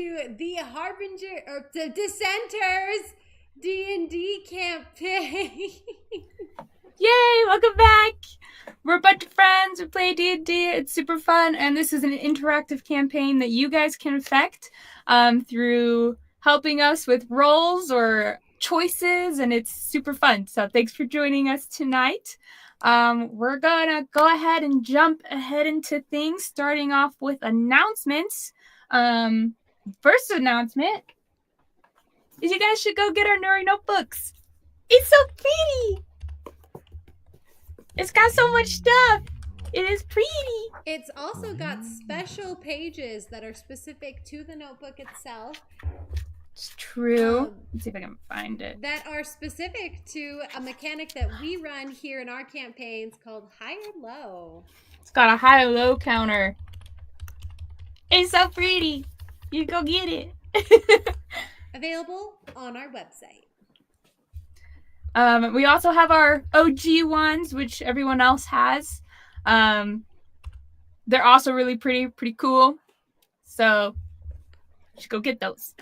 to the Harbinger or the Dissenters D&D campaign. Yay, welcome back. We're a bunch of friends. We play D&D. It's super fun, and this is an interactive campaign that you guys can affect through helping us with roles or choices, and it's super fun. So thanks for joining us tonight. We're gonna go ahead and jump ahead into things, starting off with announcements. First announcement is you guys should go get our Nuri notebooks. It's so pretty. It's got so much stuff. It is pretty. It's also got special pages that are specific to the notebook itself. It's true. Let's see if I can find it. That are specific to a mechanic that we run here in our campaigns called high or low. It's got a high-low counter. It's so pretty. You go get it. Available on our website. We also have our OG ones, which everyone else has. They're also really pretty cool. So you should go get those.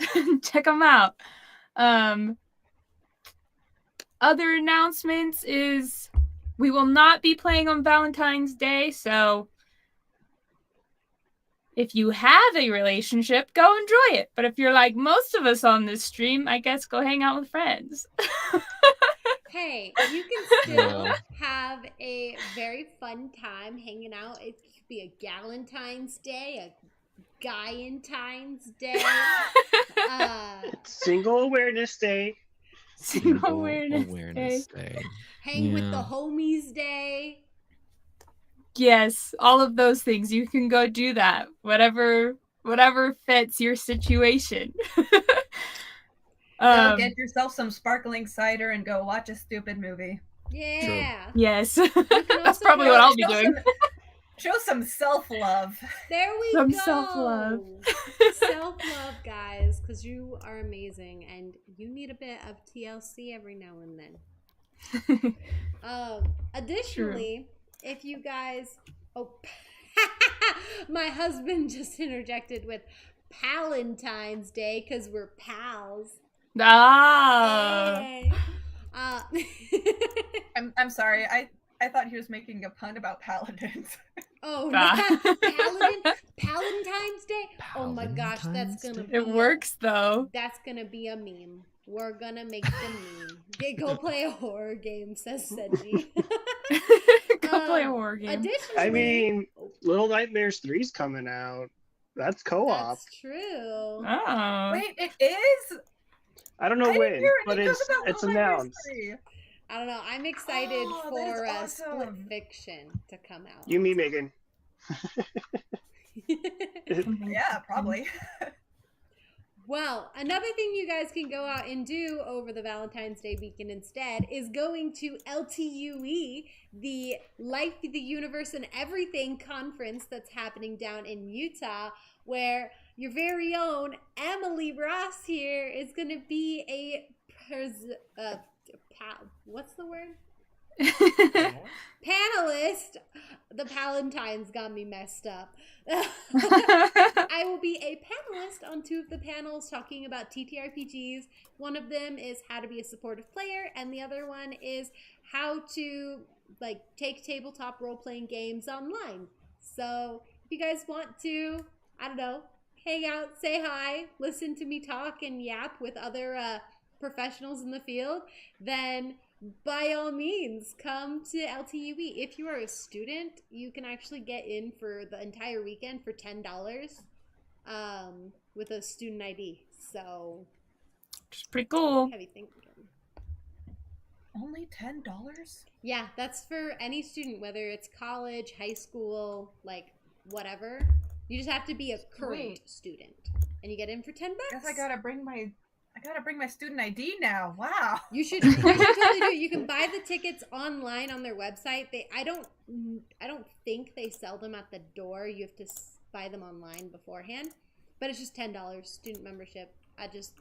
Check them out. Other announcements is we will not be playing on Valentine's Day, so if you have a relationship, go enjoy it. But if you're like most of us on this stream, I guess go hang out with friends. Hey, you can still have a very fun time hanging out. It could be a Galentine's Day, a Guyentine's Day. Single Awareness Day. Single Awareness Day. Hang with the Homies Day. Yes, all of those things. You can go do that. Whatever fits your situation. Go get yourself some sparkling cider and go watch a stupid movie. Yeah. True. Yes. That's probably what I'll be doing. Show some self-love. There we go. Self-love. Self-love, guys, because you are amazing and you need a bit of TLC every now and then. Additionally, if you guys... Oh, my husband just interjected with Palentine's Day because we're pals. Hey. I'm sorry. I thought he was making a pun about paladins. Oh, Palentine's Day? Oh my gosh, that's gonna be... It works though. That's gonna be a meme. We're gonna make the meme. They go play a horror game, says Sedgy. Go play a horror game. Additionally, I mean, Little Nightmares 3's coming out. That's co-op. That's true. Oh. Wait, it is? I don't know when, but it's announced. I don't know. I'm excited for Split Fiction to come out. You, me, Megan. Yeah, probably. Well, another thing you guys can go out and do over the Valentine's Day weekend instead is going to LTUE, the Life, the Universe, and Everything conference that's happening down in Utah, where your very own Emily Ross here is going to be a what's the word? Panelist. The Palentine's got me messed up. I will be a panelist on 2 of the panels talking about TTRPGs. One of them is how to be a supportive player, and the other one is how to take tabletop role-playing games online. So if you guys want to, I don't know, hang out, say hi, listen to me talk and yap with other professionals in the field, then by all means, come to LTUE. If you are a student, you can actually get in for the entire weekend for $10 with a student ID. So, it's pretty cool. Heavy thinking. Only $10? Yeah, that's for any student, whether it's college, high school, whatever. You just have to be a current student, and you get in for $10. I guess I gotta bring my student ID now. Wow. You should totally do it. You can buy the tickets online on their website. I don't think they sell them at the door. You have to buy them online beforehand. But it's just $10 student membership. I just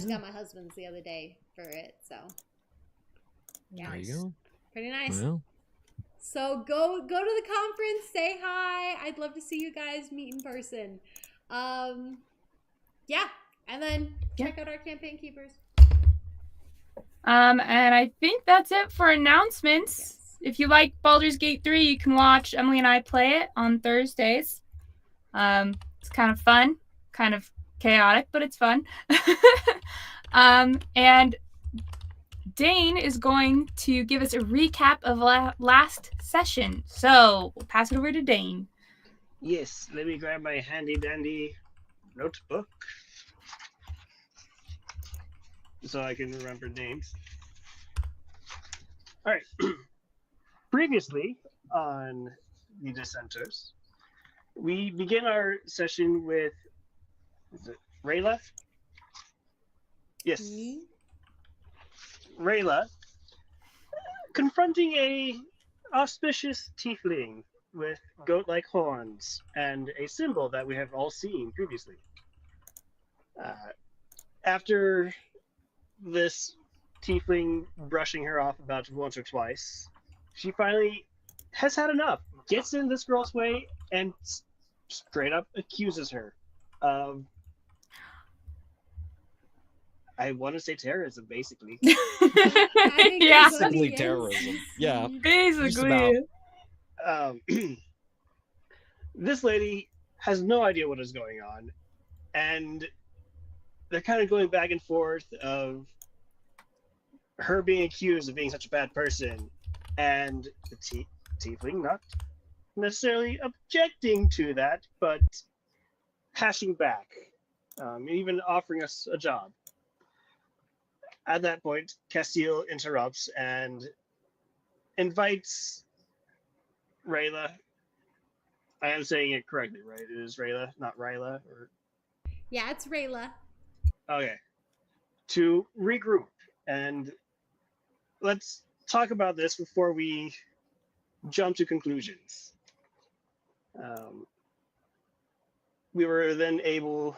got my husband's the other day for it. So yeah, there you go. Pretty nice. Well. So go to the conference, say hi. I'd love to see you guys meet in person. Yeah, and then check out our campaign keepers. And I think that's it for announcements. Yes. If you like Baldur's Gate 3, you can watch Emily and I play it on Thursdays. It's kind of fun, kind of chaotic, but it's fun. And Dane is going to give us a recap of last session. So we'll pass it over to Dane. Yes, let me grab my handy dandy notebook so I can remember names. All right. Previously on the Dissenters, we begin our session with Rayla. Yes, Me? Rayla confronting a auspicious tiefling with goat-like horns and a symbol that we have all seen previously. After this tiefling brushing her off about once or twice, she finally has had enough, gets in this girl's way, and straight up accuses her of, I want to say terrorism, basically. I think Yeah. that's what Basically he is. terrorism. Yeah. Basically. This lady has no idea what is going on, and they're kind of going back and forth of her being accused of being such a bad person, and the tiefling not necessarily objecting to that, but hashing back, even offering us a job. At that point, Castil interrupts and invites Rayla. I am saying it correctly, right? It is Rayla, not Rayla, or Yeah, it's Rayla. okay. To regroup and let's talk about this before we jump to conclusions. We were then able,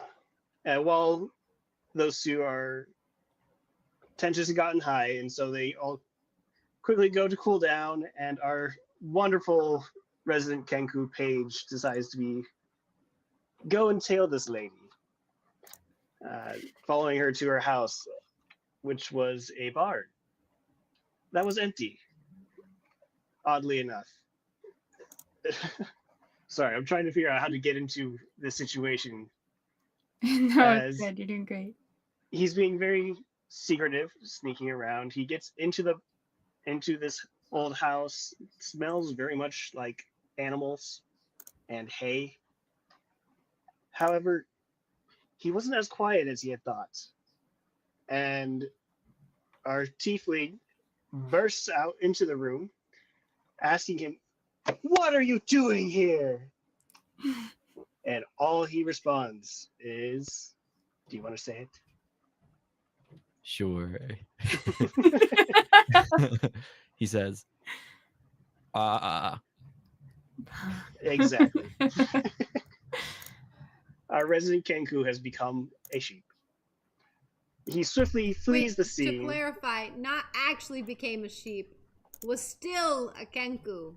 while those two are tensions have gotten high, and so they all quickly go to cool down, and our wonderful resident Kenku Page decides to go and tail this lady, following her to her house, which was a barn that was empty, oddly enough. Sorry, I'm trying to figure out how to get into this situation. No, it's good. You're doing great. He's being very secretive, sneaking around. He gets into this old house. It smells very much like animals and hay. However, he wasn't as quiet as he had thought. And our tiefling bursts out into the room, asking him, "What are you doing here?" And all he responds is, do you want to say it? Sure. He says, Exactly. Our resident Kenku has become a sheep. He swiftly flees the scene. To clarify, not actually became a sheep, was still a Kenku,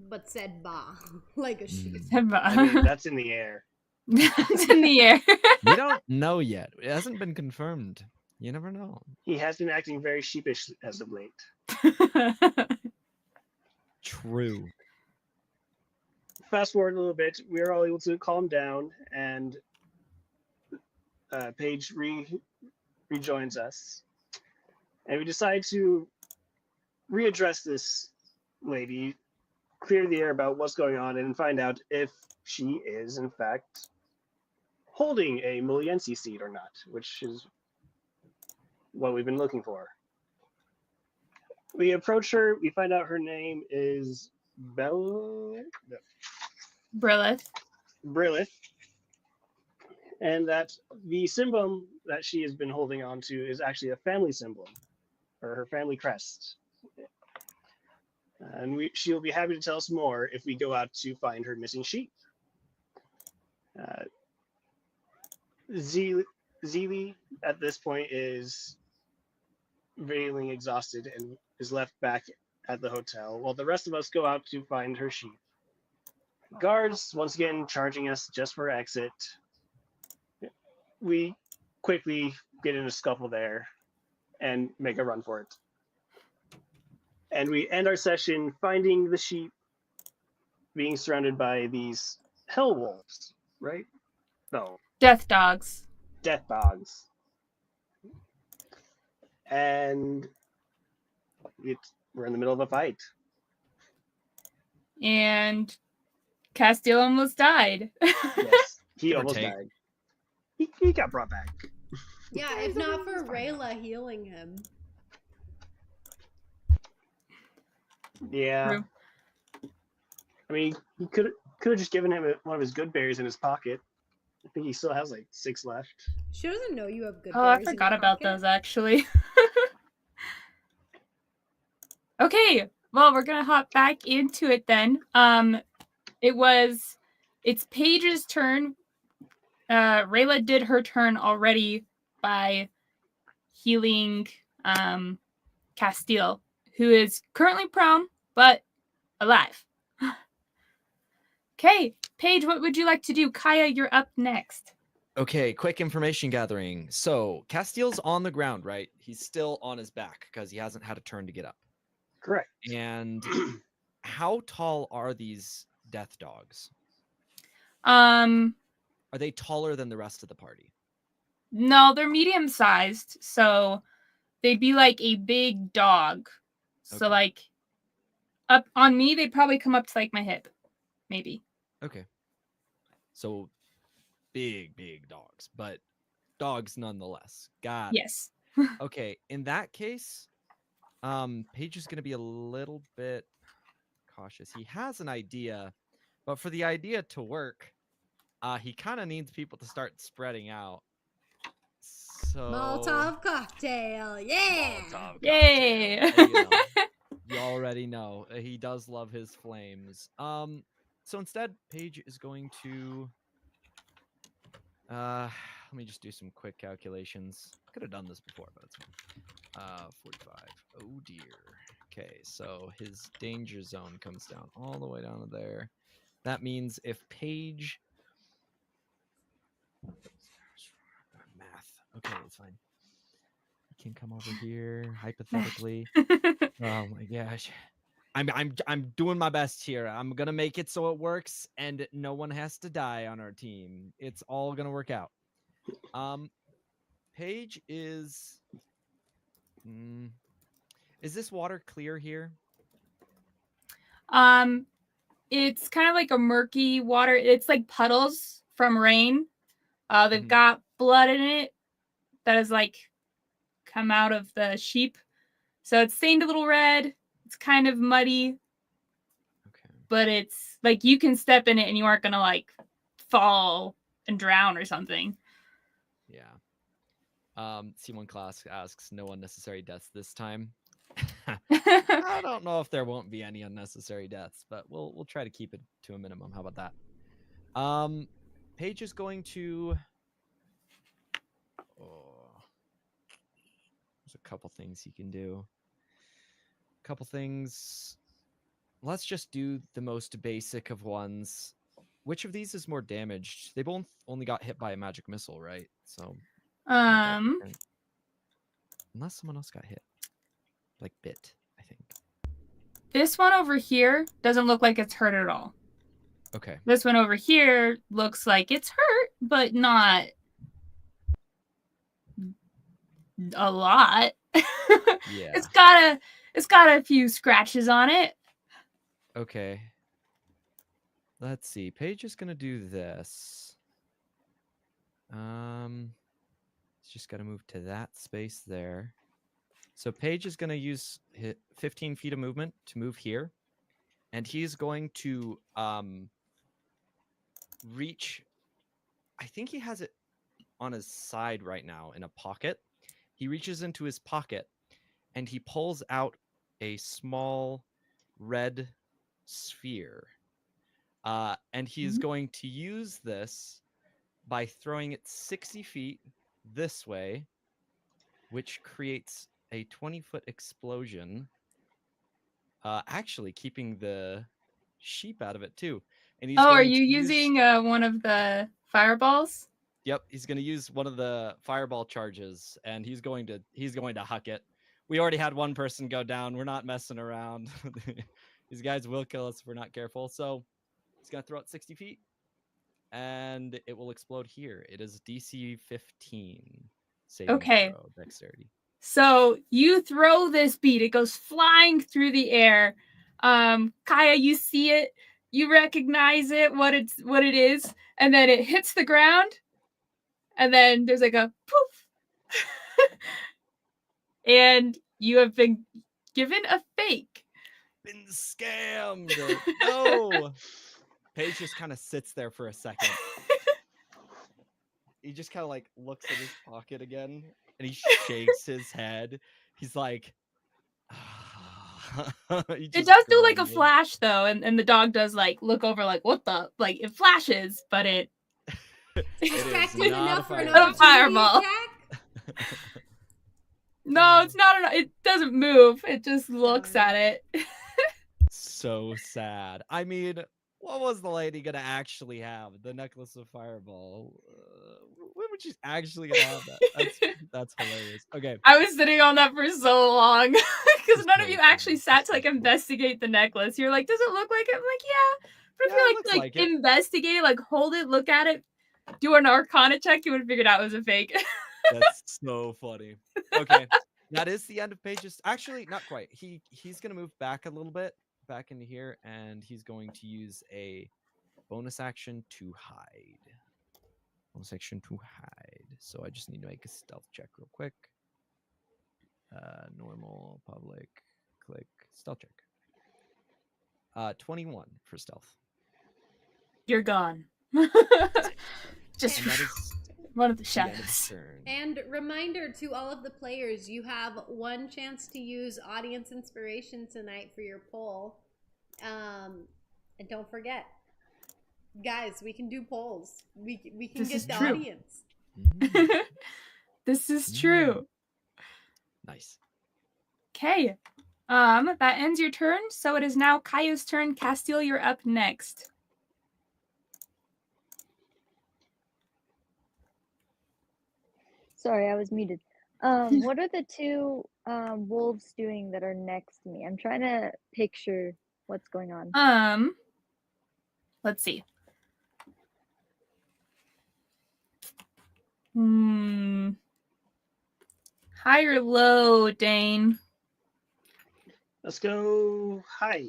but said ba, like a sheep. I mean, that's in the air. It's in the air. We don't know yet. It hasn't been confirmed. You never know. He has been acting very sheepish as of late. True. Fast forward a little bit, we are all able to calm down, and Paige rejoins us. And we decide to readdress this lady, clear the air about what's going on, and find out if she is, in fact, holding a Muliensi seed or not, which is what we've been looking for. We approach her, we find out her name is Brilith. And that the symbol that she has been holding on to is actually a family symbol, or her family crest. And she'll be happy to tell us more if we go out to find her missing sheep. Zilli at this point is feeling exhausted and is left back at the hotel, while the rest of us go out to find her sheep. Guards, once again, charging us just for exit. we quickly get in a scuffle there and make a run for it. And we end our session finding the sheep being surrounded by these hell wolves, right? No, Death dogs. death dogs. And we're in the middle of a fight. And Castil almost died. Yes, he Give or almost take. died. He got brought back. Yeah, if not for Rayla healing him. Yeah. True. I mean, he could have just given him one of his good berries in his pocket. I think he still has like 6 left. She doesn't know you have good Oh, I berries in forgot your about pocket. those actually. Okay, well, we're gonna hop back into it then. It's Paige's turn. Rayla did her turn already by healing Castil, who is currently prone but alive. Okay, Paige, what would you like to do? Kaya, you're up next. Okay, quick information gathering. So Castil's on the ground, right? He's still on his back because he hasn't had a turn to get up. Correct. And how tall are these death dogs? Um, Are they taller than the rest of the party? no, they're medium sized, so they'd be like a big dog. So Okay. like up on me, they'd probably come up to like my hip, maybe. Okay. So big dogs, but dogs nonetheless. Got it. Yes. Okay, in that case, Paige is going to be a little bit cautious. He has an idea, but for the idea to work, he kind of needs people to start spreading out. So Molotov cocktail, yeah! Molotov Yay! cocktail. You already know he does love his flames. So instead, Paige is going to. Let me just do some quick calculations. Could have done this before, but it's fine. 45. Oh dear. Okay, so his danger zone comes down all the way down to there. That means if Paige. Math. Okay, it's fine. He can come over here hypothetically. Oh my gosh. I'm doing my best here. I'm gonna make it so it works and no one has to die on our team. It's all gonna work out. Paige is this water clear here? It's kind of like a murky water. It's like puddles from rain. They've got blood in it that has like come out of the sheep. So it's stained a little red. It's kind of muddy. Okay. But it's like you can step in it and you aren't gonna like fall and drown or something. Yeah. C1 class asks no unnecessary deaths this time. I don't know if there won't be any unnecessary deaths, but we'll try to keep it to a minimum. How about that? Paige is going to. Oh, there's a couple things he can do. Couple things. Let's just do the most basic of ones. Which of these is more damaged? They both only got hit by a magic missile, right? So. Unless someone else got hit. Like bit, I think. This one over here doesn't look like it's hurt at all. Okay. This one over here looks like it's hurt, but not a lot. Yeah. It's got a few scratches on it. Okay. Let's see. Paige is gonna do this. It's just gotta move to that space there. So Paige is gonna use 15 feet of movement to move here, and he's going to reach. I think he has it on his side right now in a pocket. He reaches into his pocket, and he pulls out a small red sphere. And he's going to use this by throwing it 60 feet this way, which creates a 20-foot explosion. Actually, keeping the sheep out of it too. And he's are going you to using one of the fireballs? Yep, he's gonna use one of the fireball charges, and he's going to huck it. We already had one person go down. We're not messing around. These guys will kill us if we're not careful. So he's gonna throw it 60 feet, and it will explode here. It is DC 15 saving throw dexterity. So you throw this bead. It goes flying through the air. Kaya, you see it. You recognize it, what it is, and then it hits the ground, and then there's like a poof, and you have been given a fake. Been scammed. No. Paige just kind of sits there for a second. He just kind of like looks in his pocket again, and he shakes his head. He's like, it does do like a flash though, and the dog does like look over like, what the, like it flashes, but it Distracting enough for an fireball. Attack? No, it's not. It doesn't move. It just looks at it. So sad. I mean, what was the lady gonna actually have? The necklace of fireball. When would she actually gonna have that? That's hilarious. Okay. I was sitting on that for so long because none of you actually sat to like investigate the necklace. You're like, does it look like it? I'm like, yeah. But if you're like investigate it, like hold it, look at it, do an Arcana check, you would have figured out it was a fake. That's so funny. Okay. That is the end of Page's. Actually, not quite. He's gonna move back a little bit, back into here, and he's going to use a bonus action to hide. Bonus action to hide. So I just need to make a stealth check real quick. Normal, public, click, stealth check. 21 for stealth. You're gone. Just one of the shadows. And reminder to all of the players, you have one chance to use audience inspiration tonight for your poll. And don't forget, guys, we can do polls. We can get the audience. This is true. Nice. Okay. That ends your turn. So it is now Kaya's turn. Castil, you're up next. Sorry, I was muted. What are the two wolves doing that are next to me? I'm trying to picture what's going on. Let's see. High or low, Dane? Let's go high.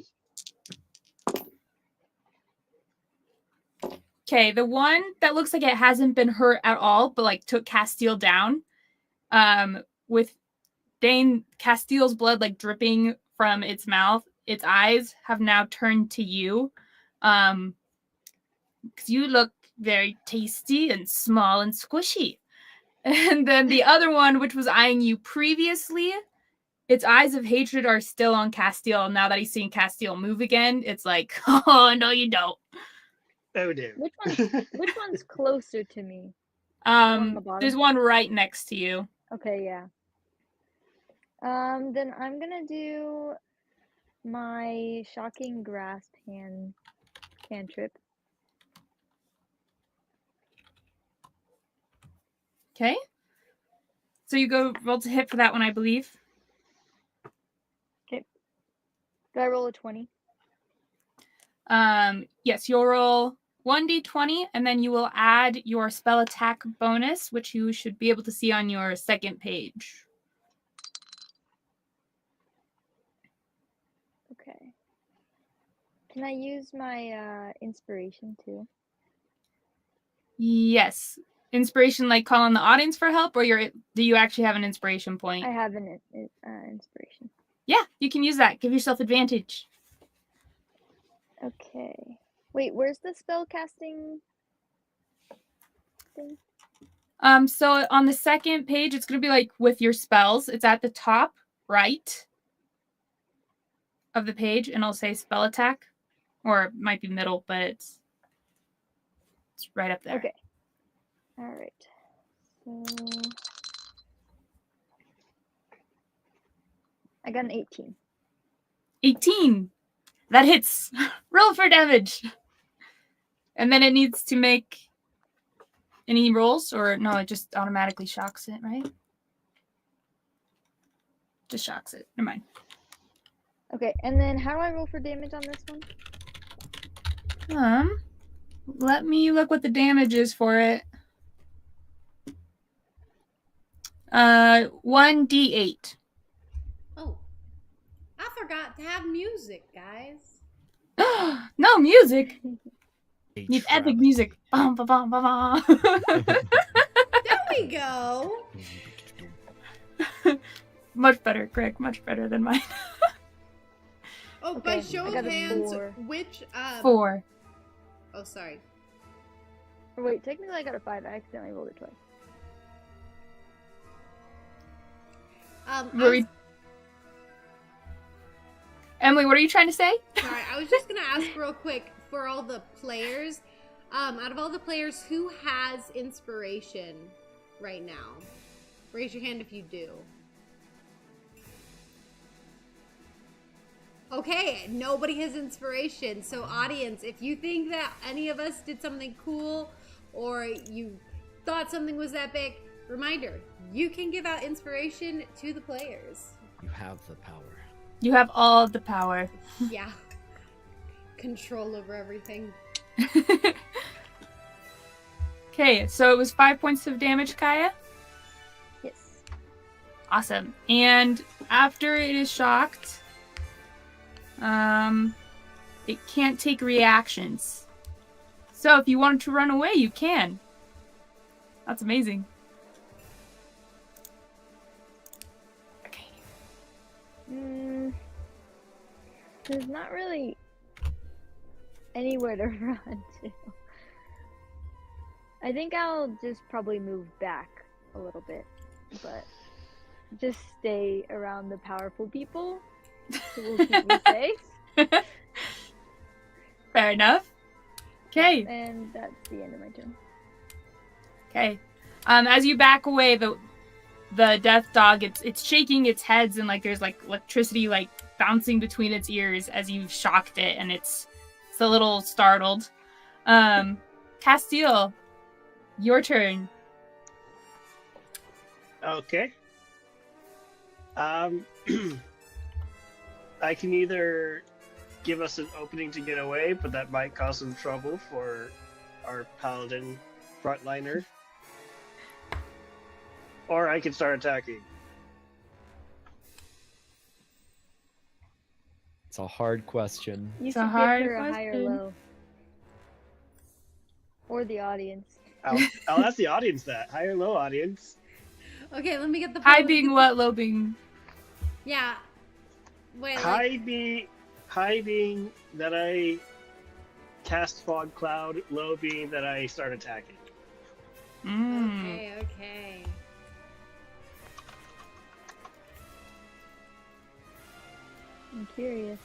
Okay, the one that looks like it hasn't been hurt at all, but like took Castil down, with Castil's blood like dripping from its mouth, its eyes have now turned to you, because you look very tasty and small and squishy. And then the other one, which was eyeing you previously, its eyes of hatred are still on Castil. Now that he's seeing Castil move again, it's like, oh no, you don't. Oh dear. Which one's closer to me? There's one right next to you. Okay, yeah. Then I'm gonna do my shocking grasp cantrip. Okay. So you go roll to hit for that one, I believe. Okay. Did I roll a 20? Yes, you'll roll 1d20, and then you will add your spell attack bonus, which you should be able to see on your second page. Okay. Can I use my inspiration too? Yes. Inspiration, like calling the audience for help, or do you actually have an inspiration point? I have an inspiration. Yeah, you can use that. Give yourself advantage. Okay. Wait, where's the spell casting thing? So on the second page, it's going to be like with your spells. It's at the top right of the page, and it'll say spell attack, or it might be middle, but it's right up there. Okay. All right. So I got an 18. 18. That hits. Roll for damage. And then it needs to make any rolls, or no? It just automatically shocks it, right? Just shocks it. Never mind. Okay, and then how do I roll for damage on this one? Let me look what the damage is for it. 1d8. Oh, I forgot to have music, guys. No music. A Need epic travesty. music. Bum, ba, bum, ba, bum. There we go. Much better, Greg. Much better than mine. Oh, by Okay, show I of got a hands, 4. which 4. Oh, sorry. Or wait, technically I got a 5. I accidentally rolled it twice. Were we... Emily, what are you trying to say? Sorry, I was just gonna ask real quick for all the players. Out of all the players, who has inspiration right now? Raise your hand if you do. Okay, nobody has inspiration. So, audience, if you think that any of us did something cool or you thought something was epic, reminder, you can give out inspiration to the players. You have the power. You have all the power. Yeah. Control over everything. Okay, so it was 5 points of damage, Kaya? Yes. Awesome. And after it is shocked, it can't take reactions. So if you wanted to run away, you can. That's amazing. Okay. There's not really anywhere to run to. I think I'll just probably move back a little bit, but just stay around the powerful people who will keep me safe. Fair enough. Okay. And that's the end of my turn. Okay. As you back away, the death dog, it's shaking its heads, and like there's like electricity like bouncing between its ears as you shocked it, and it's a little startled. Castil, your turn. Okay. I can either give us an opening to get away, but that might cause some trouble for our paladin frontliner. Or I can start attacking. It's a hard question. You It's a should hard give her a high or question. low. Or the audience. I'll ask the audience that. High or low, audience? Okay, let me get the High being what? Low being? Yeah. Wait, High being that I cast fog cloud, low being that I start attacking. Okay. I'm curious.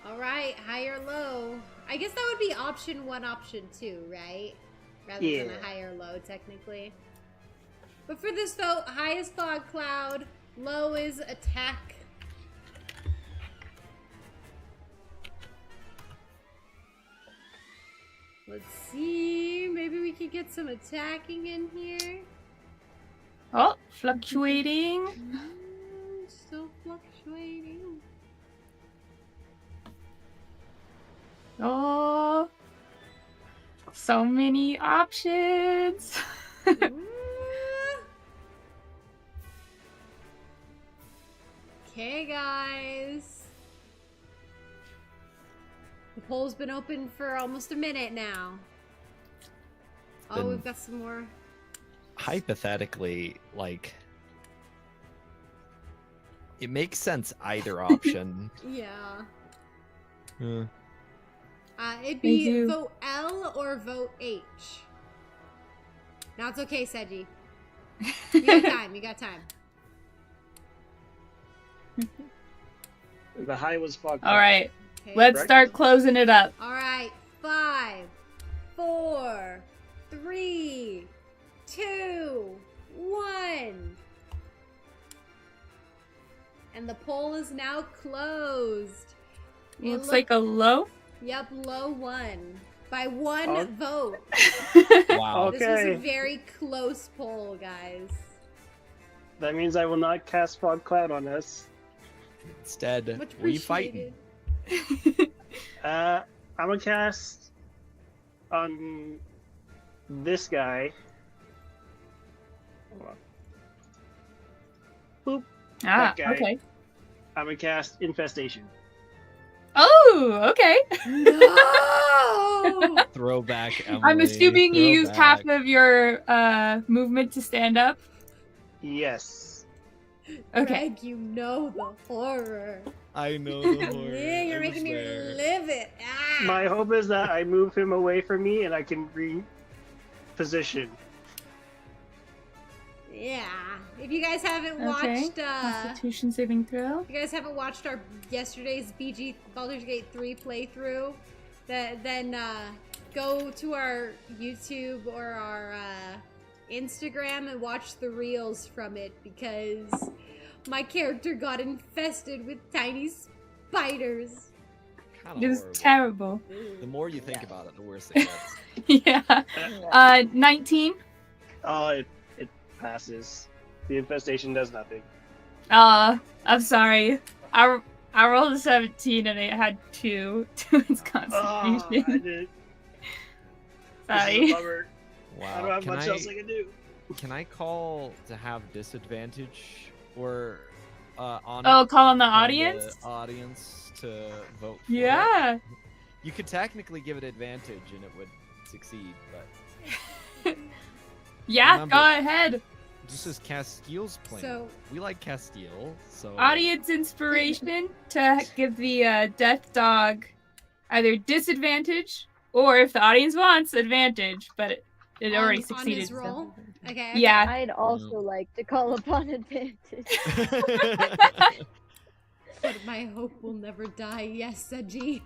All right, high or low. I guess that would be option 1, option 2, right? Rather than a high or low, technically. But for this, though, high is fog cloud, low is attack. Let's see. Maybe we could get some attacking in here. Oh, fluctuating. Still fluctuating. Oh, so many options. Okay, guys. The poll's been open for almost a minute now. Oh, we've got some more. Hypothetically, like, it makes sense either option. Yeah. Uh, It'd They be do. vote L or vote H. Now it's okay, Seji. You got time. You got time. The high was fog cloud. All right, Okay. let's Correct. start closing it up. All right. 5, 4, 3, 2, 1. And the poll is now closed. It Looks like a low. Yep, low 1. by one Oh. vote. Wow. This was a Okay. very close poll, guys. That means I will not cast Fog Cloud on us. Instead, Much we fighting. appreciated. I'm gonna cast on this guy. Hold on. Boop. Ah, That guy. okay. I'm gonna cast Infestation. Oh, okay. No! Throwback, Emily. I'm assuming you used half throwback. of your movement to stand up. Yes. Okay. Greg, you know the horror. I know the horror. Yeah, you're I making was me there. live it. Ah. My hope is that I move him away from me and I can reposition. Yeah. If you guys haven't Okay. watched, Constitution saving throw. if you guys haven't watched our yesterday's BG Baldur's Gate 3 playthrough, then go to our YouTube or our Instagram and watch the reels from it, because my character got infested with tiny spiders. Kinda It was horrible. terrible. The more you think about it, the worse it gets. Yeah. 19. Oh, it passes. The infestation does nothing. I'm sorry. I rolled a 17 and it had 2 to its Oh, I constitution. did. Sorry. This is a bummer. I Wow. don't have much else I can do. Can I call to have disadvantage or on Oh, call on the on audience? the audience to vote for Yeah. it? You could technically give it advantage and it would succeed, but Yeah, Remember- go ahead. this is Castil's plan. So, We like Castil, so Audience inspiration to give the death dog either disadvantage or, if the audience wants, advantage. But it already on succeeded. his so- roll? Okay. Yeah. I'd also like to call upon advantage. But my hope will never die. Yes, Saji.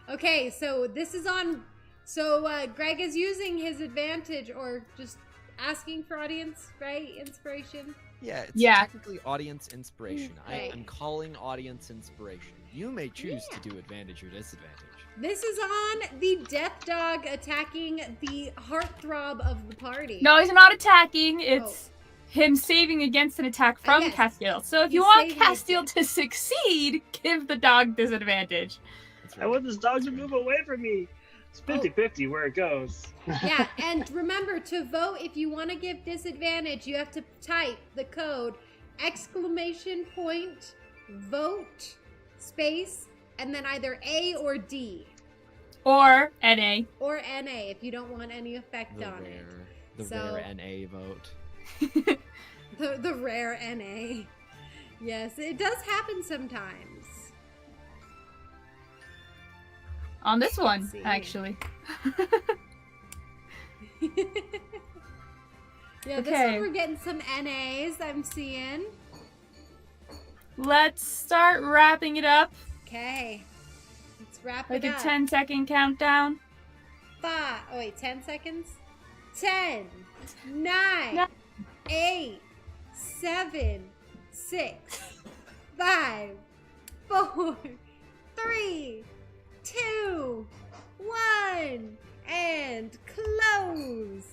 Okay, so this is on. So Greg is using his advantage, or just asking for audience, right? Inspiration. yeah, it's Yeah. technically audience inspiration. Right. I'm calling audience inspiration. You may choose to do advantage or disadvantage. This is on the death dog attacking the heartthrob of the party. No, he's not attacking. It's him saving against an attack from yes. Castil. So if He's you want saving Castil against- to succeed, give the dog disadvantage. That's I want this dog to move away from me. It's 50-50 where it goes. Yeah, and remember, to vote, if you want to give disadvantage, you have to type the code !vote space and then either A or D Or NA. or NA if you don't want any effect on it. The So- rare NA vote. The rare NA. Yes, it does happen sometimes. On this one, see. actually. Yeah, this Okay. one we're getting some NAs, I'm seeing. Let's start wrapping it up. Okay. Let's wrap Like it a up. 10-second countdown. 10 seconds. 10, 9, No. 8, 7, 6, 5, 4, 3, 2, 1, and closed.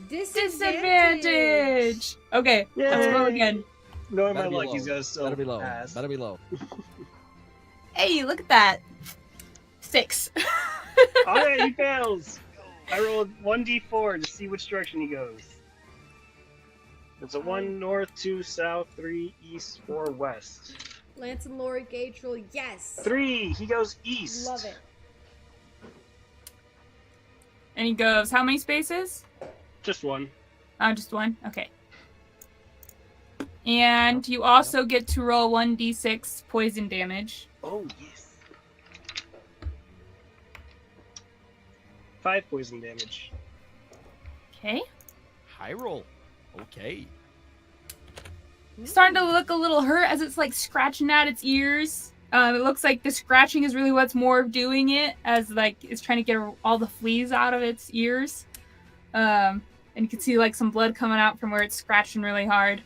Disadvantage! Okay, let's roll Yay. again. Knowing my Better be luck, low. he's gonna still Better be low. pass. Better be low. Hey, look at that. 6. Oh yeah, he fails. I rolled 1d4 to see which direction he goes. It's a 1 north, 2 south, 3 east, 4 west. Lance and Lori Gage roll, yes. 3, he goes east. Love it. And he goes, how many spaces? Just 1. Just 1? Okay. And you also get to roll 1d6 poison damage. Oh, yes. 5 poison damage. Okay. High roll. Okay. Starting to look a little hurt as it's like scratching at its ears. It looks like the scratching is really what's more doing it, as like it's trying to get all the fleas out of its ears. And you can see like some blood coming out from where it's scratching really hard.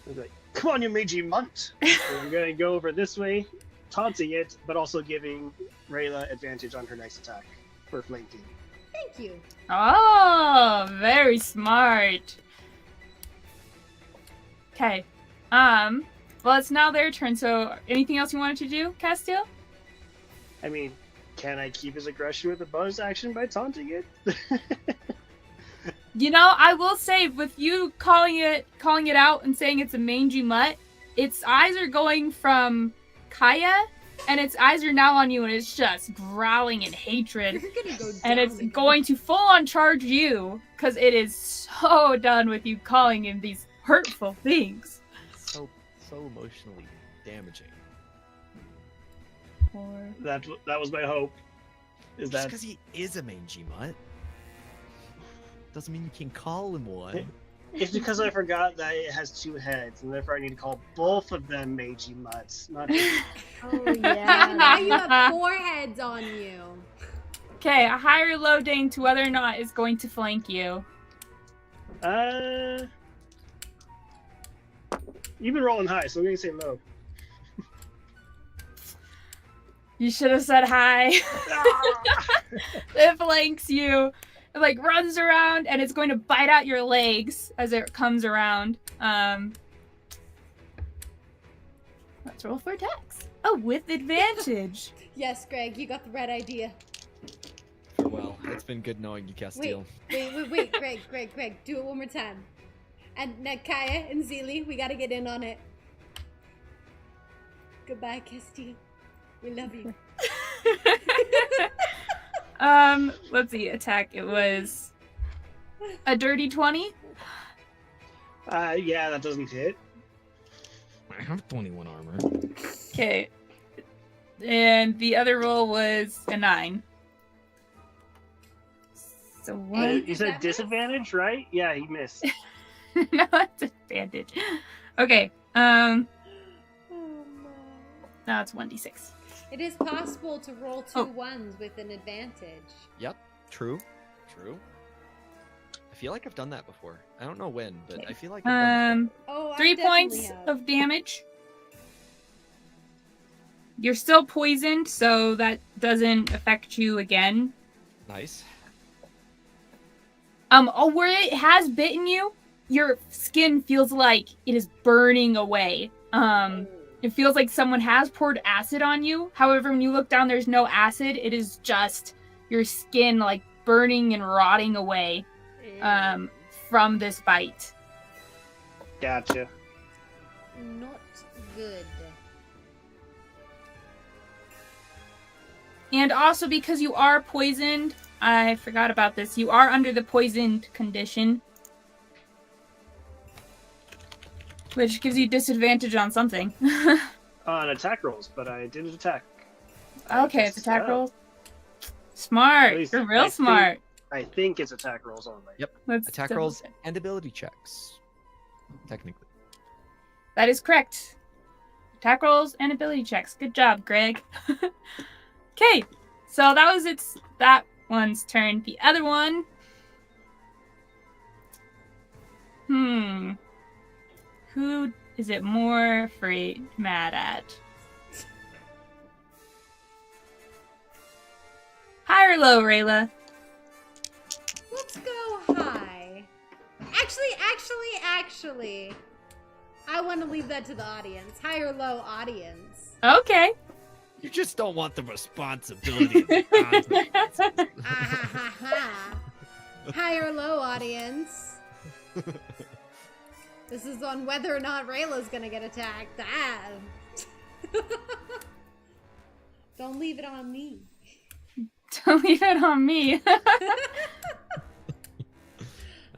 He's like, come on, you mangy munt. We're gonna go over this way taunting it, but also giving Rayla advantage on her next attack for flanking. Thank you. Oh, very smart. Okay. Well, it's now their turn, so anything else you wanted to do, Castil? I mean, can I keep his aggression with a bonus action by taunting it? You know, I will say, with you calling it out and saying it's a mangy mutt, its eyes are going from Kaya, and its eyes are now on you, and it's just growling in hatred. You're gonna go down And it's again. going to full on charge you, because it is so done with you calling him these hurtful things. So emotionally damaging. That was my hope. Is Just that because he is a mangy mutt doesn't mean you can call him one. it's because I forgot that it has 2 heads, and therefore I need to call both of them Meiji Mutts, not just... Oh Now you yeah. have 4 heads on you. Okay, a high or low ding to whether or not it's going to flank you. You've been rolling high, so I'm gonna say low. You should have said hi. It flanks you. It like runs around and it's going to bite out your legs as it comes around. Let's roll for attacks. Oh, with advantage. Yes, Greg, you got the right idea. Well, it's been good knowing you, Castil. Wait, Greg, do it one more time. And Kaya and Zilli, we gotta get in on it. Goodbye, Castil. We love you. Let's see, attack. It was a dirty 20. Yeah, that doesn't hit. I have 21 armor. Okay. And the other roll was a 9. So one. You said disadvantage, right? Yeah, he missed. No, it's advantage. Okay. Oh, Now it's 1d6. It is possible to roll 2 ones with an advantage. Yep, true. I feel like I've done that before. I don't know when, but I feel like I've done that Oh, 3 points of damage. You're still poisoned, so that doesn't affect you again. before. Nice. Where it has bitten you, your skin feels like it is burning away. It feels like someone has poured acid on you. However, when you look down, there's no acid. It is just your skin like burning and rotting away from this bite. Gotcha. Not good. And also because you are poisoned, I forgot about this. You are under the poisoned condition, which gives you disadvantage on something. On attack rolls, but I didn't attack. Okay, it's attack rolls. Smart. At least You're real I smart. I think it's attack rolls only. Yep. Let's Attack double rolls check. and ability checks. Technically. That is correct. Attack rolls and ability checks. Good job, Greg. Okay, so that was that one's turn. The other one. Who is it more mad at? High or low, Rayla? Let's go high. Actually, I want to leave that to the audience. High or low audience. Okay. You just don't want the responsibility of the consequences. Ah, ha, ha, ha. High or low audience. This is on whether or not Rayla's gonna get attacked. Ah. Don't leave it on me. Don't leave it on me.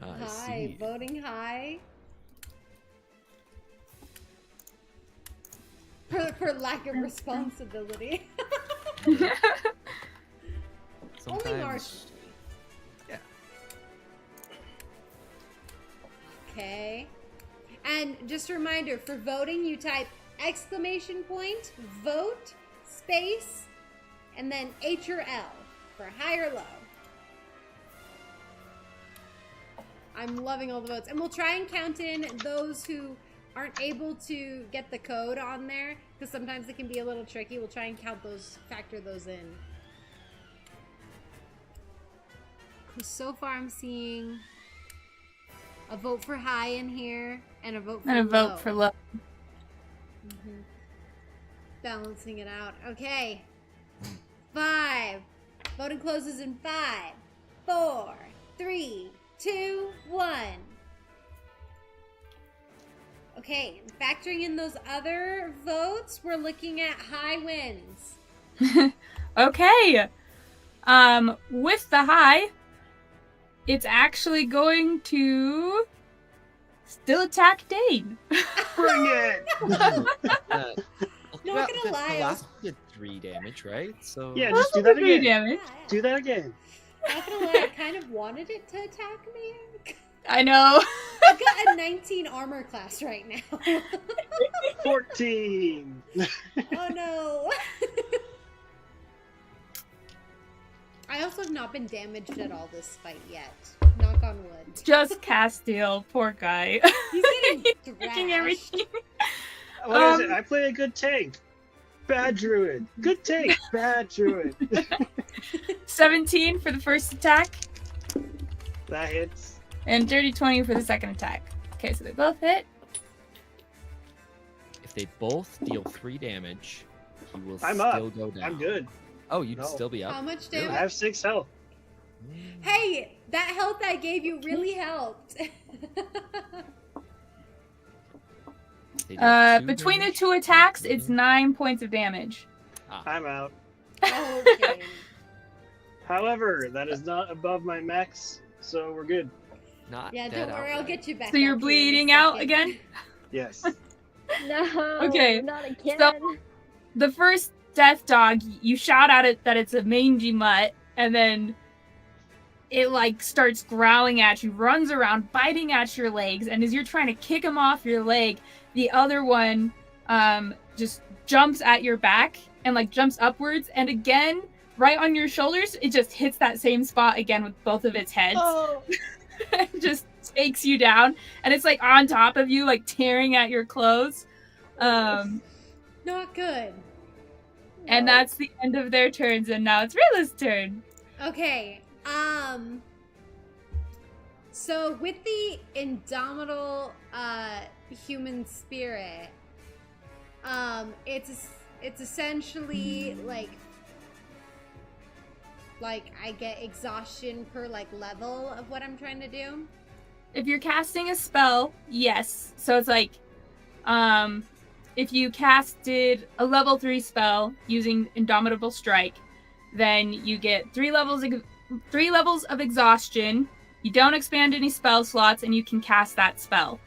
I High, see. voting high. For lack of responsibility. Only March. Sometimes. Yeah. Okay. And just a reminder, for voting, you type exclamation point, vote, space, and then H or L for high or low. I'm loving all the votes. And we'll try and count in those who aren't able to get the code on there, because sometimes it can be a little tricky, we'll try and factor those in. So far I'm seeing a vote for high in here, and a vote for And a low. vote for low. Mhm. Balancing it out. Okay. 5. Voting closes in 5, 4, 3, 2, 1. Okay, factoring in those other votes, we're looking at high wins. Okay. With the high, it's actually going to still attack Dane. Bring it! Not gonna lie, The last did 3 damage, right? So Yeah, Well, just do that's that pretty again. damage. Do that again. Not gonna lie, I kind of wanted it to attack me. I know. I've got a 19 armor class right now. 14. Oh no. I also have not been damaged at all this fight yet. Knock on wood. Just Castil, poor guy. He's getting Taking thrashed. everything. What is it? I play a good tank. Bad druid. Good tank. Bad druid. 17 for the first attack, That hits. and dirty 20 for the second attack. Okay, so they both hit. if they both deal 3 damage, he will I'm still up. go down. I'm good. Oh, you'd No. still be up. How much I damage? have 6 health. Hey, that health I gave you really helped. They deal 2 Between the damage. 2 attacks, it's 9 points of damage. I'm out. Okay. However, that is not above my max, so we're good. Not Yeah, dead don't worry, I'll outright. get you back. So you're up here in a bleeding out second. again? Yes. No. Okay, Not again. so- The first death dog, you shout at it that it's a mangy mutt, and then it like starts growling at you, runs around, biting at your legs, and as you're trying to kick him off your leg, the other one just jumps at your back and like jumps upwards, and again, right on your shoulders, it just hits that same spot again with both of its heads. Oh. And just takes you down, and it's like on top of you, like tearing at your clothes. Not good. And No. that's the end of their turns, and now it's Rayla's turn. Okay. So with the indomitable human spirit, it's essentially like I get exhaustion per like level of what I'm trying to do. If you're casting a spell, yes. So it's like, if you casted a level 3 spell using Indomitable Strike, then you get 3 levels of exhaustion. You don't expand any spell slots, and you can cast that spell.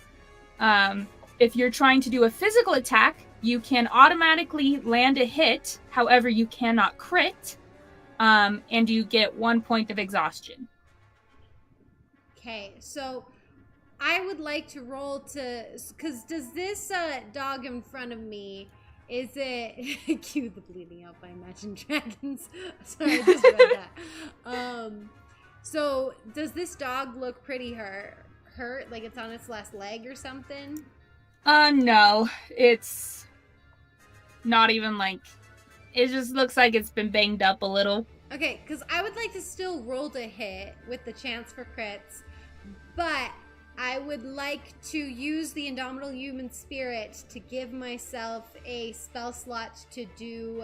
If you're trying to do a physical attack, you can automatically land a hit. However, you cannot crit, and you get 1 point of exhaustion. Okay, so I would like to roll to, because does this dog in front of me, is it, cue the bleeding out by Imagine Dragons, sorry, I just read that. So does this dog look pretty hurt, like it's on its last leg or something? No, it's not even like, it just looks like it's been banged up a little. Okay, because I would like to still roll to hit with the chance for crits, but I would like to use the Indomitable Human Spirit to give myself a spell slot to do,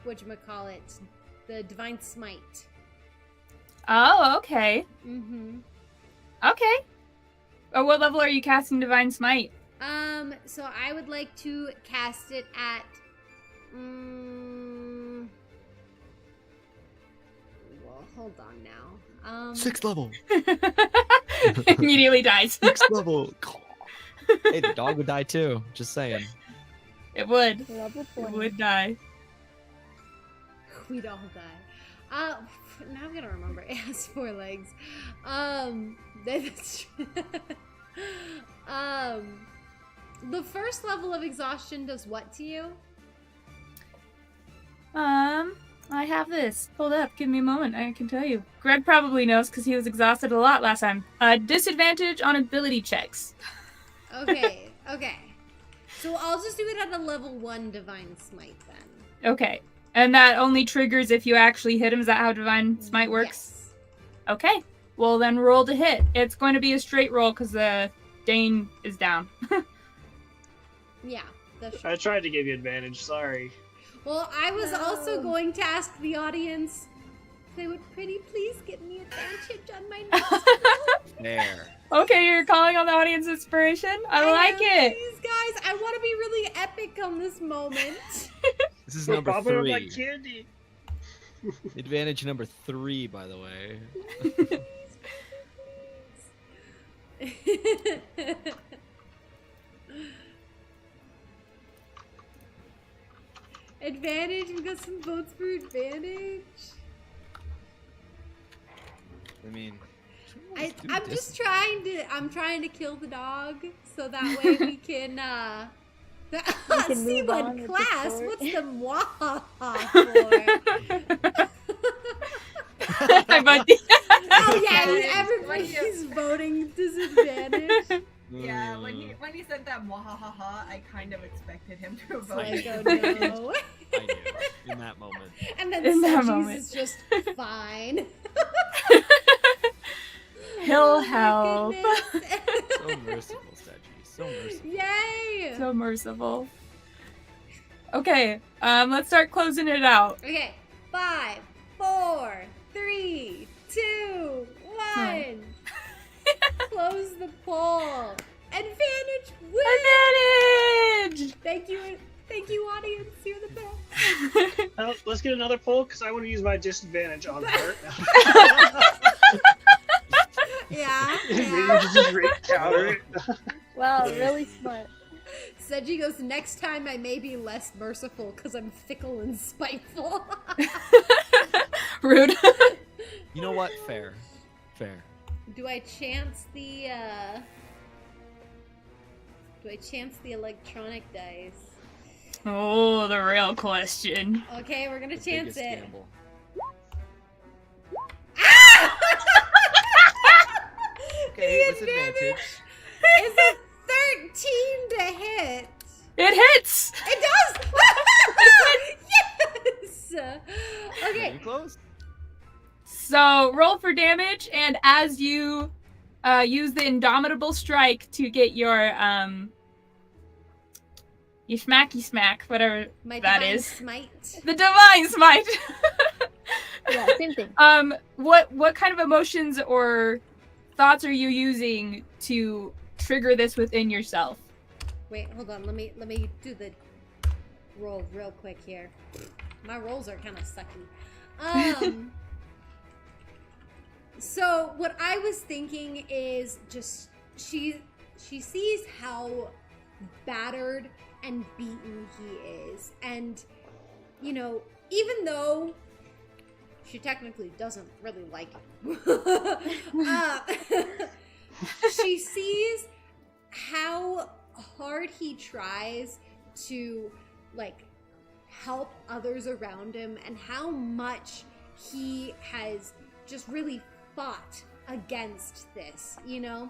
whatchamacallit, the Divine Smite. Oh, okay. Mm-hmm. Okay. What level are you casting Divine Smite? So I would like to cast it at, well, hold on now. 6th level. Immediately dies. 6th level. Hey, the dog would die too. Just saying. It would. Level It 20. would die. We'd all die. Now I'm gonna remember. It has 4 legs. That's the first level of exhaustion does what to you? I have this pulled up. Give me a moment. I can tell you. Greg probably knows because he was exhausted a lot last time. Disadvantage on ability checks. Okay. So I'll just do it at a level 1 Divine Smite then. Okay. And that only triggers if you actually hit him. Is that how Divine Smite works? Yes. Okay. Well, then roll to hit. It's going to be a straight roll because the Dane is down. Yeah. That's I tried to give you advantage. Sorry. Well, I was also No. going to ask the audience if they would pretty please give me advantage on my next roll. There. Okay, you're calling on the audience inspiration? I like it. Please, guys, I want to be really epic on this moment. This is We're number popping up 3. like candy. Advantage number 3, by the way. Advantage? We got some votes for advantage. I mean, I'm trying to kill the dog so that way we can can see move what on with the class. story. What's the mwahaha for? Hi, buddy. Oh yeah, When everybody's voting disadvantage. Yeah, when he said that mwahaha, I kind of expected him to vote. Like, oh Right. no. I knew in that moment. And then In that Sedges moment. is just fine. He'll Oh my help. goodness. So merciful, Sedgie. So merciful. Yay! So merciful. Okay, let's start closing it out. Okay, 5, 4, 3, 2, 1. Close the poll. Advantage win. Advantage! Thank you, audience. You're the best. Let's get another poll because I want to use my disadvantage on her. Yeah. Maybe just counter it. Wow, really smart. Seji goes, next time I may be less merciful because I'm fickle and spiteful. Rude. You know what? Fair. Do I chance the electronic dice? Oh, the real question. Okay, we're gonna The chance biggest it. gamble. Okay, what's advantage? Is a 13 to hit. It hits! It does! Yes! Okay. Getting close. So roll for damage, and as you use the Indomitable Strike to get your smacky smack, whatever My that divine is. smite. The Divine Smite! Yeah, same thing. What kind of emotions or thoughts are you using to trigger this within yourself? Wait, hold on. Let me do the roll real quick here. My rolls are kind of sucky. So what I was thinking is just she sees how battered and beaten he is, and you know, even though she technically doesn't really like him, she sees how hard he tries to like help others around him and how much he has just really fought against this, you know,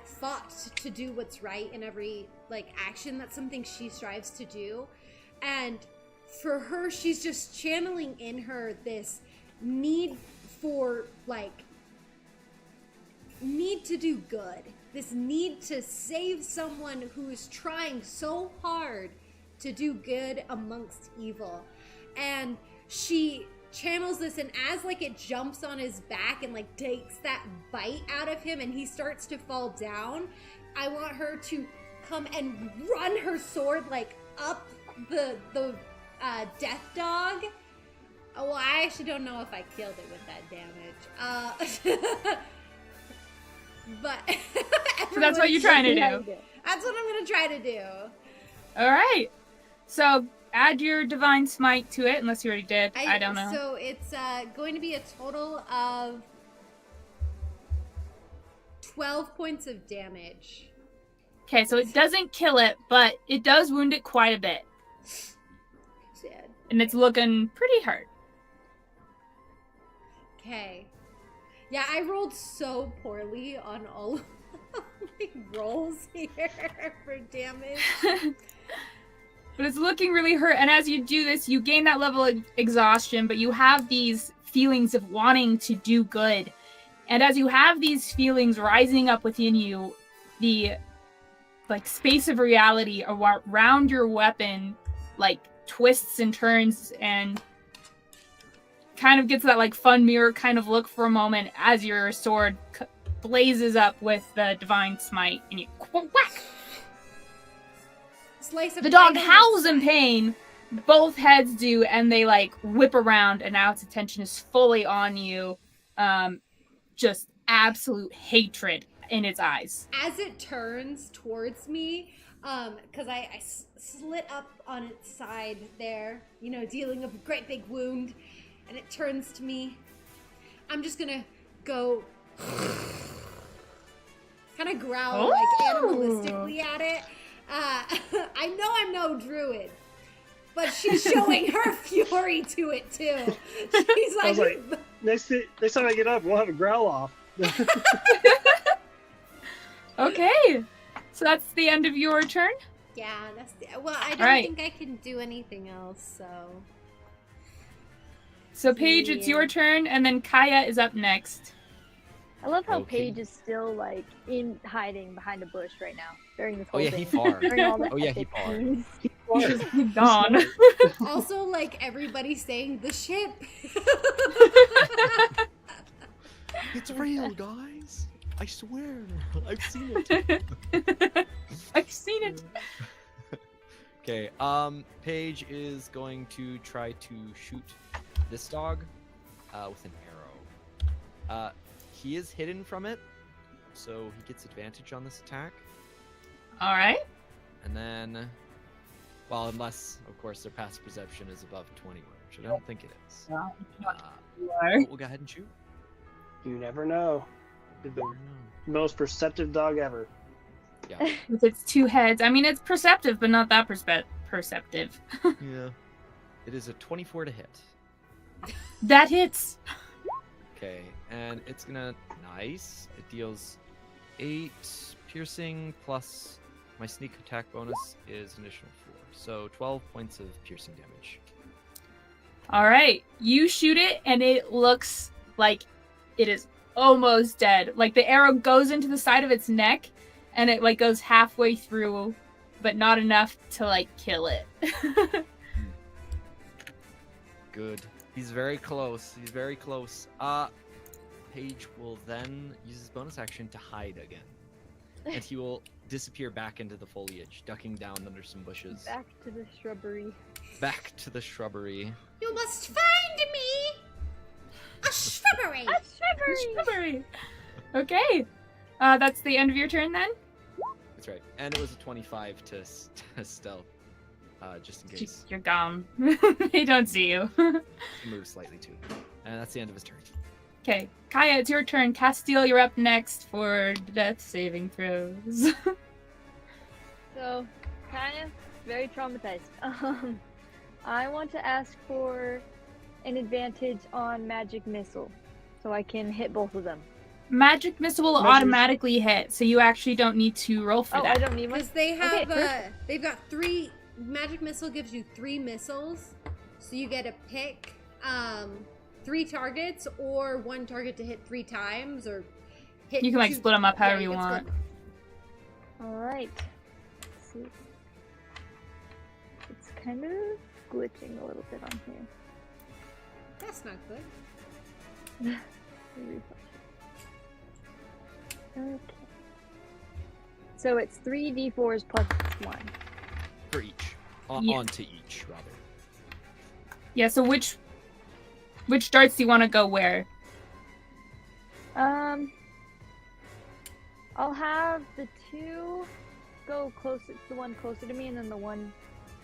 fought to do what's right in every like action. That's something she strives to do, and for her, she's just channeling in her this need for like need to do good, this need to save someone who is trying so hard to do good amongst evil. And she channels this, and as like it jumps on his back and like takes that bite out of him and he starts to fall down, I want her to come and run her sword like up the death dog. Oh, well, I actually don't know if I killed it with that damage. But So that's what you're trying to do. That's what I'm gonna try to do. All right. So add your Divine Smite to it, unless you already did. I don't know. So it's going to be a total of 12 points of damage. Okay, so it doesn't kill it, but it does wound it quite a bit. Sad. and it's looking pretty hurt. Okay. Yeah, I rolled so poorly on all of my rolls here for damage. But it's looking really hurt, and as you do this, you gain that level of exhaustion, but you have these feelings of wanting to do good. And as you have these feelings rising up within you, the space of reality around your weapon twists and turns and kind of gets that fun mirror kind of look for a moment as your sword blazes up with the divine smite, and you whack. Slice of The dog tiger howls in side. pain. Both heads do, and they whip around, and now its attention is fully on you. Just absolute hatred in its eyes. As it turns towards me, because I slit up on its side there, dealing a great big wound, and it turns to me, I'm just gonna go kind of growl animalistically at it. I know I'm no druid, but she's showing her fury to it too. She's I was like, next time I get up, we'll have a growl off. Okay, so that's the end of your turn. yeah, I don't Right. think I can do anything else, so. So Paige, it's your turn, and then Kaya is up next. I love how Okay. Paige is still in hiding behind a bush right now during this Oh whole yeah, thing. he far. During all the Oh yeah, he epic far. scenes. He's gone. Also, everybody saying the ship. It's real, guys. I swear. I've seen it. I've seen it. Okay, Paige is going to try to shoot this dog with an arrow. He is hidden from it, so he gets advantage on this attack. All right. And then, well, unless, of course, their passive perception is above 21, which I don't think it is. We'll go ahead and shoot. You never know. The Never know. most perceptive dog ever. Yeah. With its two heads. I mean, it's perceptive, but not that perceptive. Yeah. It is a 24 to hit. That hits. Okay, and it's gonna nice. It deals 8 piercing plus my sneak attack bonus is an additional 4, so 12 points of piercing damage. All right. You shoot it, and it looks like it is almost dead. The arrow goes into the side of its neck, and it goes halfway through, but not enough to kill it. Good. He's very close. He's very close. Paige will then use his bonus action to hide again. And he will disappear back into the foliage, ducking down under some bushes. Back to the shrubbery. Back to the shrubbery. You must find me a shrubbery. Shrubbery. Okay. That's the end of your turn then? That's right. And it was a 25 to stealth, just in case. You're gone. They don't see you. He moves slightly too. And that's the end of his turn. Okay. Kaya, it's your turn. Castil, you're up next for death saving throws. So, kind of very traumatized. I want to ask for an advantage on magic missile, so I can hit both of them. Magic missile will Magic- automatically hit, so you actually don't need to roll for Oh, that. I don't need one. Because they have, Okay, perfect. they've got 3. Magic missile gives you 3 missiles, so you get to pick 3 targets or 1 target to hit 3 times, or hit. You can 2 split them up however you can split want. them up. Alright. Let's see. It's kind of glitching a little bit on here. That's not good. Let me refresh it. Okay. So it's 3d4s plus 1. For each. Yeah. Onto each, rather. Yeah, so which darts do you want to go where? I'll have the 2 go closer, the one closer to me, and then the one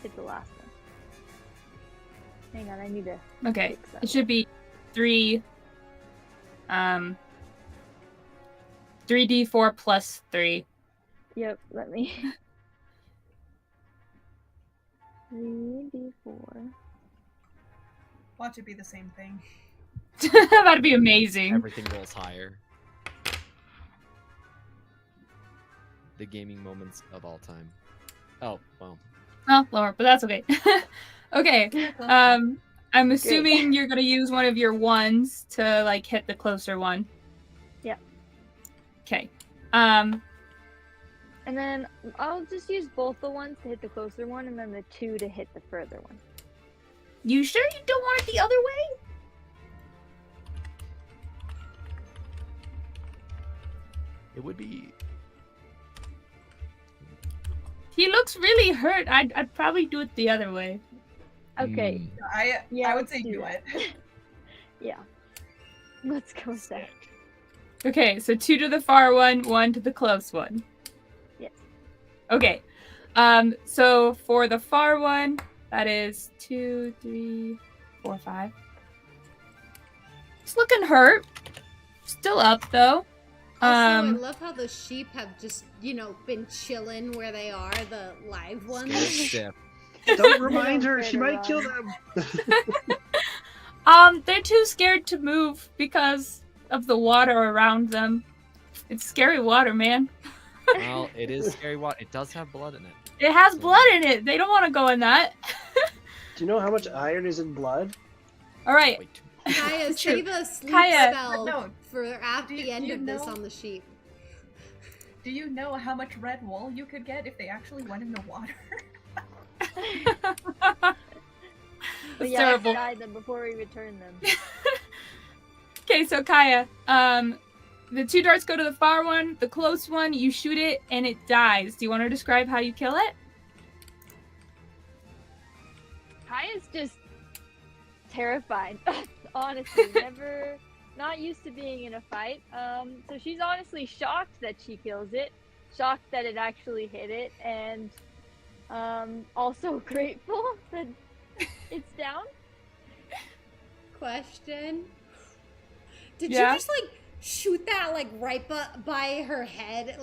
hit the last one. Hang on, I need to Okay. fix that. It should be 3d4 plus 3. Yep, let me. 3d4 Watch it be the same thing. That'd be amazing. Everything rolls higher. The gaming moments of all time. Oh, well. Well, lower, but that's okay. Okay. I'm assuming you're gonna use one of your ones to like hit the closer one. Yep. Okay. And then I'll just use both the ones to hit the closer one, and then the 2 to hit the further one. You sure you don't want it the other way? It would be. He looks really hurt. I'd probably do it the other way. Okay. Mm. I would let's say do that. it. Yeah. Let's go with that. Okay, so 2 to the far one, 1 to the close one. Yes. Okay. So for the far one, that is 2, 3, 4, 5. It's looking hurt. Still up though. I love how the sheep have just, been chilling where they are, the live ones. Scared stiff. Don't remind her. She might kill them. They're too scared to move because of the water around them. It's scary water, man. Well, it is scary water. It does have blood in it. It has blood in it. They don't want to go in that. Do you know how much iron is in blood? All right. Wait. Kaya, say the sleep Kaya. spell No. for at the end you of this know- on the sheep. Do you know how much red wool you could get if they actually went in the water? But That's yeah, terrible. let's guide them before we return them. Okay, so Kaya, the 2 darts go to the far one, the close one, you shoot it, and it dies. Do you want to describe how you kill it? Kaya's just terrified. Honestly, not used to being in a fight. So she's honestly shocked that she kills it, shocked that it actually hit it, and also grateful that it's down. Question. Did Yeah? you just, shoot that, right by her head,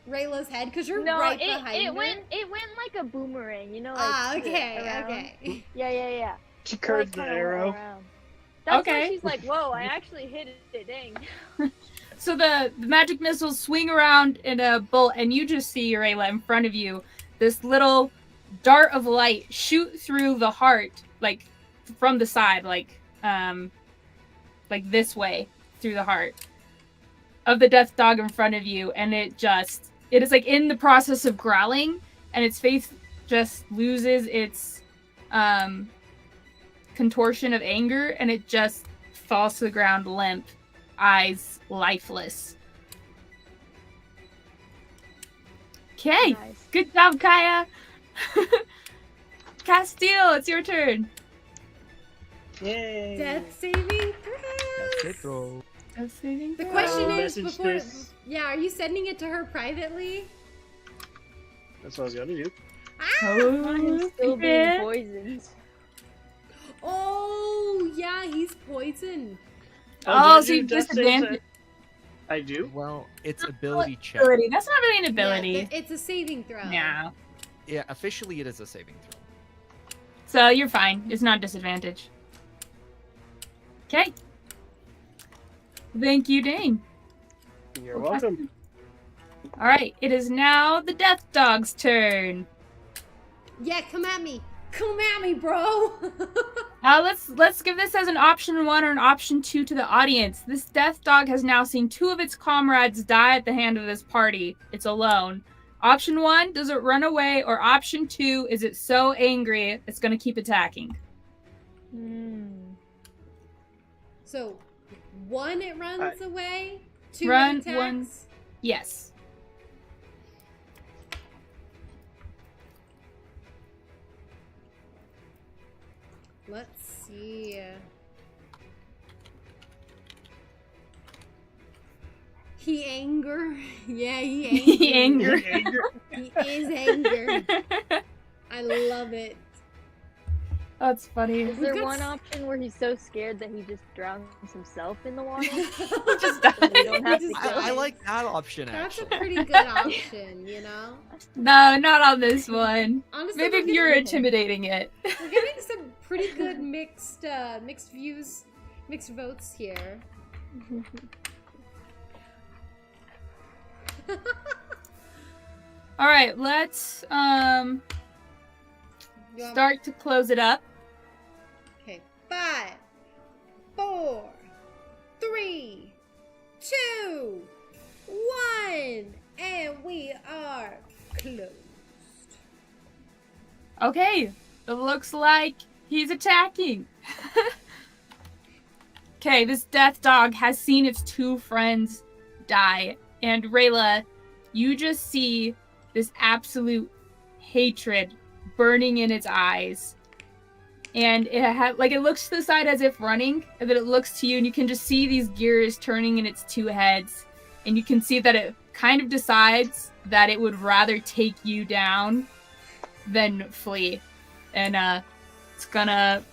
Rayla's head? Because you're No, right it behind her. went like a boomerang, like okay, around. okay. Yeah. She So curved it the kinda went arrow. around. That's why Okay. she's like, whoa, I actually hit it, dang. So the magic missiles swing around in a bolt, and you just see, Rayla, in front of you, this little dart of light shoot through the heart, from the side, this way, through the heart of the death dog in front of you, and it is in the process of growling, and its face just loses its contortion of anger, and it just falls to the ground limp, eyes lifeless. Okay, Nice. good job, Kaya. Castil, it's your turn. Yay! Death saving That's it, throws. bro. Death saving The throw. question is, message before, this. are you sending it to her privately? That's what I was gonna do. Mine's Oh, still being secret. poisoned. Oh, yeah, he's poisoned. Oh, did so I you do death saves disadvantage then? I do? Well, it's ability check. ability. That's not really an ability. Yeah, it's a saving throw. No. Yeah, officially it is a saving throw. So you're fine. It's not a disadvantage. Okay. Thank you, Dane. You're welcome. All right, it is now the death dog's turn. Yeah, come at me. Come at me, bro. Let's give this as an option 1 or an option 2 to the audience. This death dog has now seen 2 of its comrades die at the hand of this party. It's alone. Option 1, does it run away? Or option 2, is it so angry it's going to keep attacking? So, 1, it runs away. 2, Run, it attacks. 1. Yes. Let's see. He anger. Yeah, he anger. He anger. He is anger. I love it. That's funny. Is there Good one s- option where he's so scared that he just drowns himself in the water? Just So we don't have to Just kill I him? like that option, That's a actually. pretty good option, No, not on this one. Honestly, Maybe if you're intimidating it. we're getting some pretty good mixed views, mixed votes here. All right, let's start to close it up. Okay, 5, 4, 3, 2, 1, and we are closed. Okay, it looks like he's attacking. Okay, this death dog has seen its 2 friends die, and Rayla, you just see this absolute hatred burning in its eyes. And it looks to the side as if running, and then it looks to you, and you can just see these gears turning in its 2 heads. And you can see that it kind of decides that it would rather take you down than flee. And it's gonna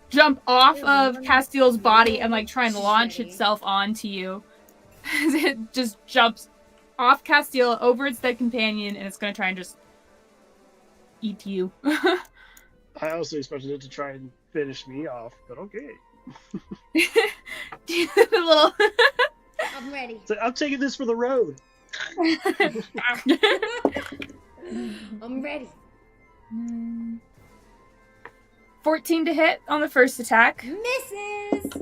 jump off of Castil's body and try and launch itself onto you. As it just jumps off Castil over its dead companion, and it's gonna try and just eat you. I also expected it to try and finish me off, but okay. Little I'm ready. So I'm taking this for the road. I'm ready. 14 to hit on the first attack. Misses.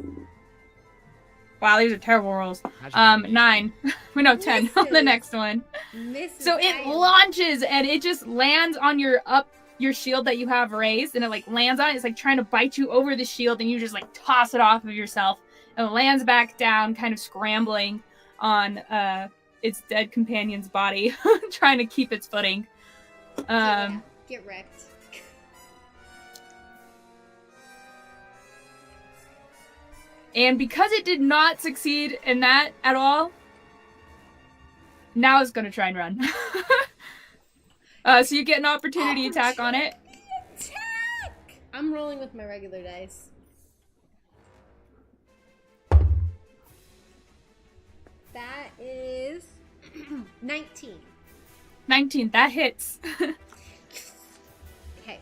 Wow, these are terrible rolls. 9. We know 10 on the next one. Misses. So it launches and it just lands on your shield that you have raised, and it lands on it. It's trying to bite you over the shield, and you just toss it off of yourself, and it lands back down, kind of scrambling on its dead companion's body, trying to keep its footing. Get wrecked. And because it did not succeed in that at all, now it's going to try and run. So you get an opportunity attack on it. Attack! I'm rolling with my regular dice. That is 19. 19, that hits. Okay.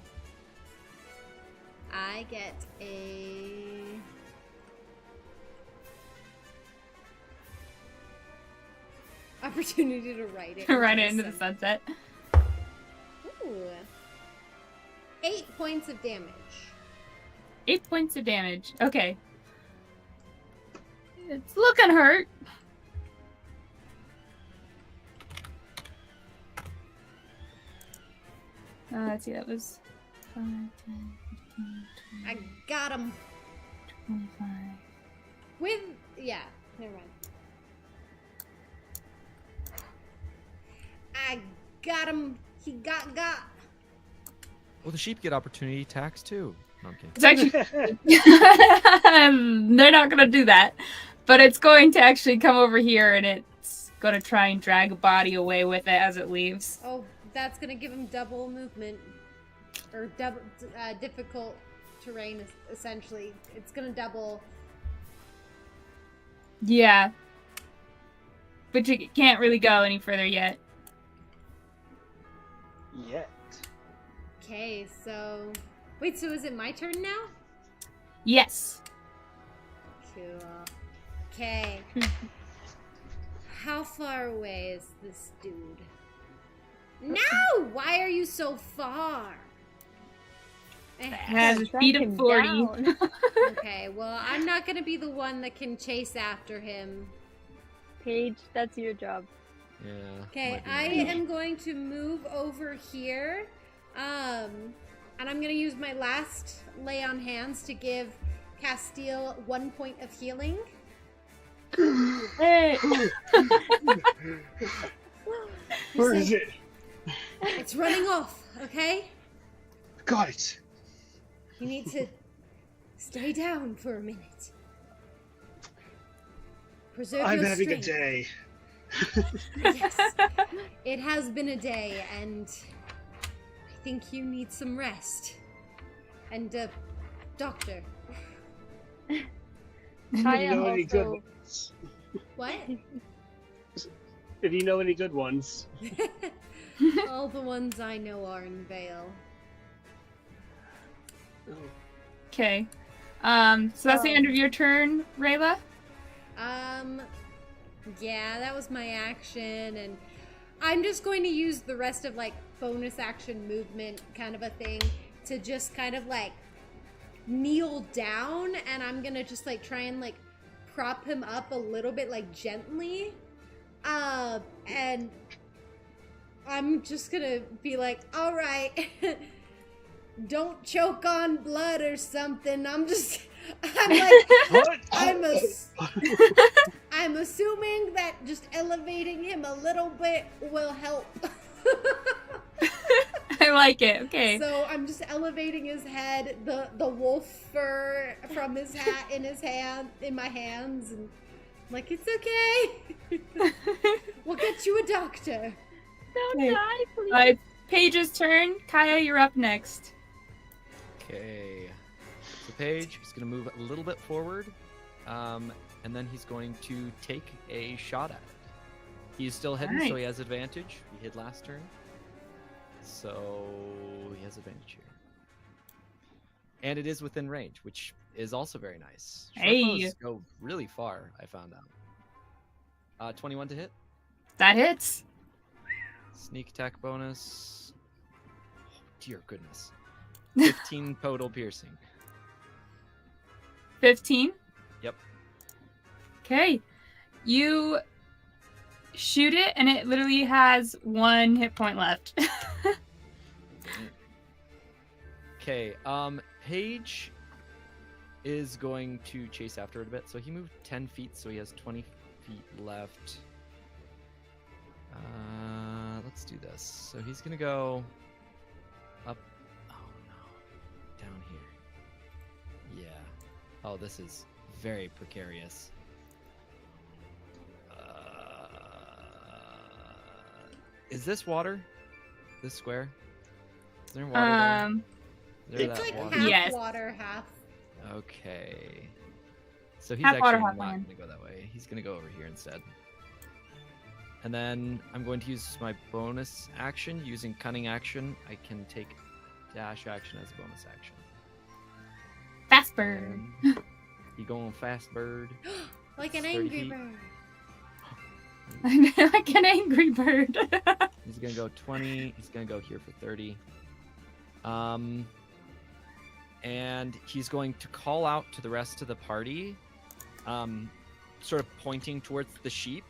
I get a... opportunity to write it. Right into the sunset. Ooh. 8 points of damage. 8 points of damage. Okay. It's looking hurt. Let's see, that was 5, 10, 15, 20, I got him. 25. With... yeah, never mind. I got him. He got. Well, the sheep get opportunity attacks too. No, I'm kidding. It's actually... They're not going to do that. But it's going to actually come over here, and it's going to try and drag a body away with it as it leaves. Oh, that's going to give him double movement. Or double difficult terrain, essentially. It's going to double. Yeah. But you can't really go any further yet. Yet. Okay, so... wait, so is it my turn now? Yes. Cool. Okay. How far away is this dude? No! Why are you so far? It has a speed of 40. Okay, well, I'm not gonna be the one that can chase after him. Paige, that's your job. Yeah. Okay, might be I nice. am going to move over here. And I'm gonna use my last lay on hands to give Castil 1 point of healing. Hey! Where is it? It's running off, okay? Got it. You need to stay down for a minute. Preserve I'm your having a strength. day. Yes. It has been a day, and I think you need some rest. And a doctor. I you know am any good also... ones? What? If you know any good ones. All the ones I know are in Vale. Okay. So that's the end of your turn, Rayla? Yeah, that was my action, and I'm just going to use the rest of like bonus action movement kind of a thing to just kind of like kneel down, and I'm gonna just like try and like prop him up a little bit like gently. And I'm just gonna be like, all right, don't choke on blood or something. I'm like, What? I'm assuming that just elevating him a little bit will help. I like it. Okay. So I'm just elevating his head, the wolf fur from his hat in my hands, and I'm like, it's okay. We'll get you a doctor. Don't Okay. die, please. It's Paige's turn. Kaya, you're up next. Okay. So Paige is going to move a little bit forward, and then he's going to take a shot at it. He's still hidden, so Nice. he has advantage. He hid last turn, so he has advantage here. And it is within range, which is also very nice. Short Hey. bows go really far, I found out. 21 to hit. That hits. Sneak attack bonus. Oh, dear goodness. 15 total piercing. 15. Yep. Okay. You shoot it, and it literally has 1 hit point left. Okay, Paige is going to chase after it a bit. So he moved 10 feet, so he has 20 feet left. Let's do this. So he's gonna go up. Oh no, down here. Yeah. Oh, this is very precarious. Is this water? This square? Is there water there? Is there It's that like water? half Yes. water, half. Okay. So he's Half water, actually half not land. going to go that way. He's going to go over here instead. And then I'm going to use my bonus action. Using cunning action, I can take dash action as a bonus action. Fast bird. You going fast, bird? Like an It's 30 angry feet. bird. Like an angry bird. He's going to go 20. He's going to go here for 30. And he's going to call out to the rest of the party, sort of pointing towards the sheep.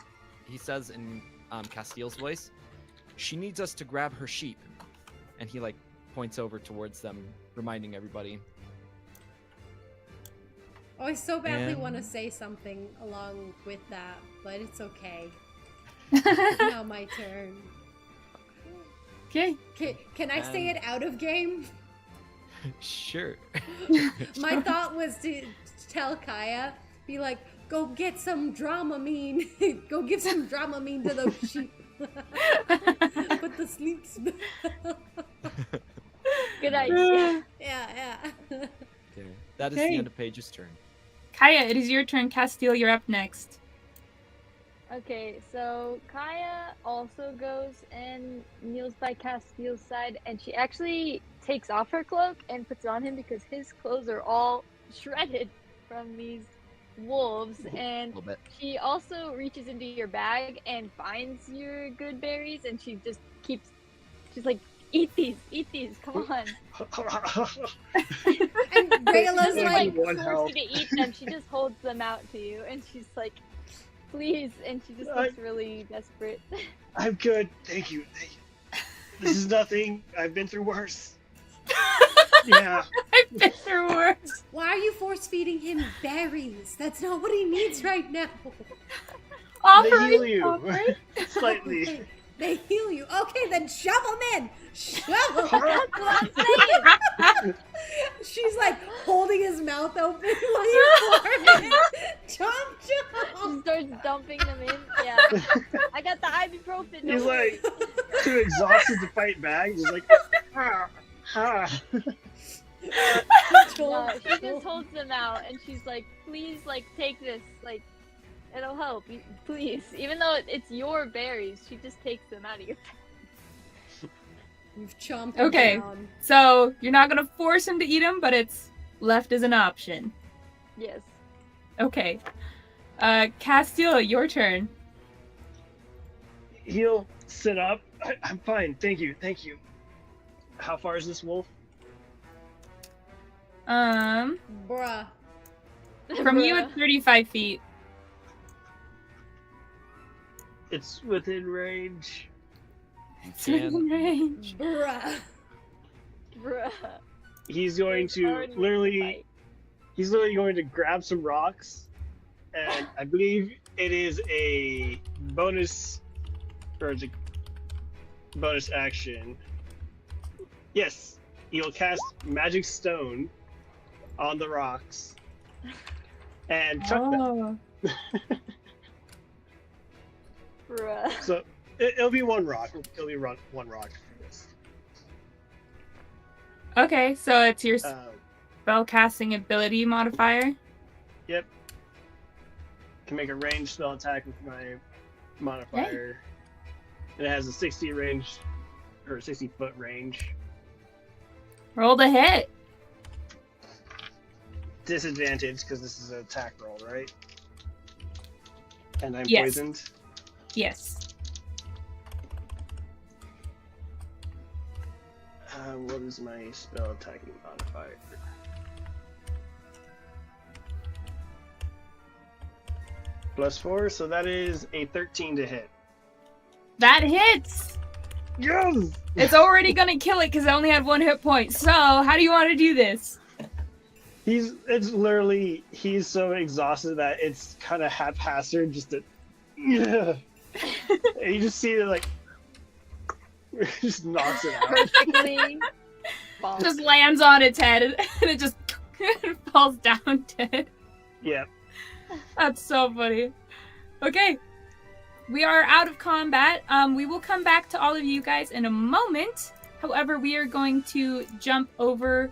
He says in Castil's voice, "She needs us to grab her sheep." And he like points over towards them, reminding everybody. Oh, I so badly And- want to say something along with that, but it's okay. It's now my turn. Okay. Can I say it out of game? Sure. My thought was to tell Kaya, be like, go get some Dramamine. Go give some Dramamine to those sheep. Put the sleep spell. Good idea. Yeah. Okay. That is Okay. the end of Paige's turn. Kaya, it is your turn. Castil, you're up next. Okay, so Kaya also goes and kneels by Castil's side, and she actually takes off her cloak and puts it on him because his clothes are all shredded from these wolves. A And little bit. she also reaches into your bag and finds your good berries, and she just keeps, she's like, eat these, come on. And Rayla's She doesn't like, One force health. you to eat them. She just holds them out to you, and she's like, please. And she just looks really desperate. I'm good. Thank you. This is nothing. I've been through worse. Yeah. I've been through worse. why are you force feeding him berries? That's not what he needs right now. Offering, heal you. offering. Slightly. They heal you. Okay, then shove them in. Shove them. That's what I'm saying. She's like holding his mouth open while you're pouring it. Chomp, She chomp. starts dumping them in. Yeah. I got the ibuprofen. He's don't worry. like too exhausted to fight back. He's like, ah, ah. No, she just holds them out, and she's like, please, like, take this. Like, it'll help. Please. Even though it's your berries, she just takes them out of your You've chomped Okay. him down. So you're not gonna force him to eat him, but it's left as an option. Yes. Okay. Castil, your turn. He'll sit up. I'm fine. Thank you. How far is this wolf? Bruh. From you it's 35 feet. It's within range. It's within Can- range. Bruh. Bruh. He's going It's to already in the literally. fight. He's literally going to grab some rocks, and I believe it is a bonus, or it's a bonus action. Yes, he'll cast Magic Stone on the rocks and chuck them. Oh. Bruh. So it'll be one rock. It'll be one rock for this. Okay, so it's your Uh, spellcasting ability modifier. Yep. Can make a ranged spell attack with my modifier. And it has a 60 range, or 60-foot range. Roll the hit. Disadvantage because this is an attack roll, right? And I'm Yes. poisoned. Yes. What is my spell attacking modifier? +4, so that is a 13 to hit. That hits. Yes! It's already gonna kill it because I only had 1 hit point. So how do you want to do this? It's literally, he's so exhausted that it's kind of haphazard, just a, yeah. And you just see it like, just knocks it out. Perfectly. Bonk. Just lands on its head and it just falls down dead. Yeah. That's so funny. Okay. We are out of combat. We will come back to all of you guys in a moment. However, we are going to jump over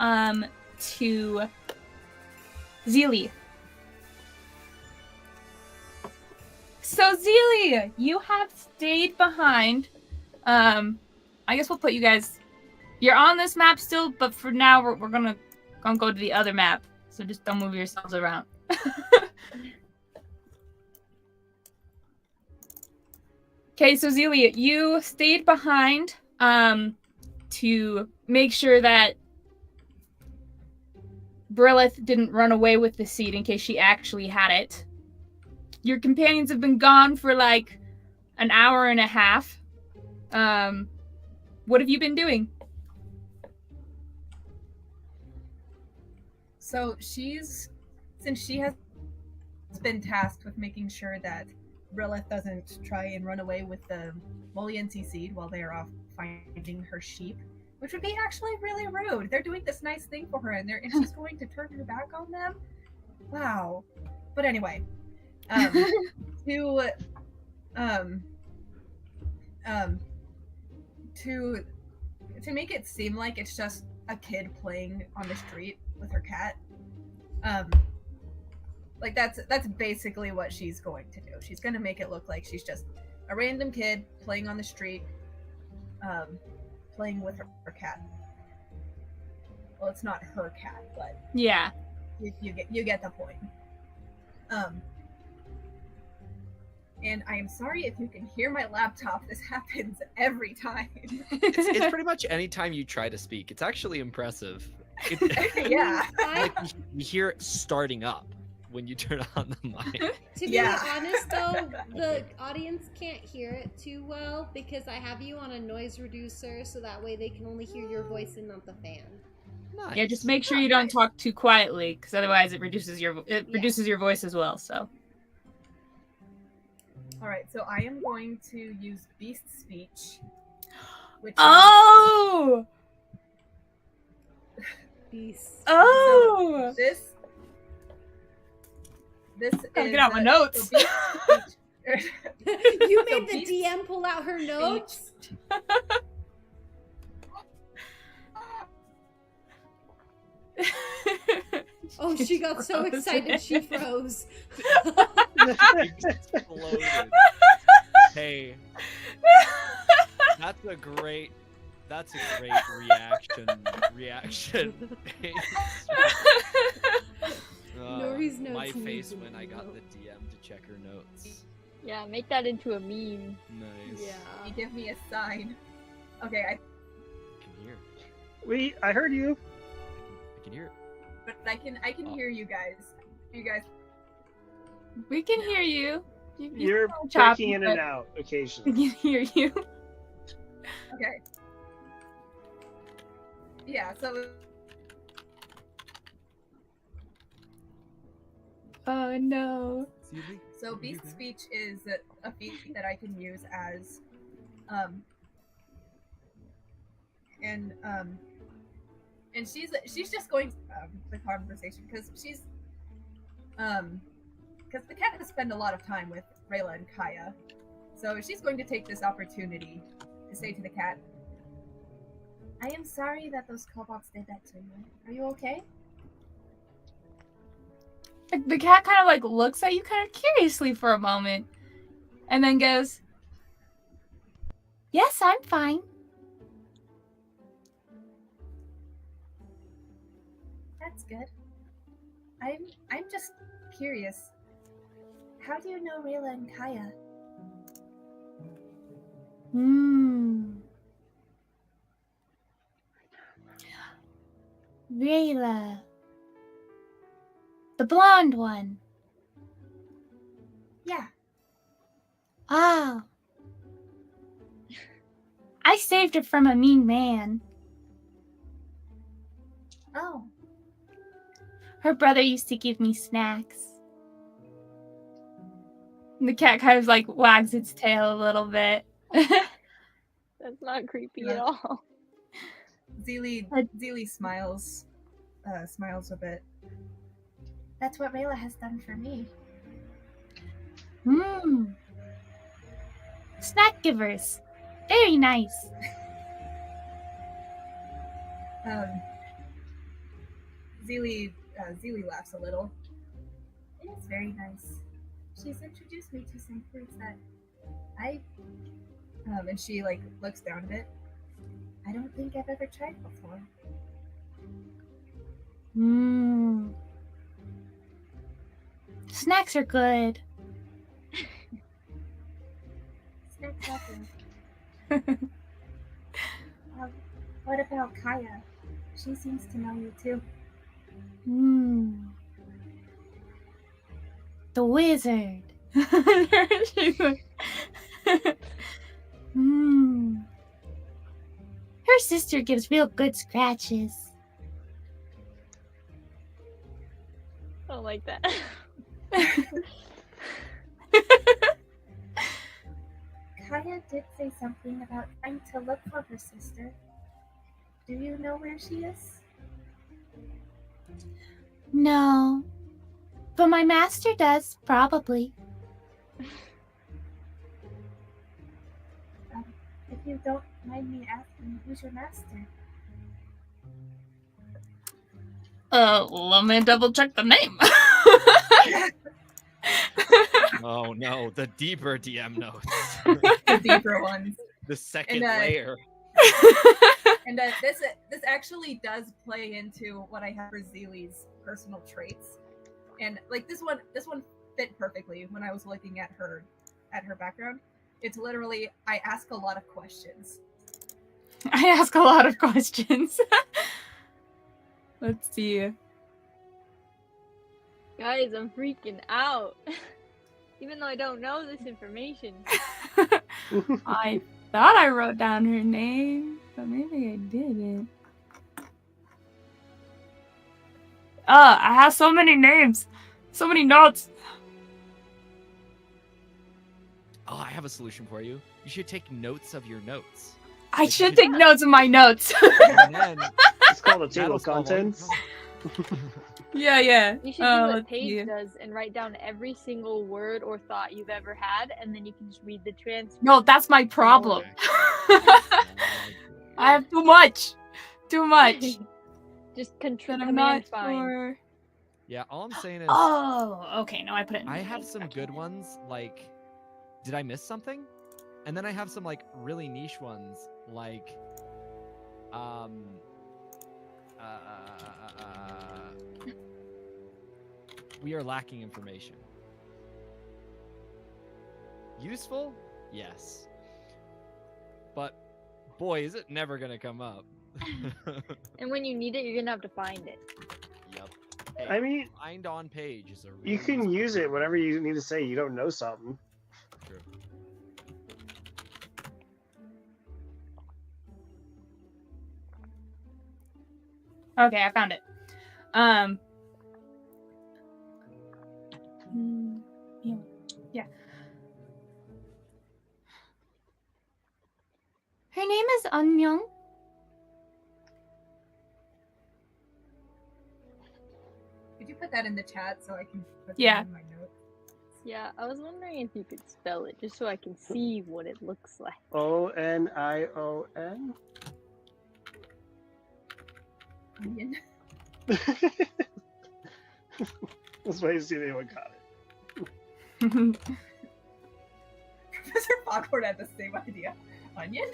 to Zilli. So Zilli, you have stayed behind. I guess we'll put you guys. You're on this map still, but for now we're gonna go to the other map. So just don't move yourselves around. Okay, so Zilli, you stayed behind to make sure that Brilith didn't run away with the seed in case she actually had it. Your companions have been gone for like an hour and a half. What have you been doing? So since she has been tasked with making sure that Rillith doesn't try and run away with the Moliency seed while they are off finding her sheep, which would be actually really rude. They're doing this nice thing for her, and she's going to turn her back on them. Wow. But anyway, to make it seem like it's just a kid playing on the street with her cat, like that's basically what she's going to do. She's going to make it look like she's just a random kid playing on the street, playing with her cat. Well, it's not her cat, but Yeah. you get the point. And I am sorry if you can hear my laptop. This happens every time. It's pretty much any time you try to speak. It's actually impressive. Yeah. Like you hear it starting up when you turn on the mic. To be Yeah. honest, though, the audience can't hear it too well because I have you on a noise reducer, so that way they can only hear your voice and not the fan. Nice. Yeah, just make sure you don't talk too quietly, because otherwise it reduces your voice as well. So. All right, so I am going to use beast speech, which Oh! Beast. Oh! is this Gotta is get out my so notes. beast speech- You So made the beast DM pull out her notes? Oh, she got so excited she froze. Exploded. Hey, that's a great That's a great reaction based. Nori's notes My need face to when I got know. the DM to check her notes. Yeah, make that into a meme. Nice. You Yeah. give me a sign. Okay, I can hear. I heard you. I can hear. but I can hear you guys. You guys. We can hear you. You're sound choppy, breaking in and but out We occasionally. can hear you. Okay. Yeah. So Oh no. Zilli? So You beast there? speech is a feat that I can use as, and she's just going the conversation because because the cat has spent a lot of time with Rayla and Kaya, so she's going to take this opportunity to say to the cat, "I am sorry that those kobolds did that to you. Are you okay?" The cat kind of like looks at you kind of curiously for a moment and then goes, "Yes, I'm fine." That's good. I'm just curious. How do you know Rayla and Kaya? Rayla. The blonde one. Yeah. Oh. I saved her from a mean man. Oh. Her brother used to give me snacks. And the cat kind of like wags its tail a little bit. That's not creepy Yeah. at all. Zilli smiles a bit. That's what Rayla has done for me. Snack givers. Very nice. Zilli laughs a little. It is very nice. She's introduced me to some foods that I and she like looks down a bit. I don't think I've ever tried before. Snacks are good. Snacks are good. What about Kaya? She seems to know you too. The wizard. She's like, Her sister gives real good scratches. I don't like that. Kaya did say something about trying to look for her sister. Do you know where she is? No. But my master does, probably. If you don't mind me asking, who's your master? Let me double check the name. Oh no, the deeper DM notes. The deeper ones. The second And, layer. And this actually does play into what I have for Zilli's personal traits, and like this one fit perfectly when I was looking at her background. It's literally I ask a lot of questions. I ask a lot of questions. Let's see. Guys, I'm freaking out. Even though I don't know this information. I thought I wrote down her name, but maybe I didn't. I have so many names. So many notes. Oh, I have a solution for you. You should take notes of your notes. I should take notes of my notes. And then It's called a table that'll of solve all your contents. Yeah. You should do what let's Paige see. does and write down every single word or thought you've ever had, and then you can just read the transcript. No, that's my problem. Okay. I have too much. Too much. Just That I'm command not find. sure. Yeah, all I'm saying is Oh, okay. No, I put it in I the have thing. some Okay. good ones, like did I miss something? And then I have some like really niche ones, like We are lacking information. Useful? Yes. But boy, is it never gonna come up. And when you need it, you're gonna have to find it. Yep. Hey, I mean, find on page is a really you can useful use it word. whenever you need to say you don't know something. True. Okay, I found it. Yeah. Her name is Anmyeong. Could you put that in the chat so I can put Yeah. that in my notes? Yeah, I was wondering if you could spell it just so I can see what it looks like. Onion. Onion. Let's wait to see if anyone got it. Professor Foghorn had the same idea. Onion?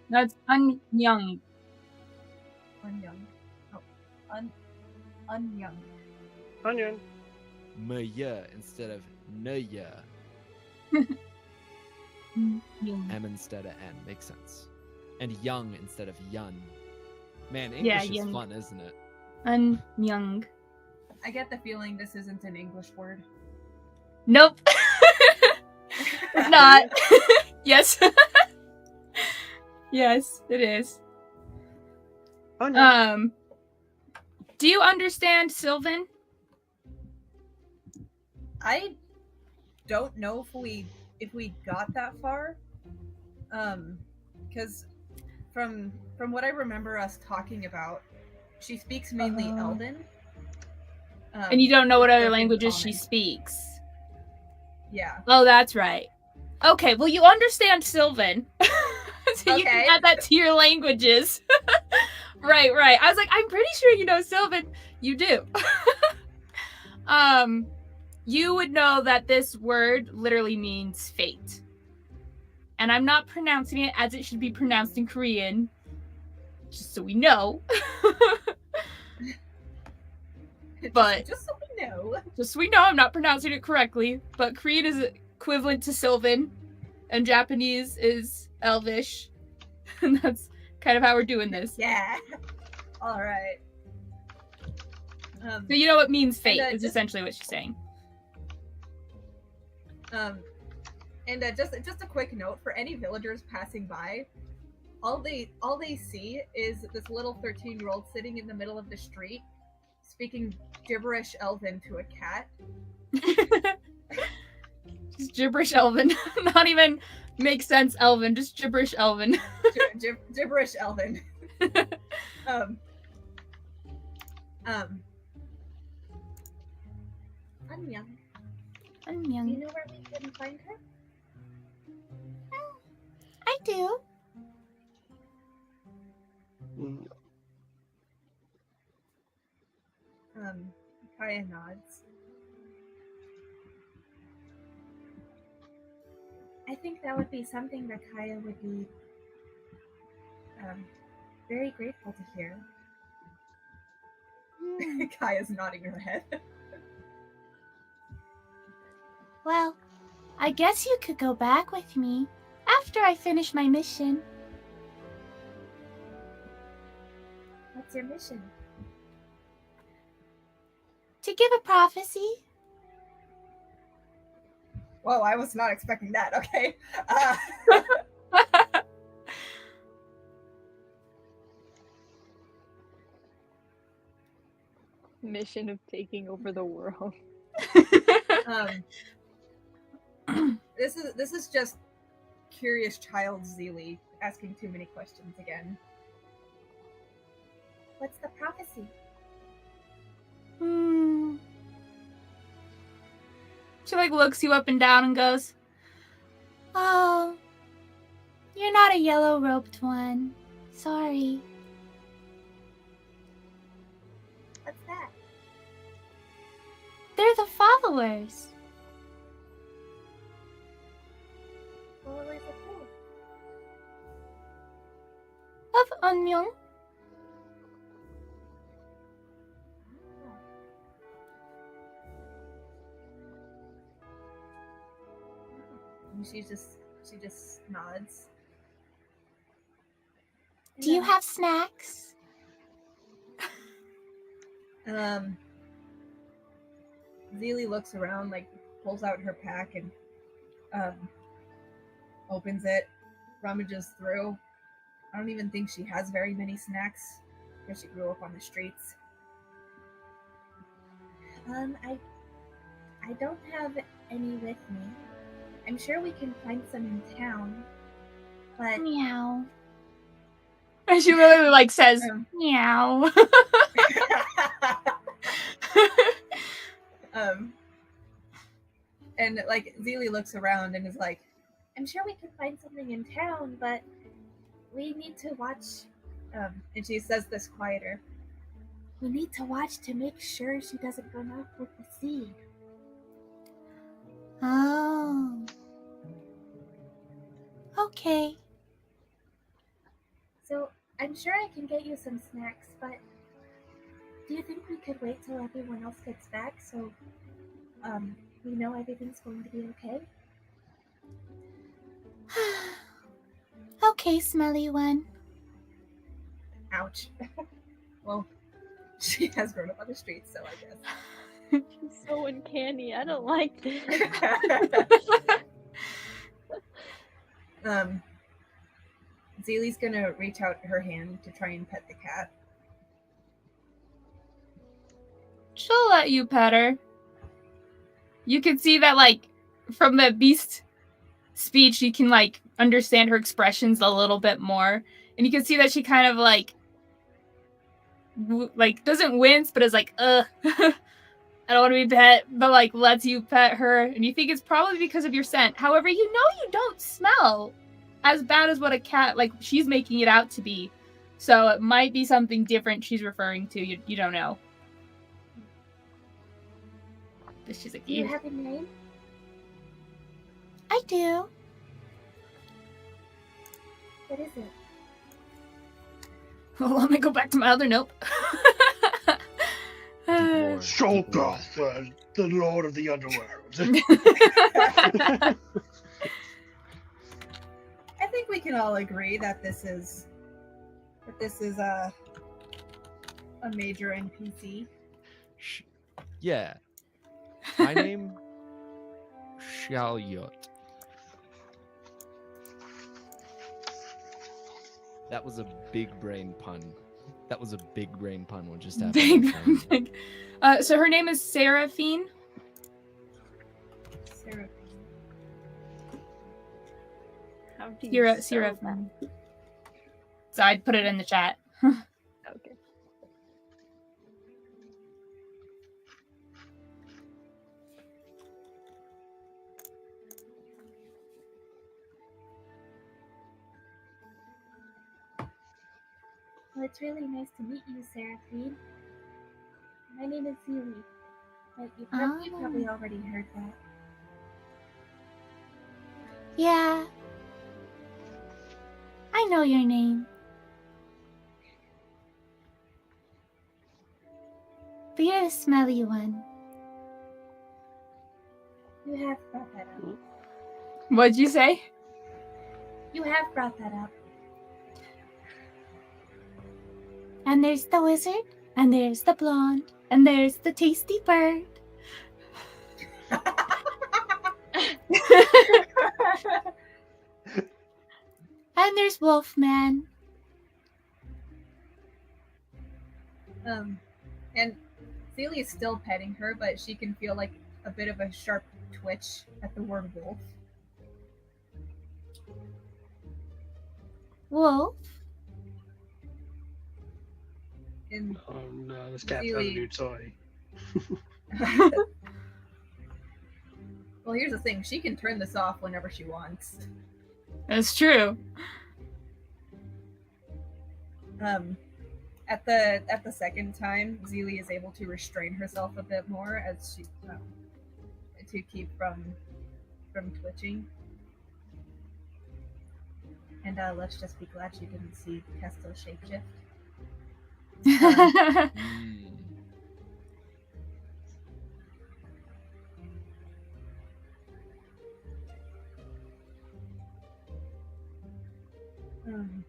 That's Anmyeong. Onion. Oh. Onion. Onion. Mya instead of Naya. M instead of N. Makes sense. And young instead of yun. Man, English is young. fun, isn't it? Anmyeong. I get the feeling this isn't an English word. Nope. It's not. Yes. Yes, it is. Onion. Do you understand Sylvan? I don't know if we got that far. Because from what I remember us talking about, she speaks mainly Elven. And you don't know what other spoken languages she common. speaks. Yeah. Oh, that's right. Okay, well, you understand Sylvan. So you can Okay. add that to your languages. Right. I was like, I'm pretty sure you know Sylvan. You do. You would know that this word literally means fate. And I'm not pronouncing it as it should be pronounced in Korean. Just so we know. But just so we know. just so we know, I'm not pronouncing it correctly. But Korean is equivalent to Sylvan. And Japanese is Elvish. And that's kind of how we're doing this. Yeah. All right. So you know what means fate And, is just- essentially what she's saying. Just a quick note for any villagers passing by, all they see is this little 13-year-old sitting in the middle of the street, speaking gibberish Elven to a cat. Just gibberish Elven. Not even make sense Elven, just gibberish Elven. Gibberish Elven. Onion. Do you know where we can find her? I do. Kaya nods. I think that would be something that Kaya would be very grateful to hear. Kaya's nodding her head. Well, I guess you could go back with me after I finish my mission. What's your mission? To give a prophecy. Whoa, I was not expecting that. Okay. Mission of taking over the world. This is just curious child Zilli asking too many questions again. What's the prophecy? She looks you up and down and goes, "Oh, you're not a yellow-robed one. Sorry." What's that? They're the followers. Followers of who? of Unmyung. And she just nods. Do you have snacks? Zilli looks around, like pulls out her pack and opens it, rummages through. I don't even think she has very many snacks because she grew up on the streets. I don't have any with me. I'm sure we can find some in town, but Meow. And she literally like says meow. And like Zilli looks around and is like, I'm sure we can find something in town, but we need to watch. and she says this quieter. We need to watch to make sure she doesn't run off with the seed. Oh. Okay. So I'm sure I can get you some snacks, but do you think we could wait till everyone else gets back so we know everything's going to be okay? Okay, smelly one. Ouch. Well, she has grown up on the streets, so I guess. She's so uncanny. I don't like this. Zilli's gonna reach out her hand to try and pet the cat. She'll let you pet her. You can see that, like, from the beast speech, you can, like, understand her expressions a little bit more. And you can see that she kind of, like doesn't wince, but is like, I don't want to be pet, but, like, lets you pet her. And you think it's probably because of your scent. However, you know you don't smell as bad as what a cat, like, she's making it out to be. So it might be something different she's referring to. You don't know. But she's like, Do you have a name? I do. What is it? Well, let me go back to my other note. Shulgoth, the Lord of the Underworld. I think we can all agree that this is a major NPC. Yeah. My name Xiaoyot. That was a big brain pun. That was a big brain pun. What just happened? Big. So her name is Seraphine. How do you spell Seraphine. So I'd put it in the chat. that? Okay. Well, it's really nice to meet you, Seraphine. My name is Zilli, but you probably already heard that. Yeah. I know your name. But you're the smelly one. You have brought that up. What'd you say? You have brought that up. And there's the wizard, and there's the blonde, and there's the tasty bird. And there's Wolfman. And Zilli is still petting her, but she can feel like a bit of a sharp twitch at the word wolf. Wolf? And Oh no, this cat found a new toy. well, here's the thing: she can turn this off whenever she wants. That's true. At the second time, Zilli is able to restrain herself a bit more as she to keep from twitching. And let's just be glad she didn't see Castil shapeshift. Mm.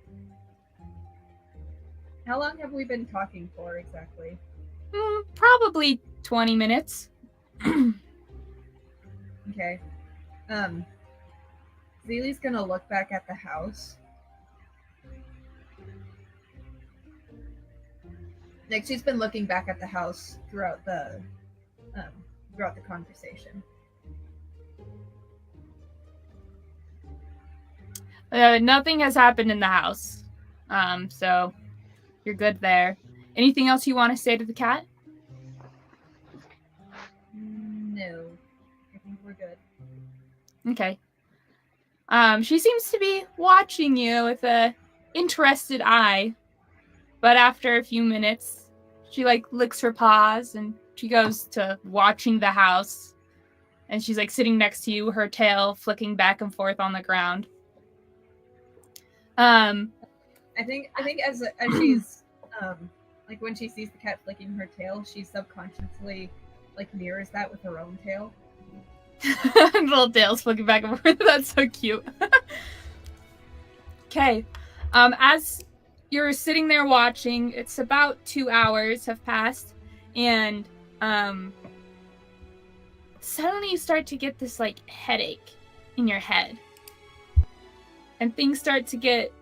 How long have we been talking for exactly? Probably 20 minutes. Okay. Zilli's gonna look back at the house. Like she's been looking back at the house throughout the conversation. Nothing has happened in the house. So you're good there. Anything else you want to say to the cat? No. I think we're good. Okay. She seems to be watching you with a interested eye. But after a few minutes, she like licks her paws and she goes to watching the house. And she's like sitting next to you, her tail flicking back and forth on the ground. I think as she's like when she sees the cat flicking her tail, she subconsciously like mirrors that with her own tail. Little tails flicking back and forth. That's so cute. Okay. As you're sitting there watching, it's about 2 hours have passed, and suddenly you start to get this like headache in your head. And things start to get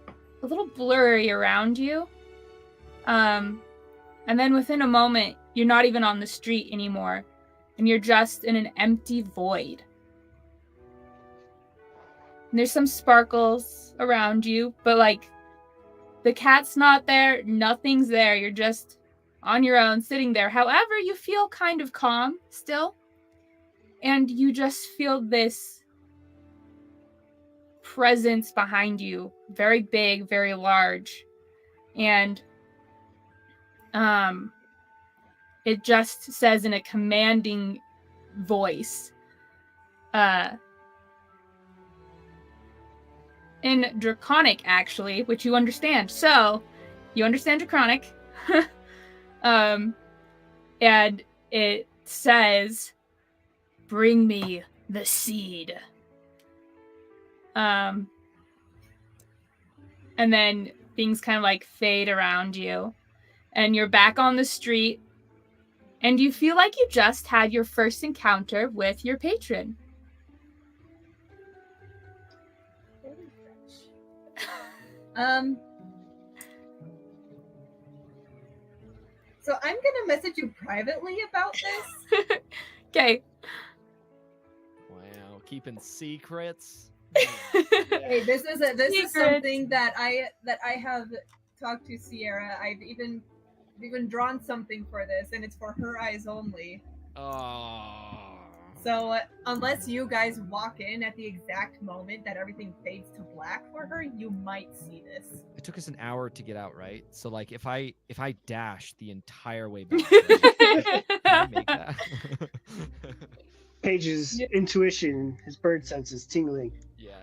a little blurry around you. And then within a moment, you're not even on the street anymore. And you're just in an empty void. And there's some sparkles around you, but like the cat's not there, nothing's there. You're just on your own, sitting there. However, you feel kind of calm still. And you just feel this presence behind you, very big, very large, and it just says in a commanding voice, in Draconic actually, which you understand. So you understand Draconic, and it says, "Bring me the seed." And then things kind of like fade around you, and you're back on the street, and you feel like you just had your first encounter with your patron. So I'm gonna message you privately about this. Okay. Wow, keeping secrets. Hey, this is Secrets. something that I have talked to Sierra. I've even drawn something for this, and it's for her eyes only. Oh. So unless you guys walk in at the exact moment that everything fades to black for her, you might see this. It took us an hour to get out, right? So like if I dash the entire way back, can I make that? Paige's intuition, his bird senses tingling. Yeah.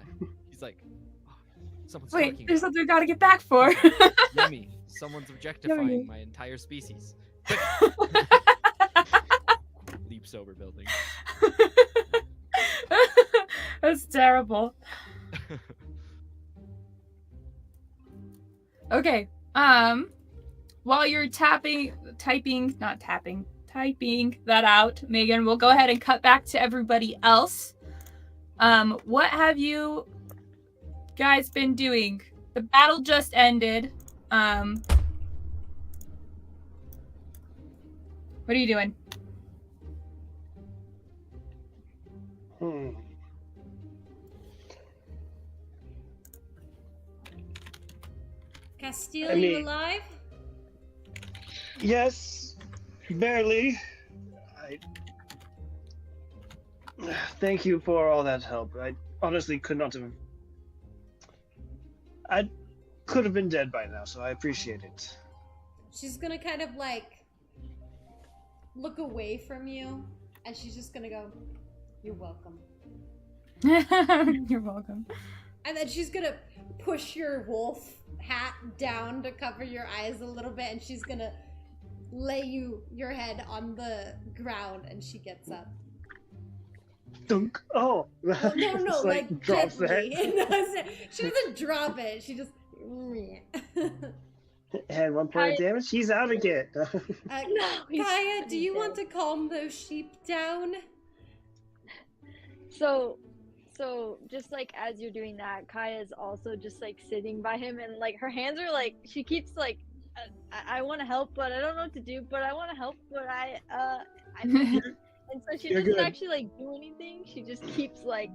He's like, oh, someone's Wait, talking there's about something we gotta get back for. me. Yummy. Someone's objectifying Yummy. my entire species. Leaps over building. That's terrible. Okay. While you're typing that out, Megan, we'll go ahead and cut back to everybody else. What have you guys been doing? The battle just ended. What are you doing? Castil, I mean- you alive? Yes, barely. Thank you for all that help. I honestly could not have. I could have been dead by now, so I appreciate it. She's gonna kind of like look away from you, and she's just gonna go, "You're welcome." You're welcome. And then she's gonna push your wolf hat down to cover your eyes a little bit, and she's gonna lay your head on the ground, and she gets up. Dunk. Oh. Well, no, Just, like drops the gently. head. She doesn't drop it. She just. And 1 point of damage. He's out again. Kaya, do you want to calm those sheep down? So just like as you're doing that, Kaya's also just like sitting by him, and like her hands are like, she keeps like, I want to help, but I don't know what to do, but I want to help, but I and so she doesn't actually like do anything. She just keeps like,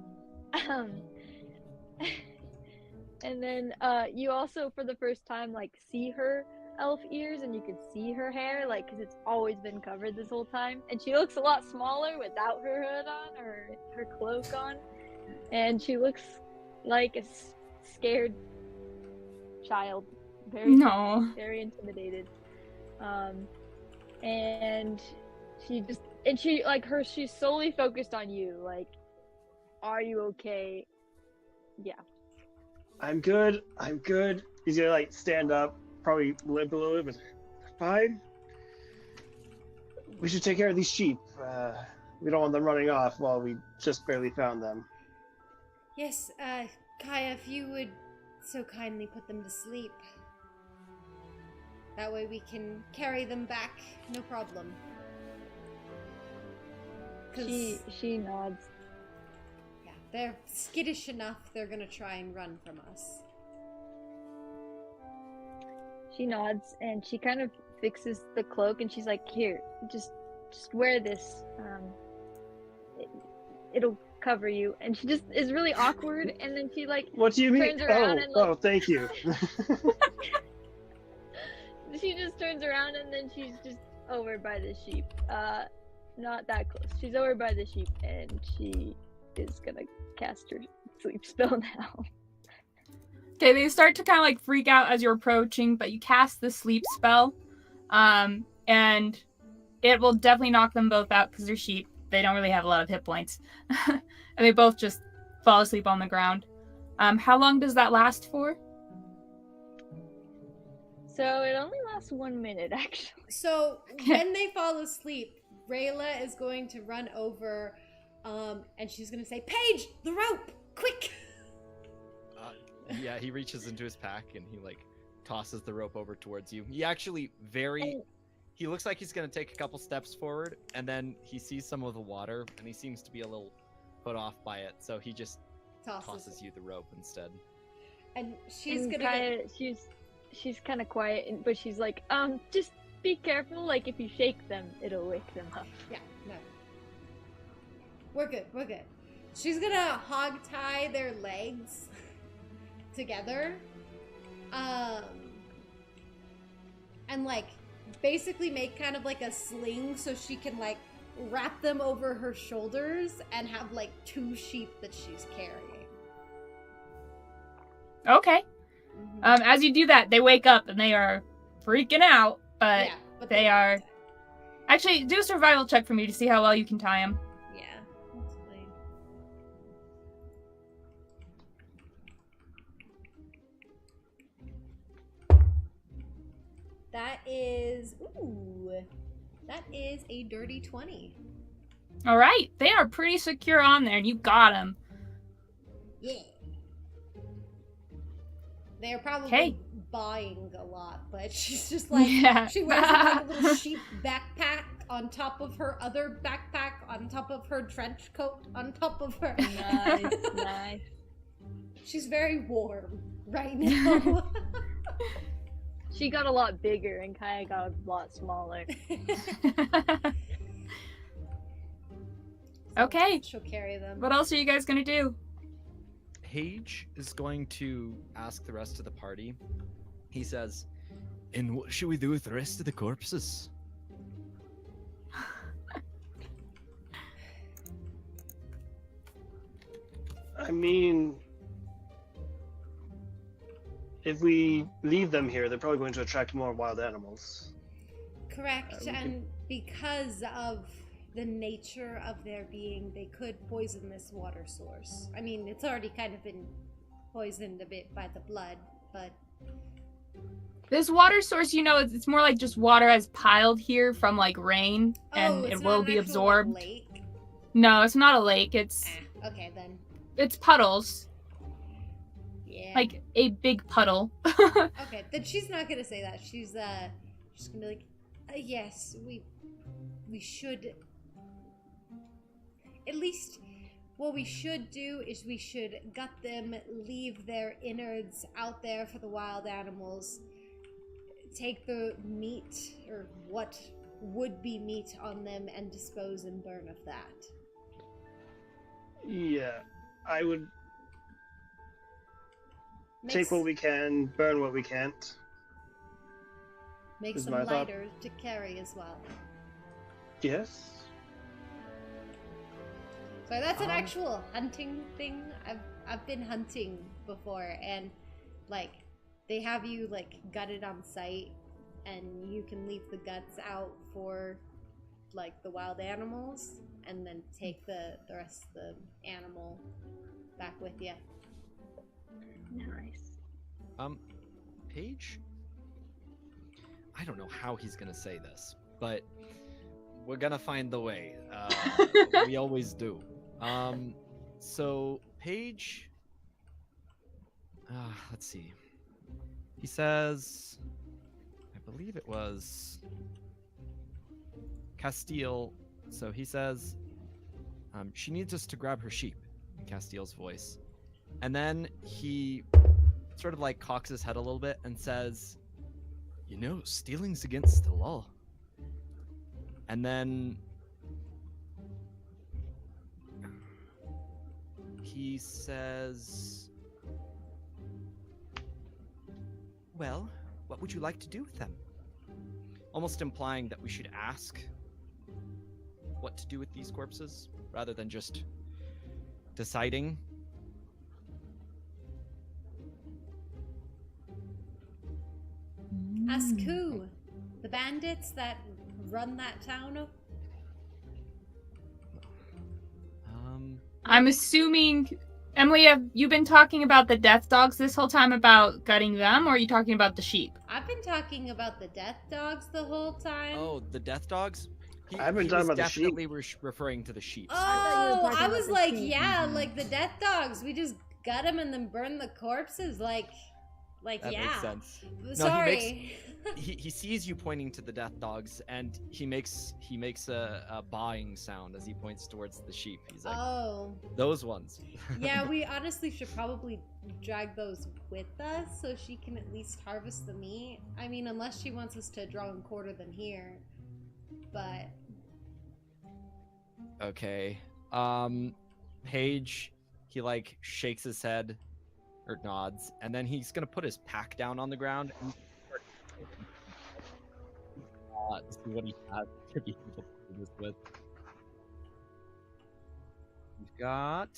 and then you also for the first time like see her elf ears, and you can see her hair, like, because it's always been covered this whole time, and she looks a lot smaller without her hood on or her cloak on, and she looks like a scared child, very intimidated, and she's solely focused on you, like, are you okay? Yeah. I'm good. He's gonna like stand up, probably limp a little bit, but fine. We should take care of these sheep. We don't want them running off while we just barely found them. Yes, Kaya, if you would so kindly put them to sleep. That way we can carry them back, no problem. She nods. Yeah, they're skittish enough, they're gonna try and run from us. She nods, and she kind of fixes the cloak, and she's like, here, just wear this. It'll cover you. And she just is really awkward, and then she like what do you mean? turns around and like, thank you. she just turns around, and then she's just over by the sheep. Not that close. She's over by the sheep, and she is gonna cast her sleep spell now. Okay, they start to kind of like freak out as you're approaching, but you cast the sleep spell, and it will definitely knock them both out because they're sheep. They don't really have a lot of hit points, and they both just fall asleep on the ground. How long does that last for? So it only lasts 1 minute, actually. So when they fall asleep, Rayla is going to run over, and she's going to say, Paige, the rope, quick! Yeah, he reaches into his pack and he like tosses the rope over towards you. He actually he looks like he's gonna take a couple steps forward, and then he sees some of the water and he seems to be a little put off by it, so he just tosses you the rope instead. And she's she's kind of quiet, but she's like, just be careful. Like if you shake them, it'll wake them up. Yeah, no. We're good. She's gonna hog tie their legs together, and like basically make kind of like a sling so she can like wrap them over her shoulders and have like 2 sheep that she's carrying. Okay. As you do that, they wake up and they are freaking out, but they are... Actually, do a survival check for me to see how well you can tie them. Yeah, that's fine. That is a dirty 20. All right, they are pretty secure on there, and you got them. Yeah. They're probably buying a lot, but she's just like, she wears like a little sheep backpack on top of her other backpack, on top of her trench coat, on top of her... Nice. She's very warm right now. She got a lot bigger, and Kaya got a lot smaller. Okay. She'll carry them. What else are you guys gonna do? Paige is going to ask the rest of the party. He says, and what should we do with the rest of the corpses? I mean, if we leave them here, they're probably going to attract more wild animals. Correct, and because of the nature of their being, they could poison this water source. I mean, it's already kind of been poisoned a bit by the blood, but This water source, it's more like just water has piled here from like rain, and it's it not will an be actual, absorbed. Like, lake. No, it's not a lake. It's Okay then. it's puddles, Yeah. like a big puddle. Okay, then she's not gonna say that. She's gonna be like, yes, we should. At least, what we should do is we should gut them, leave their innards out there for the wild animals, take the meat, or what would be meat on them, and dispose and burn of that. Yeah, I would take what we can, burn what we can't. Make is some my thought. lighter to carry as well. Yes. So that's an actual hunting thing. I've been hunting before, and like they have you like gutted on site, and you can leave the guts out for like the wild animals, and then take the rest of the animal back with you. Nice. Paige? I don't know how he's gonna say this, but we're gonna find the way. We always do. So Paige, let's see. He says, I believe it was Castil. So he says, she needs us to grab her sheep, in Castil's voice. And then he sort of like cocks his head a little bit and says, stealing's against the law. And then he says, well, what would you like to do with them? Almost implying that we should ask what to do with these corpses rather than just deciding. Ask who? The bandits that run that town? I'm assuming, Emily, have you been talking about the death dogs this whole time about gutting them, or are you talking about the sheep? I've been talking about the death dogs the whole time. Oh, the death dogs? I've been talking about the sheep. Definitely referring to the sheep. Oh, I was like, sheep. yeah, like the death dogs. We just gut them and then burn the corpses. Like That yeah. makes sense. Sorry. He sees you pointing to the death dogs, and he makes a baaing sound as he points towards the sheep. He's like, Oh. those ones. Yeah, we honestly should probably drag those with us so she can at least harvest the meat. I mean, unless she wants us to draw and quarter them here. But Okay. Paige, he like shakes his head or nods, and then he's gonna put his pack down on the ground and see what he has to be able to do this with. We've got.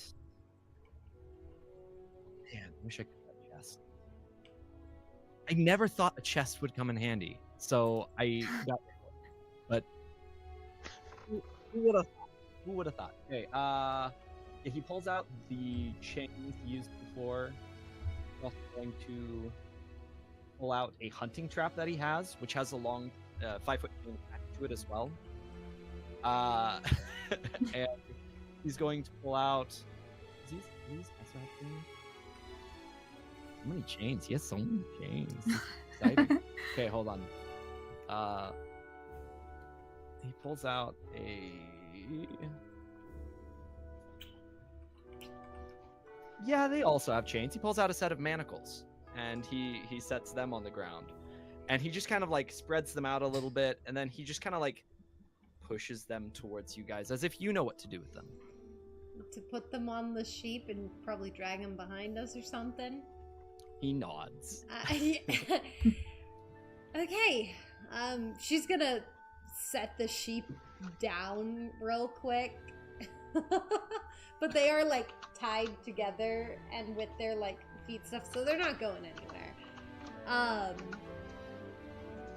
Man, I wish I could have a chest. I never thought a chest would come in handy, so I got. But who would have? Who would have thought? Okay, if he pulls out the chains he used before, he's also going to pull out a hunting trap that he has, which has a long 5-foot chain attached to it as well. And he's going to pull out. Is these also have chains? So many chains. He has so many chains. Exciting. Okay, hold on. He pulls out a. Yeah, they also have chains. He pulls out a set of manacles, and he sets them on the ground, and he just kind of like spreads them out a little bit, and then he just kind of like pushes them towards you guys as if you know what to do with them. to put them on the sheep and probably drag them behind us or something. He nods. Okay. She's gonna set the sheep down real quick. But they are like tied together and with their like feet stuff, so they're not going anywhere.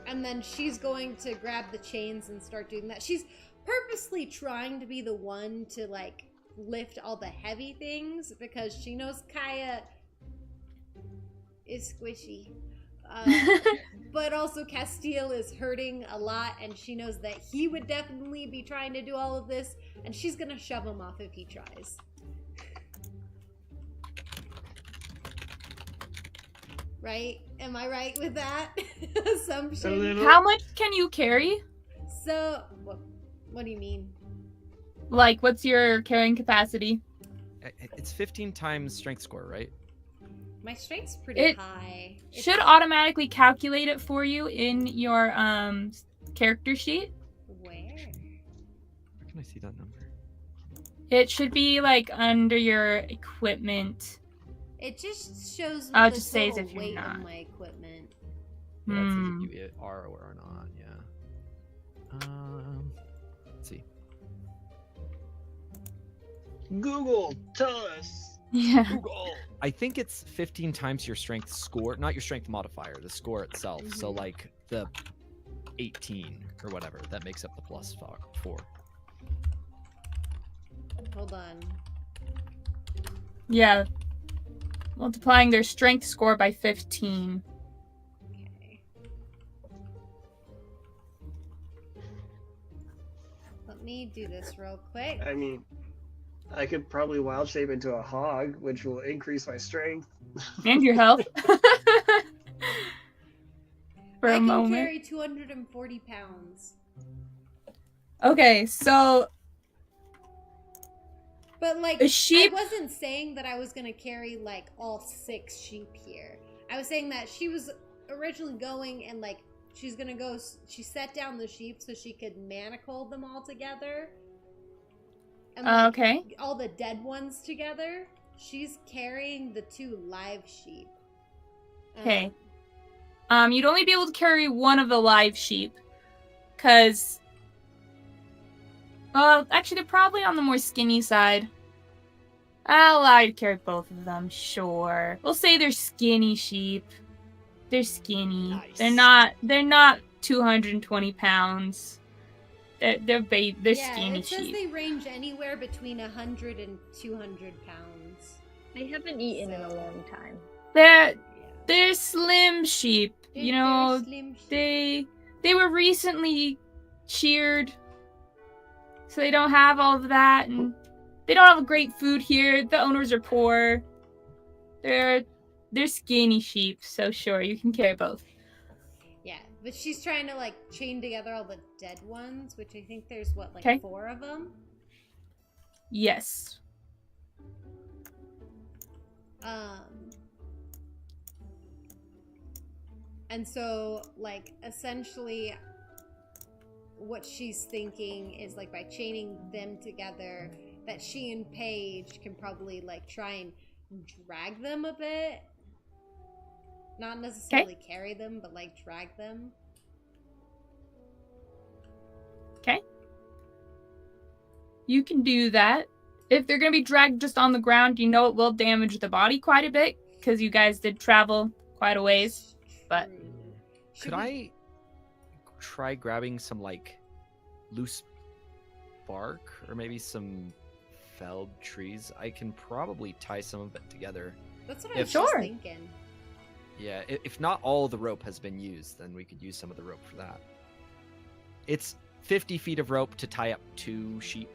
And then she's going to grab the chains and start doing that. She's purposely trying to be the one to like lift all the heavy things because she knows Kaya is squishy. But also Castil is hurting a lot, and she knows that he would definitely be trying to do all of this, and she's gonna shove him off if he tries. Right? Am I right with that assumption? How much can you carry? So, what do you mean? Like, what's your carrying capacity? It's 15 times strength score, right? My strength's pretty It high. It's- should automatically calculate it for you in your character sheet. Where? Where can I see that number? It should be like under your equipment. It just shows Oh, it the just says total if you're weight not. of my equipment. Yeah, it says Hmm. if you are or not, yeah. Let's see. Google, tell us. Yeah. Google. I think it's 15 times your strength score, not your strength modifier, the score itself. So Mhm. like the 18 or whatever that makes up the plus 4. Hold on. Yeah. Multiplying their strength score by 15. Okay. Let me do this real quick. I mean, I could probably wild shape into a hog, which will increase my strength. And your health. For I a can moment. carry 240 pounds. Okay, so But like, a sheep. I wasn't saying that I was gonna carry like all 6 sheep here. I was saying that she was originally going and like she's gonna go. She set down the sheep so she could manacle them all together. And Okay. all the dead ones together. She's carrying the 2 live sheep. Okay. You'd only be able to carry one of the live sheep. Cause actually they're probably on the more skinny side. I'll allow you to carry both of them, sure. We'll say they're skinny sheep. They're skinny. Nice. They're not 220 pounds. They're yeah, skinny it says sheep. they range anywhere between 100 and 200 pounds. They haven't eaten in a long time. They're Yeah. they're slim sheep. You know, They're slim sheep. they were recently sheared, so they don't have all of that, and they don't have great food here. The owners are poor. They're skinny sheep, so sure you can carry both. Yeah, but she's trying to like chain together all the dead ones, which I think there's what, like Okay. 4 of them. Yes. And so like essentially what she's thinking is like by chaining them together that she and Paige can probably like try and drag them a bit. Not necessarily carry them, but like drag them. Okay. You can do that. If they're going to be dragged just on the ground, you know it will damage the body quite a bit because you guys did travel quite a ways. But True. Should Could we- I try grabbing some like loose bark or maybe some felled trees? I can probably tie some of it together. That's what I was If- just Sure. thinking. Yeah, if not all the rope has been used, then we could use some of the rope for that. It's 50 feet of rope to tie up 2 sheep.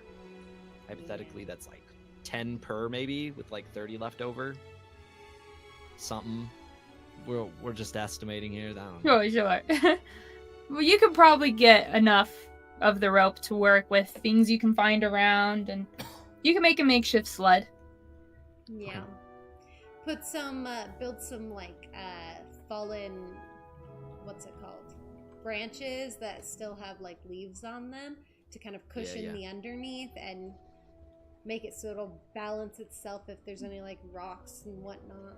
Hypothetically, that's like 10 per maybe, with like 30 left over. Something. We're just estimating here. I don't know. sure. Well, you could probably get enough of the rope to work with things you can find around, and you can make a makeshift sled. Yeah. Put some, build some like fallen, what's it called? Branches that still have like leaves on them to kind of cushion yeah. the underneath and make it so it'll balance itself if there's any like rocks and whatnot.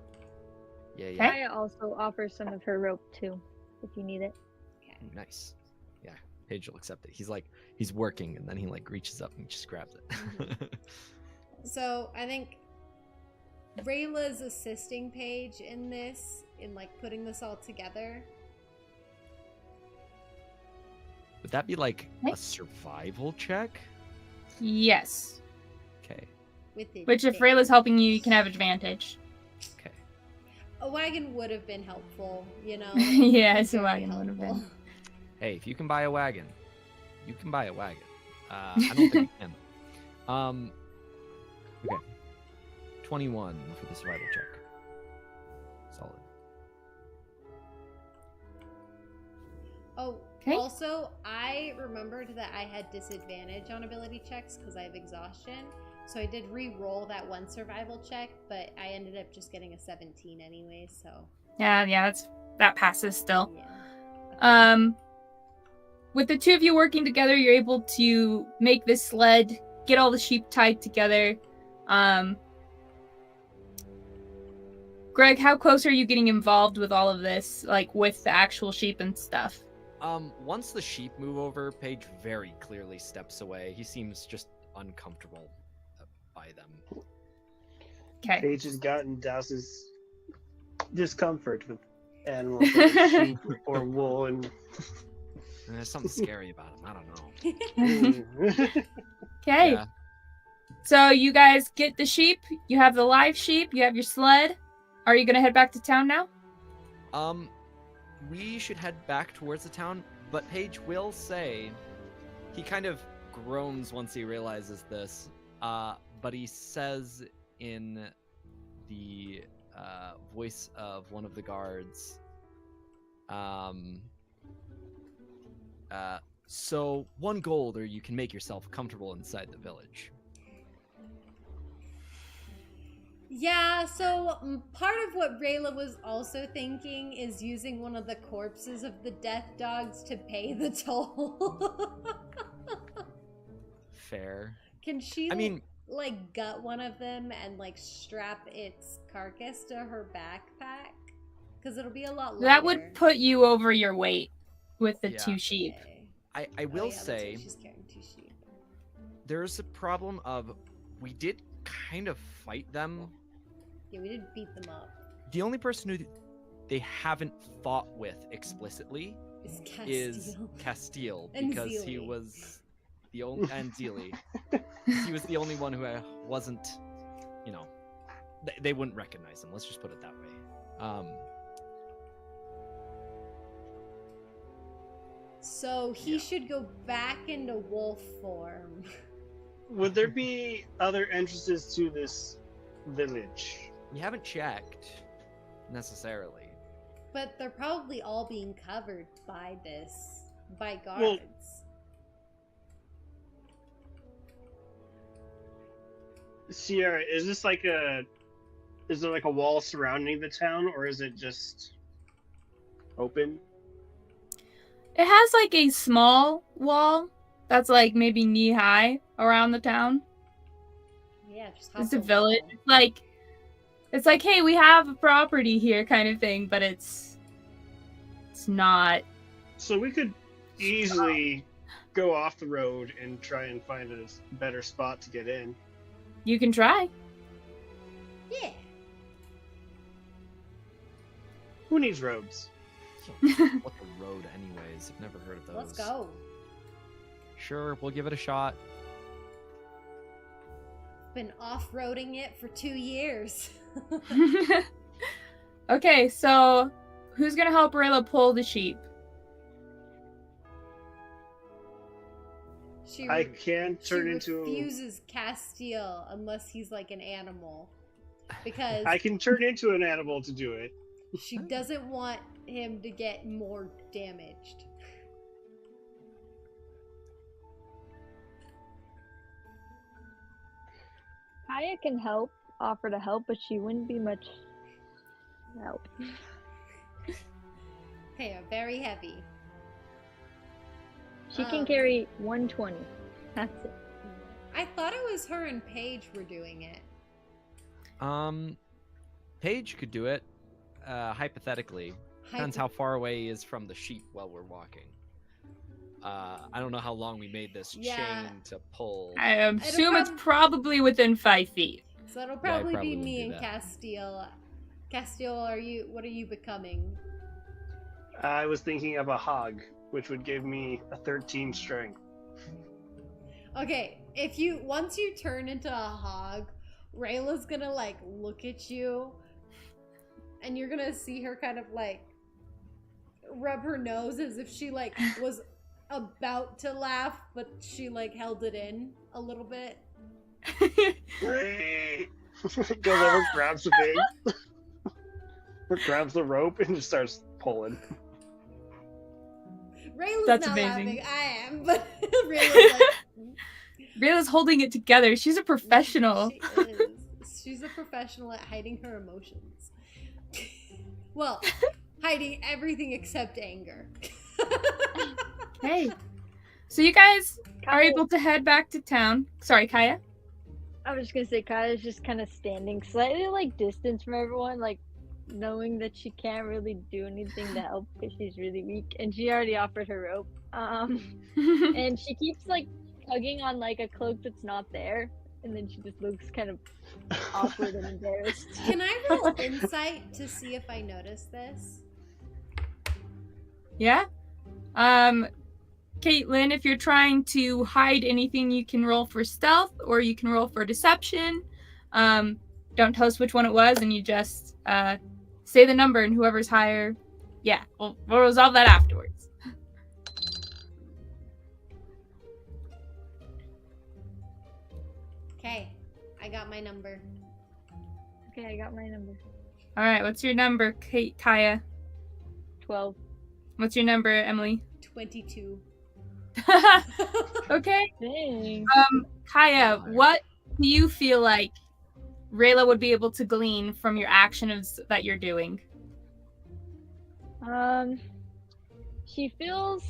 Yeah. Okay. Maya also offers some of her rope too, if you need it. Okay. Nice. Yeah, Paige will accept it. He's working, and then he like reaches up and just grabs it. So I think Rayla's assisting Paige in this, in like putting this all together. Would that be like Okay. a survival check? Yes. Okay. With it. Which, if Rayla's helping you, you can have advantage. Okay. A wagon would have been helpful, you know? Yes, a Very wagon would have helpful. been. Hey, if you can buy a wagon, you can buy a wagon. I don't think you can. Okay. 21 for the survival check. Solid. Oh, Okay. also, I remembered that I had disadvantage on ability checks because I have exhaustion. So I did re-roll that one survival check, but I ended up just getting a 17 anyway, so Yeah, that passes still. yeah. With the two of you working together, you're able to make this sled, get all the sheep tied together. Greg, how close are you getting involved with all of this, like with the actual sheep and stuff? Once the sheep move over, Paige very clearly steps away. He seems just uncomfortable by them. Okay. Paige has gotten Douse's discomfort with animals like sheep or wool and There's something scary about him. I don't know. Okay. Yeah. So you guys get the sheep. You have the live sheep. You have your sled. Are you gonna head back to town now? We should head back towards the town, but Paige will say he kind of groans once he realizes this. But he says in the voice of one of the guards, so 1 gold or you can make yourself comfortable inside the village. Yeah, so part of what Rayla was also thinking is using one of the corpses of the death dogs to pay the toll. Fair. Can she, I mean, like, gut one of them and, like, strap its carcass to her backpack? Because it'll be a lot lighter. That would put you over your weight with the Yeah. 2 sheep. Okay. I will Oh, yeah, that's say right, she's carrying 2 sheep. there's a problem of we did kind of fight them. Yeah, we did beat them up. The only person who they haven't fought with explicitly It's Castil. is Castil, And because he Zilli. was the only and Zilli. He was the only one who wasn't, you know, they wouldn't recognize him. Let's just put it that way. So he Yeah. should go back into wolf form. Would there be other entrances to this village? We haven't checked necessarily. But they're probably all being covered by guards. Well- Sierra, is there like a wall surrounding the town, or is it just open? It has like a small wall that's like maybe knee high around the town. Yeah, just It's a hop village. wall. It's like, hey, we have a property here kind of thing, but it's not. So we could easily go off the road and try and find a better spot to get in. You can try. Yeah. Who needs roads? What's a road, anyways? I've never heard of those. Let's go. Sure, we'll give it a shot. Been off-roading it for 2 years. Okay, so who's gonna help Rayla pull the sheep? I can turn into. refuses Castil unless he's like an animal. Because I can turn into an animal to do it. she doesn't want him to get more damaged. Kaya can offer to help, but she wouldn't be much help. They are very heavy. She can carry 120. That's it. I thought it was her and Paige were doing it. Paige could do it, hypothetically. Depends how far away he is from the sheep while we're walking. I don't know how long we made this chain to pull. I assume it's probably within 5 feet. So it'll probably probably be wouldn't me do and that. Castil. Castil, what are you becoming? I was thinking of a hog, which would give me a 13 strength. Okay, once you turn into a hog, Rayla's gonna like look at you and you're gonna see her kind of like rub her nose as if she like was about to laugh, but she like held it in a little bit. Goes over, grabs the thing, grabs the rope, and just starts pulling. Rayla's That's not amazing. laughing. I am, but Rayla's like, Rayla's holding it together. She's a professional. She is. She's a professional at hiding her emotions. Well, hiding everything except anger. Hey. So you guys are Kaya- able to head back to town. Sorry, Kaya. I was just gonna say Kaya's just kind of standing slightly like distance from everyone, like knowing that she can't really do anything to help because she's really weak, and she already offered her rope. And she keeps like tugging on like a cloak that's not there, and then she just looks kind of awkward and embarrassed. Can I roll insight to see if I notice this? Yeah. Caitlin, if you're trying to hide anything, you can roll for stealth or you can roll for deception. Don't tell us which one it was, and you just say the number, and whoever's higher, yeah, we'll resolve that afterwards. Okay, I got my number. Okay, I got my number. All right, what's your number, Kaya? 12. What's your number, Emily? 22. Okay. Dang. Kaya, what do you feel like Rayla would be able to glean from your actions that you're doing? She feels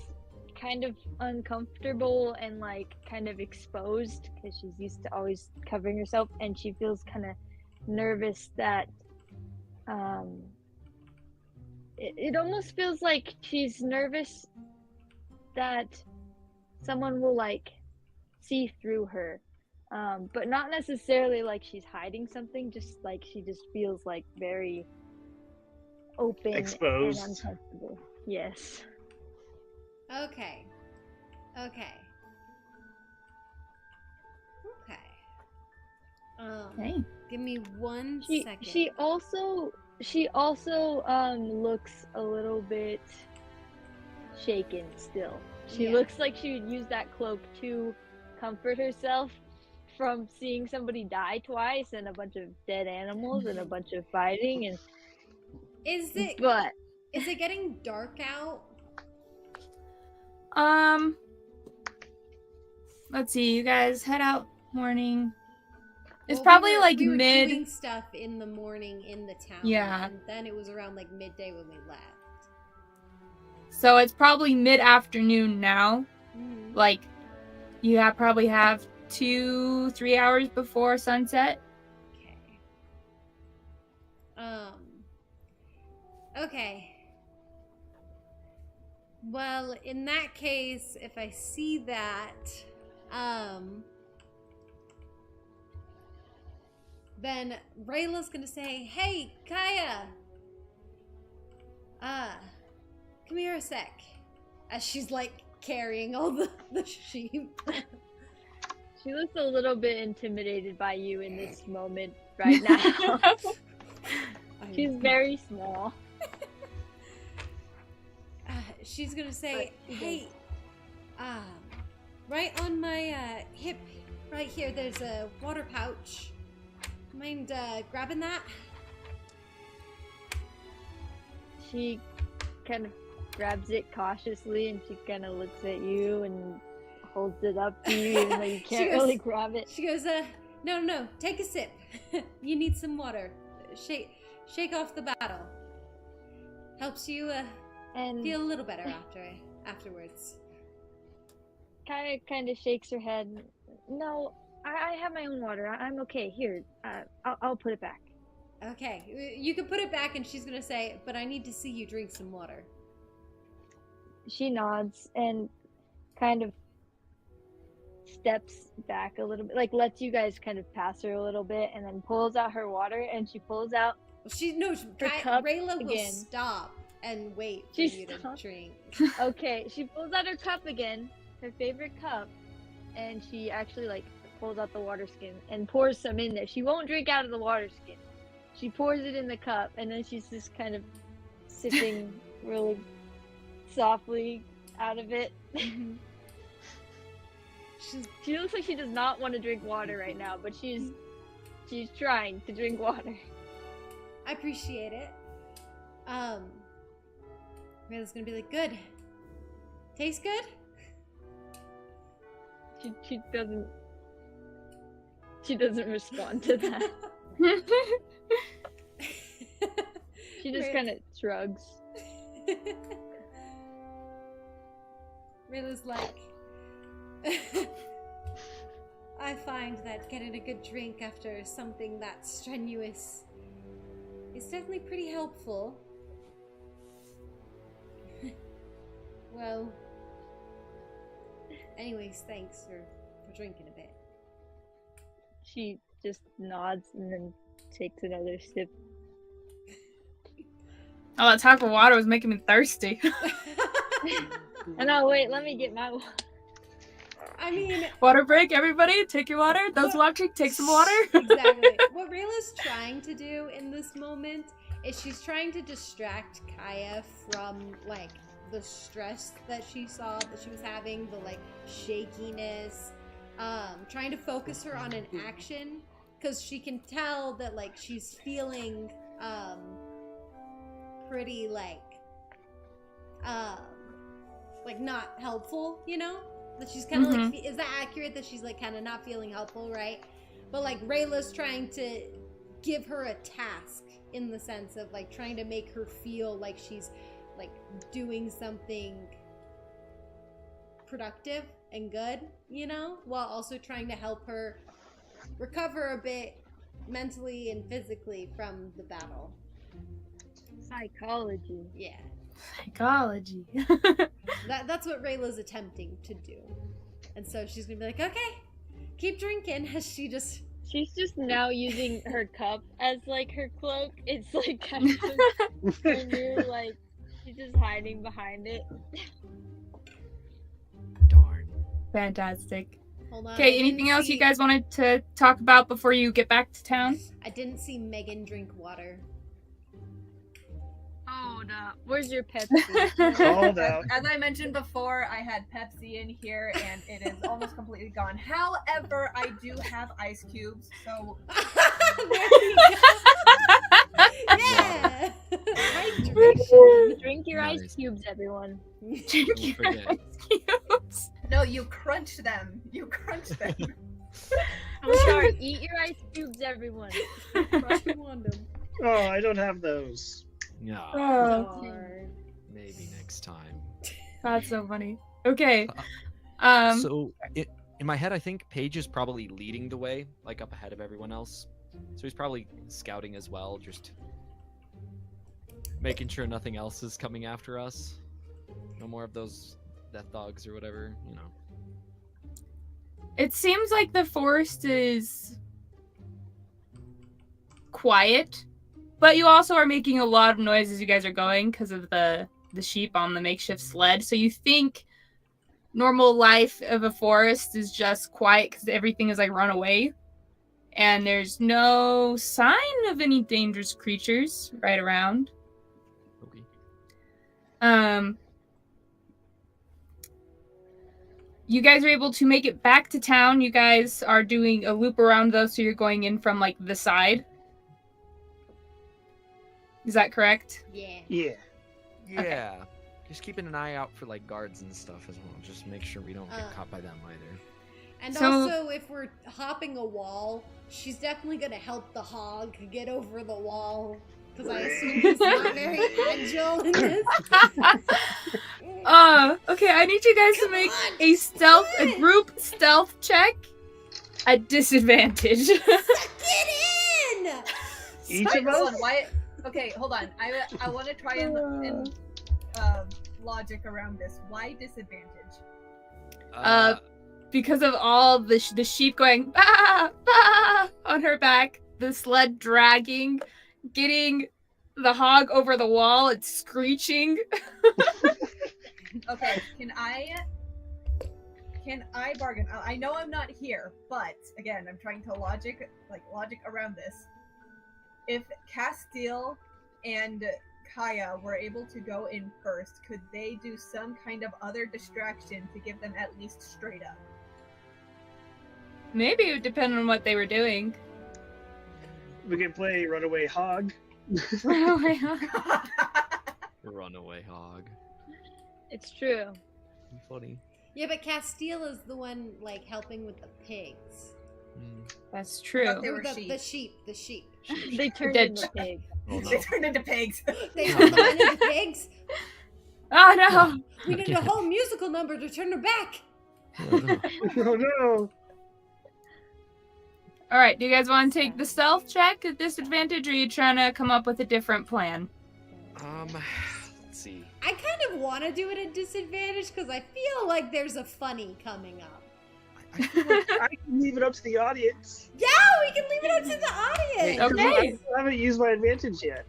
kind of uncomfortable and like kind of exposed because she's used to always covering herself, and she feels kind of nervous that it almost feels like she's nervous that someone will like see through her, but not necessarily like she's hiding something, just like she just feels like very open Exposed. and uncomfortable. Yes. Okay. Okay. Hey. Give me 1 She second. also looks a little bit shaken still. She Yeah. looks like she would use that cloak to comfort herself from seeing somebody die twice and a bunch of dead animals and a bunch of fighting, and Is it but getting dark out? Let's see. You guys head out morning. It's Well, probably we were mid. doing stuff in the morning in the town. Yeah. And then it was around like midday when we left. So it's probably mid-afternoon now. Mhm. Like, you probably have 2-3 hours before sunset. Okay. Okay. Well, in that case, if I see that, then Rayla's gonna say, "Hey, Kaya, come here a sec," as she's like carrying all the sheep. she looks a little bit intimidated by you in this moment right now. She's very small. She's gonna say, But she "Hey, right on my hip, right here, there's a water pouch. Mind grabbing that?" She kind of grabs it cautiously, and she kind of looks at you and holds it up to you, even though you She can't goes- really grab it. She goes, no, take a sip. You need some water. Shake off the battle. Helps you And feel a little better afterwards. Kaya kind of shakes her head. No, I have my own water. I'm okay. Here, I'll put it back. Okay, you can put it back, and she's gonna say, "But I need to see you drink some water." She nods and kind of steps back a little bit, like lets you guys kind of pass her a little bit, and then pulls out her water, and she pulls out. Rayla will again. stop and wait for She you to stops. drink. Okay, she pulls out her cup again, her favorite cup, and she actually like pulls out the water skin and pours some in there. She won't drink out of the water skin. She pours it in the cup, and then she's just kind of sipping really softly out of it. She looks like she does not want to drink water right now, but she's trying to drink water. I appreciate it. Rayla's gonna be like, good. Tastes good? She doesn't respond to that. She just kind of shrugs. Rayla's like, I find that getting a good drink after something that strenuous is definitely pretty helpful. Well, anyways, thanks for drinking a bit. She just nods and then takes another sip. Oh, that talk of water was making me thirsty. And oh wait, let me get my water. I mean, Water break, everybody. Take your water. Those watching, take some water. exactly. What Rayla's trying to do in this moment is she's trying to distract Kaya from, like, the stress that she was having, the, like, shakiness, trying to focus her on an action, because she can tell that, like, she's feeling, pretty, like, not helpful, you know? That she's kind of like, is that accurate that she's like kind of not feeling helpful, right? But like Rayla's trying to give her a task in the sense of like trying to make her feel like she's like doing something productive and good, you know, while also trying to help her recover a bit mentally and physically from the battle. Psychology. Yeah. Psychology. That's what Rayla's attempting to do. And so she's gonna be like, okay, keep drinking, as she's just now using her cup as like her cloak. It's like kind of her new, like she's just hiding behind it. Darn. Fantastic. Hold on. Okay, anything else you guys wanted to talk about before you get back to town? I didn't see Megan drink water. Oh no. Where's your Pepsi? Called out. As I mentioned before, I had Pepsi in here and it is almost completely gone. However, I do have ice cubes, so Yeah. Hydration. Drink your ice Nice. cubes, everyone. Drink your forget. ice cubes. no, you crunch them. You crunch them. I'm sorry. Eat your ice cubes, everyone. Crush your wandum. Oh, I don't have those. Yeah. Oh, Darn. Maybe next time. that's so funny. Okay. So in my head, I think Paige is probably leading the way, like up ahead of everyone else. So he's probably scouting as well, just making sure nothing else is coming after us. No more of those death dogs or whatever, you know. It seems like the forest is quiet, but you also are making a lot of noise as you guys are going because of the sheep on the makeshift sled. So you think normal life of a forest is just quiet because everything is like run away. And there's no sign of any dangerous creatures right around. Okay. You guys are able to make it back to town. You guys are doing a loop around though, so you're going in from like the side. Is that correct? Yeah. Yeah. Yeah. Just keeping an eye out for like guards and stuff as well. Just make sure we don't get caught by them either. And So- also, if we're hopping a wall, she's definitely gonna help the hog get over the wall. Because I assume he's not very agile in this. Okay, I need you guys to Come make on, a group stealth check at disadvantage. Suck it in! Each of Hold us? on, why? Okay, hold on. I want to try and logic around this. Why disadvantage? Because of all the sheep going bah, bah, on her back, the sled dragging, getting the hog over the wall, it's screeching. Okay, can I bargain? I know I'm not here, but again, I'm trying to logic around this. if Castil and Kaya were able to go in first, could they do some kind of other distraction to give them at least straight up? Maybe it would depend on what they were doing. We can play Runaway Hog. Oh my god. Runaway hog. It's true. Funny. Yeah, but Castil is the one like helping with the pigs. That's true. They were the sheep. sheep. They turned Dead into pigs. Oh no. They turned into pigs. They turned the one into pigs. Oh no! We need a whole musical number to turn her back. Oh, no. Oh no! Alright, do you guys want to take the stealth check at disadvantage, or are you trying to come up with a different plan? Let's see. I kind of want to do it at disadvantage because I feel like there's a funny coming up. I feel like I can leave it up to the audience. Yeah, we can leave it up to the audience. Okay. I haven't used my advantage yet.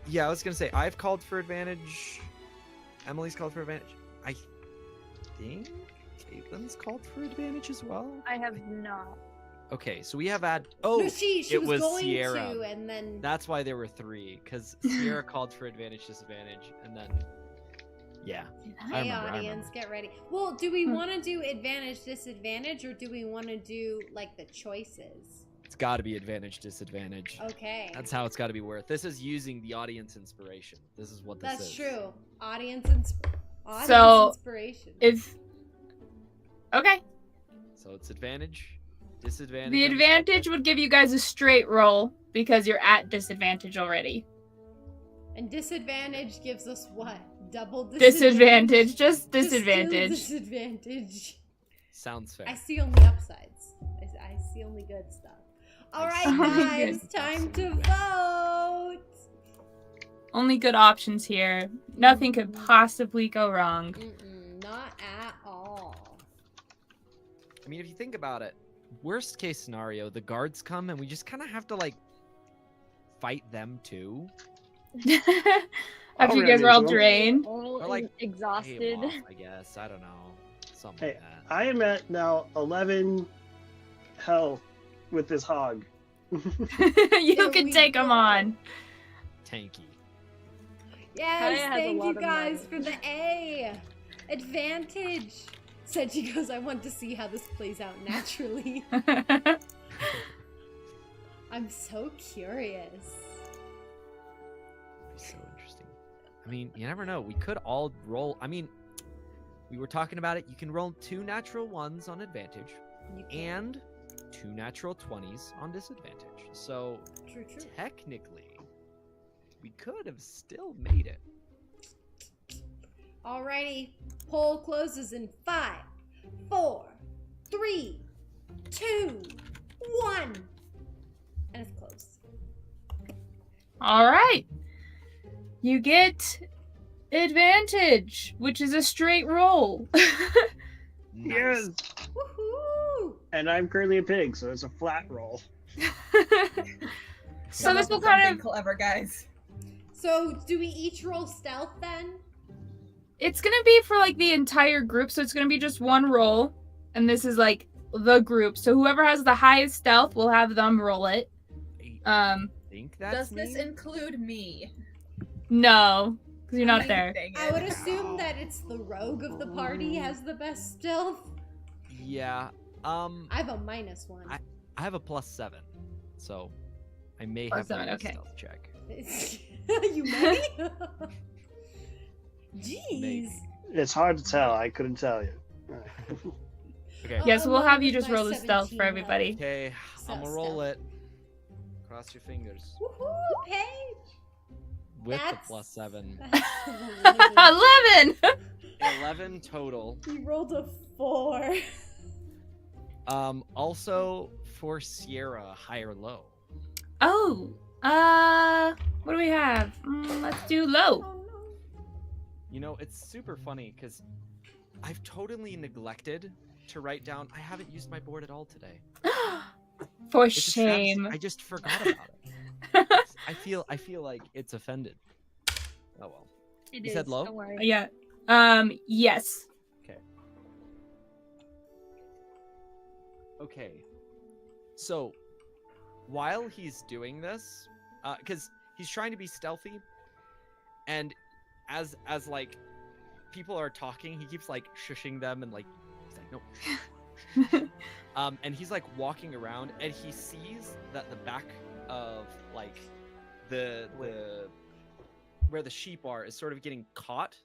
Yeah, I was gonna say I've called for advantage. Emily's called for advantage. I think Caitlin's called for advantage as well. I have not. Okay, so we have had. No, Oh, she it was was going Sierra. to, and then That's why there were 3, because Sierra called for advantage, disadvantage, and then yeah. I hey, remember, audience, get ready. Well, do we want to do advantage, disadvantage, or do we want to do like the choices? It's got to be advantage, disadvantage. Okay, That's how it's got to be worth. This is using the audience inspiration. This is what this is. that's true. Audience So, inspiration. Okay. So it's advantage, disadvantage. The on advantage would give you guys a straight roll because you're at disadvantage already. And disadvantage gives us what? Double Disadvantage, just Just do disadvantage. disadvantage. Sounds fair. I see only upsides. I see only good stuff. All right, Only guys, good. time to vote. Only good options here. Nothing could possibly go wrong. Not at all. I mean, if you think about it, worst case scenario, the guards come and we just kind of have to like fight them too. After you guys were all Organize them. drained. All Or like pay exhausted. 'em off, I guess. I don't know. Something Hey, like that. I am at now 11 health with this hog. You There can we take them go. on. Tanky. Yes, Kaya has a thank you lot of guys knowledge. for the A. Advantage. Said she goes, I want to see how this plays out naturally. I'm so curious. So interesting. I mean, you never know. We could all roll. I mean, we were talking about it. You can roll 2 natural 1s on advantage You can. and 2 natural 20s on disadvantage. So True. technically, we could have still made it. Alrighty. Poll closes in 5, 4, 3, 2, 1. And it's closed. All right. You get advantage, which is a straight roll. Yes! Woohoo! And I'm currently a pig, so it's a flat roll. So Come this up will with kind something of, clever, guys. So, do we each roll stealth then? it's going to be for like the entire group. So it's going to be just one roll. And this is like the group. So whoever has the highest stealth will have them roll it. I think that's Does this me. include me? No, because you're not Dang there. it. I would assume that it's the rogue of the party has the best stealth. Yeah. I have a -1. I have a +7, so I may Plus have to 7, do a okay. stealth check. You may? Jeez. Maybe. It's hard to tell. I couldn't tell you. Okay. Yeah, so we'll have you Along just with roll my the stealth 17 for everybody. Okay, So I'm gonna roll stealth. it. Cross your fingers. Woohoo, Paige! With That's- the +7. That's 11! 11 total. You rolled a 4. Also for Sierra, high or low. Oh, what do we have? Let's do low. Oh no. You know, it's super funny because I've totally neglected to write down. I haven't used my board at all today. For It's a travesty. shame. I just forgot about it. I feel like it's offended. Oh well. It You said is, low? Don't worry. Yeah. Yes. Okay. So, while he's doing this, because he's trying to be stealthy, and as like people are talking, he keeps like shushing them and like he's like no. And he's like walking around, and he sees that the back of like the where the sheep are is sort of getting caught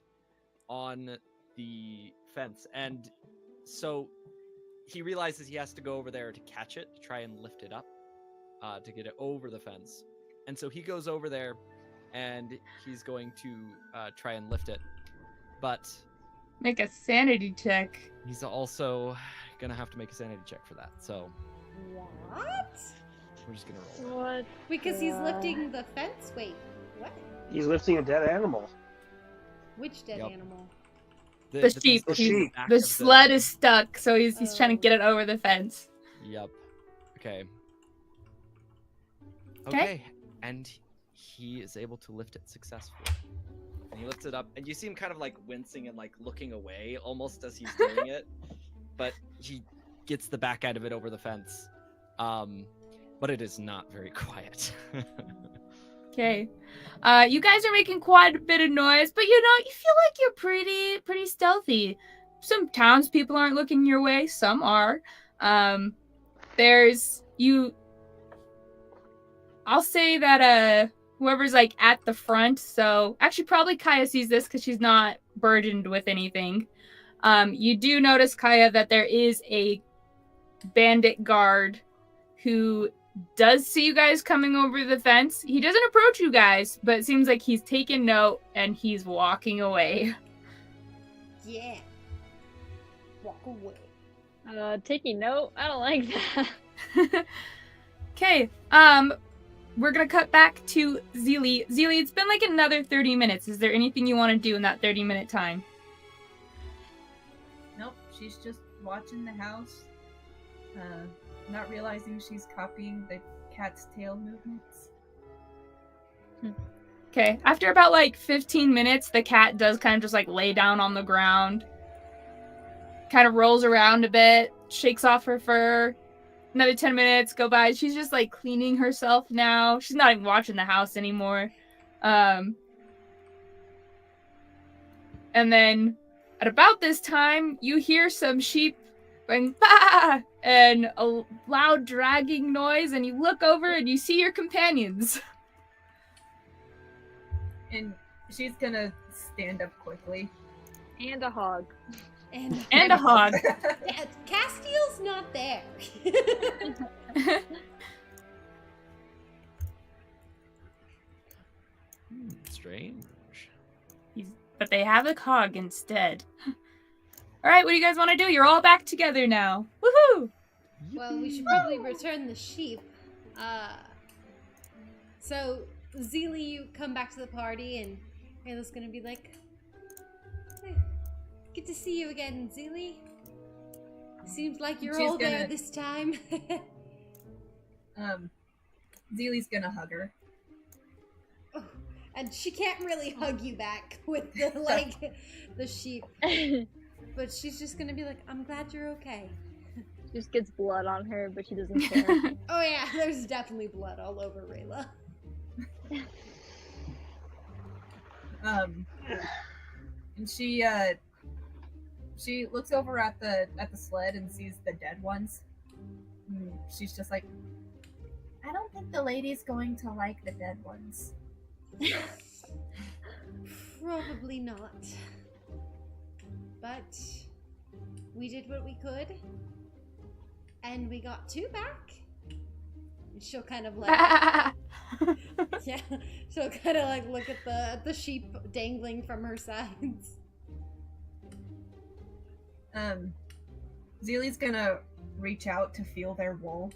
on the fence, and so he realizes he has to go over there to catch it, to try and lift it up, to get it over the fence. And so he goes over there, and he's going to try and lift it, but Make a sanity check. he's also gonna have to make a sanity check for that. So What? we're just gonna roll. What? Because he's lifting the fence? Wait, what? He's lifting a dead animal. Which dead Yep. animal? The sheep. the He's- sheep. back The of sled is stuck, so he's trying to Oh. get it over the fence. Yep. Okay. Okay. Okay. And he is able to lift it successfully. And he lifts it up, and you see him kind of like wincing and like looking away almost as he's doing it. But he gets the back end of it over the fence. But it is not very quiet. Okay. You guys are making quite a bit of noise, but you feel like you're pretty stealthy. Some townspeople aren't looking your way, some are. I'll say that whoever's like at the front, so actually probably Kaya sees this because she's not burdened with anything. You do notice, Kaya, that there is a bandit guard who does see you guys coming over the fence. He doesn't approach you guys, but it seems like he's taken note and he's walking away. Yeah. Walk away. Taking note. I don't like that. Okay, we're gonna cut back to Zilli. Zilli, it's been like another 30 minutes. Is there anything you want to do in that 30-minute time? Nope, she's just watching the house, not realizing she's copying the cat's tail movements. Okay, after about like 15 minutes, the cat does kind of just like lay down on the ground, kind of rolls around a bit, shakes off her fur. Another 10 minutes go by. She's just like cleaning herself now. She's not even watching the house anymore. And then at about this time, you hear some sheep going bah! And a loud dragging noise, and you look over and you see your companions. And she's gonna stand up quickly. And a hog. And And a hog. Yeah, Castil's not there. Strange. But they have a hog instead. Alright, what do you guys want to do? You're all back together now. Woohoo! Well, we should probably return the sheep. So, Zilli, you come back to the party, and Rayla's gonna be like, "Hey, good to see you again, Zilli. Seems like you're She's all there gonna- this time." Zilli's gonna hug her. Oh, and she can't really hug you back with the the sheep, but she's just gonna be like, "I'm glad you're okay." Just gets blood on her, but she doesn't care. Oh yeah, there's definitely blood all over Rayla. And she looks over at the sled and sees the dead ones. And she's just like, I don't think the lady's going to like the dead ones. Probably not. But we did what we could, and we got 2 back. And she'll kind of like, yeah, she'll kind of like look at the sheep dangling from her sides. Zilli's gonna reach out to feel their wool.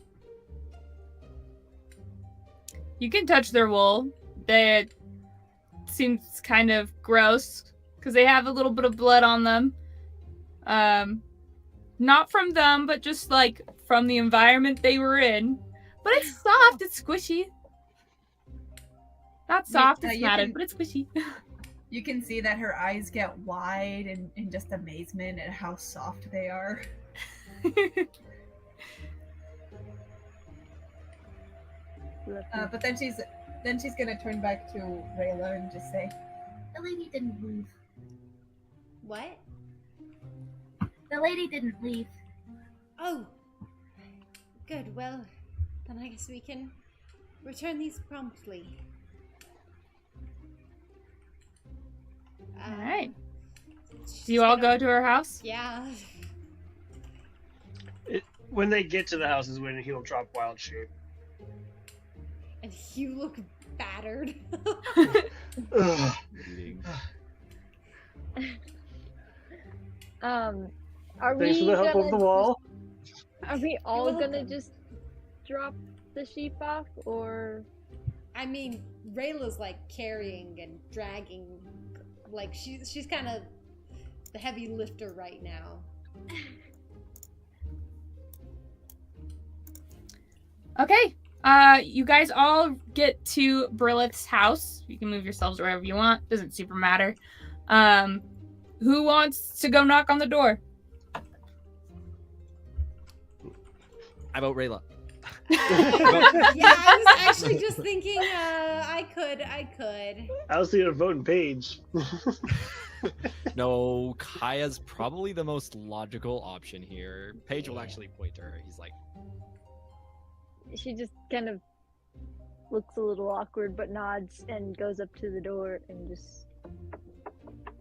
You can touch their wool. That seems kind of gross because they have a little bit of blood on them. Not from them, but just like from the environment they were in. But it's soft, it's squishy. Not soft, it's you matted, can- but it's squishy. You can see that her eyes get wide in just amazement at how soft they are. But then Then she's gonna turn back to Rayla and just say, The lady didn't leave. What? The lady didn't leave. Oh, good. Well, then I guess we can return these promptly. All right. She's Do you all gonna- go to her house? Yeah. When they get to the house is when he'll drop wild shape. And you look battered. Ugh. Bleeding. Are Thanks we for the help gonna of the wall. Are we all You're gonna welcome. just drop the sheep off, or I mean, Rayla's like carrying and dragging, like she's kind of the heavy lifter right now. Okay. You guys all get to Brilith's house. You can move yourselves wherever you want. Doesn't super matter. Who wants to go knock on the door? I vote Rayla. Yeah, I was actually just thinking, I could. I was thinking of voting Paige. No, Kaya's probably the most logical option here. Paige will actually point to her. He's like, she just kind of looks a little awkward but nods and goes up to the door and just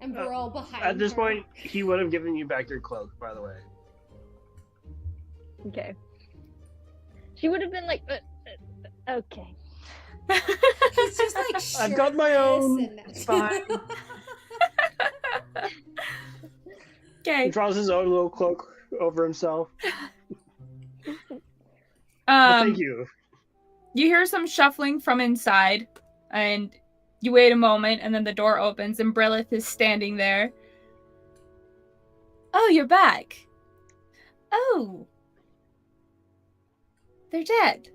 And we're all behind At this her. point, he would have given you back your cloak, by the way. okay. She would have been like, okay. He's just like, I've got my own. shirtless and- It's fine. He Okay. draws his own little cloak over himself. But thank you. You hear some shuffling from inside, and you wait a moment, and then the door opens, and Brilith is standing there. Oh, you're back. Oh. They're dead.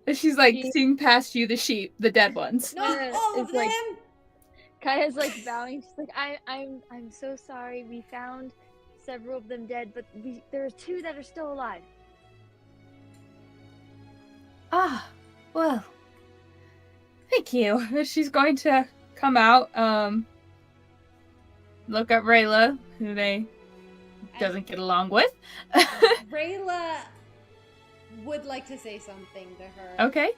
And she's like She- seeing past you the sheep, the dead ones. Not all of It's like- them. Kaya's like bowing. She's like, I'm so sorry. We found several of them dead, but there are 2 that are still alive. Ah, well. Thank you. She's going to come out, look at Rayla, who they doesn't get along with. Rayla would like to say something to her. Okay.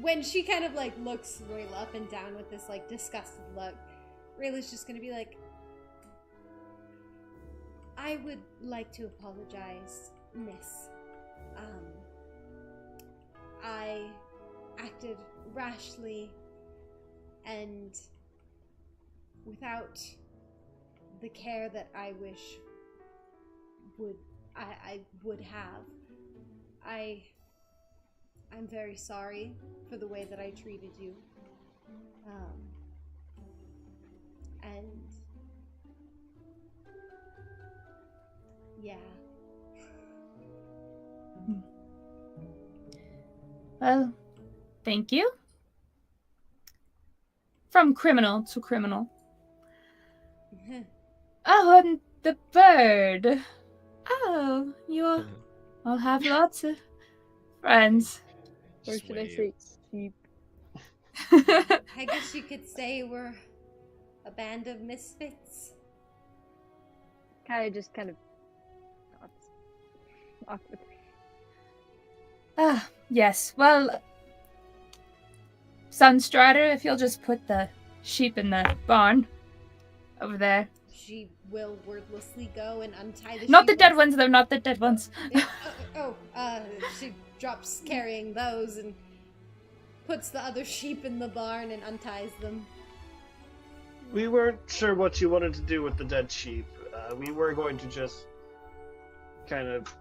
When she kind of like looks Rayla up and down with this like disgusted look, Rayla's just gonna be like, I would like to apologize, miss. I acted rashly and without the care that I wish I would have. I'm very sorry for the way that I treated you. And yeah. Well, thank you. From criminal to criminal. Oh, and the bird. Oh, you all have lots of friends. Or should I say sheep? I guess you could say we're a band of misfits. Kaya just kind of nods. Awkward. Ah, yes. Well, Sunstrider, if you'll just put the sheep in the barn over there. She will wordlessly go and untie the Not sheep the dead once- ones, though, not the dead ones. She drops carrying those and puts the other sheep in the barn and unties them. We weren't sure what you wanted to do with the dead sheep. We were going to just kind of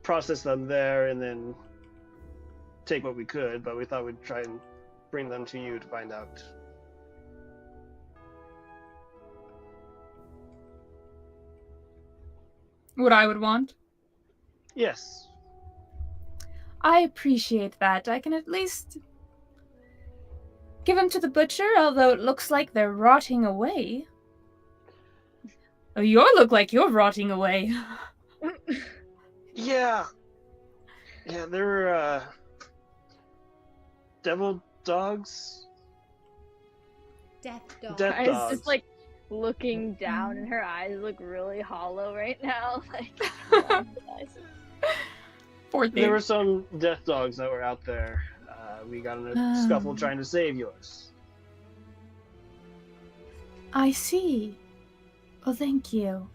process them there and then take what we could, but we thought we'd try and bring them to you to find out. What I would want. Yes. I appreciate that. I can at least give them to the butcher, although it looks like they're rotting away. Oh, you look like you're rotting away. Yeah. Yeah, they're devil dogs? Death dog. Death I was dogs. just like looking down, and her eyes look really hollow right now. Like, eyes. Poor There thing. were some death dogs that were out there. We got in a scuffle trying to save yours. I see. Well, thank you.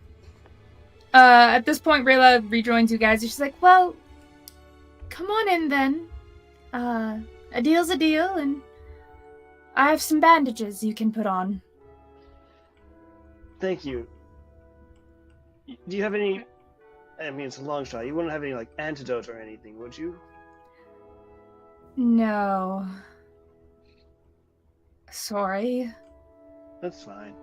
At this point, Rayla rejoins you guys. She's like, well, come on in then. A deal's a deal, and I have some bandages you can put on. Thank you. Do you have any... I mean, it's a long shot. You wouldn't have any, like, antidote or anything, would you? No. Sorry. That's fine.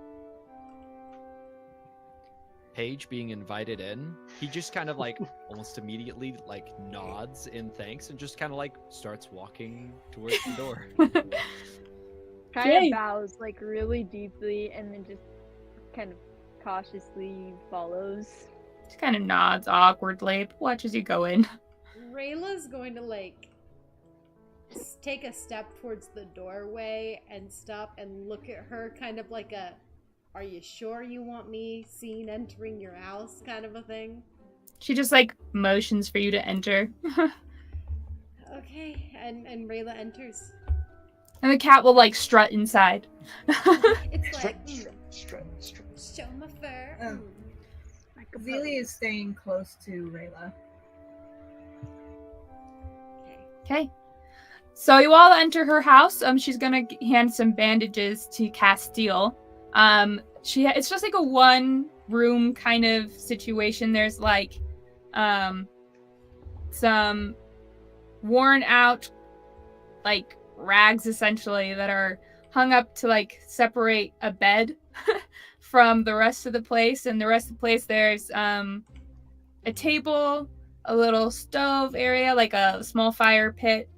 Paige being invited in, he just kind of like almost immediately like nods in thanks and just kind of like starts walking towards the door. Kind Yay. of bows like really deeply, and then just kind of cautiously follows. She kind of nods awkwardly, but watches you go in. Rayla's going to like take a step towards the doorway and stop and look at her, kind of like a, are you sure you want me seen entering your house kind of a thing? She just like motions for you to enter. Okay, and Rayla enters. And the cat will like strut inside. It's like, Strut. show my fur. Like a Zilli is staying close to Rayla. Okay. Okay. So you all enter her house. She's gonna hand some bandages to Castil. It's just like a one room kind of situation. There's like some worn out like rags essentially that are hung up to like separate a bed from the rest of the place. And the rest of the place there's a table, a little stove area, like a small fire pit.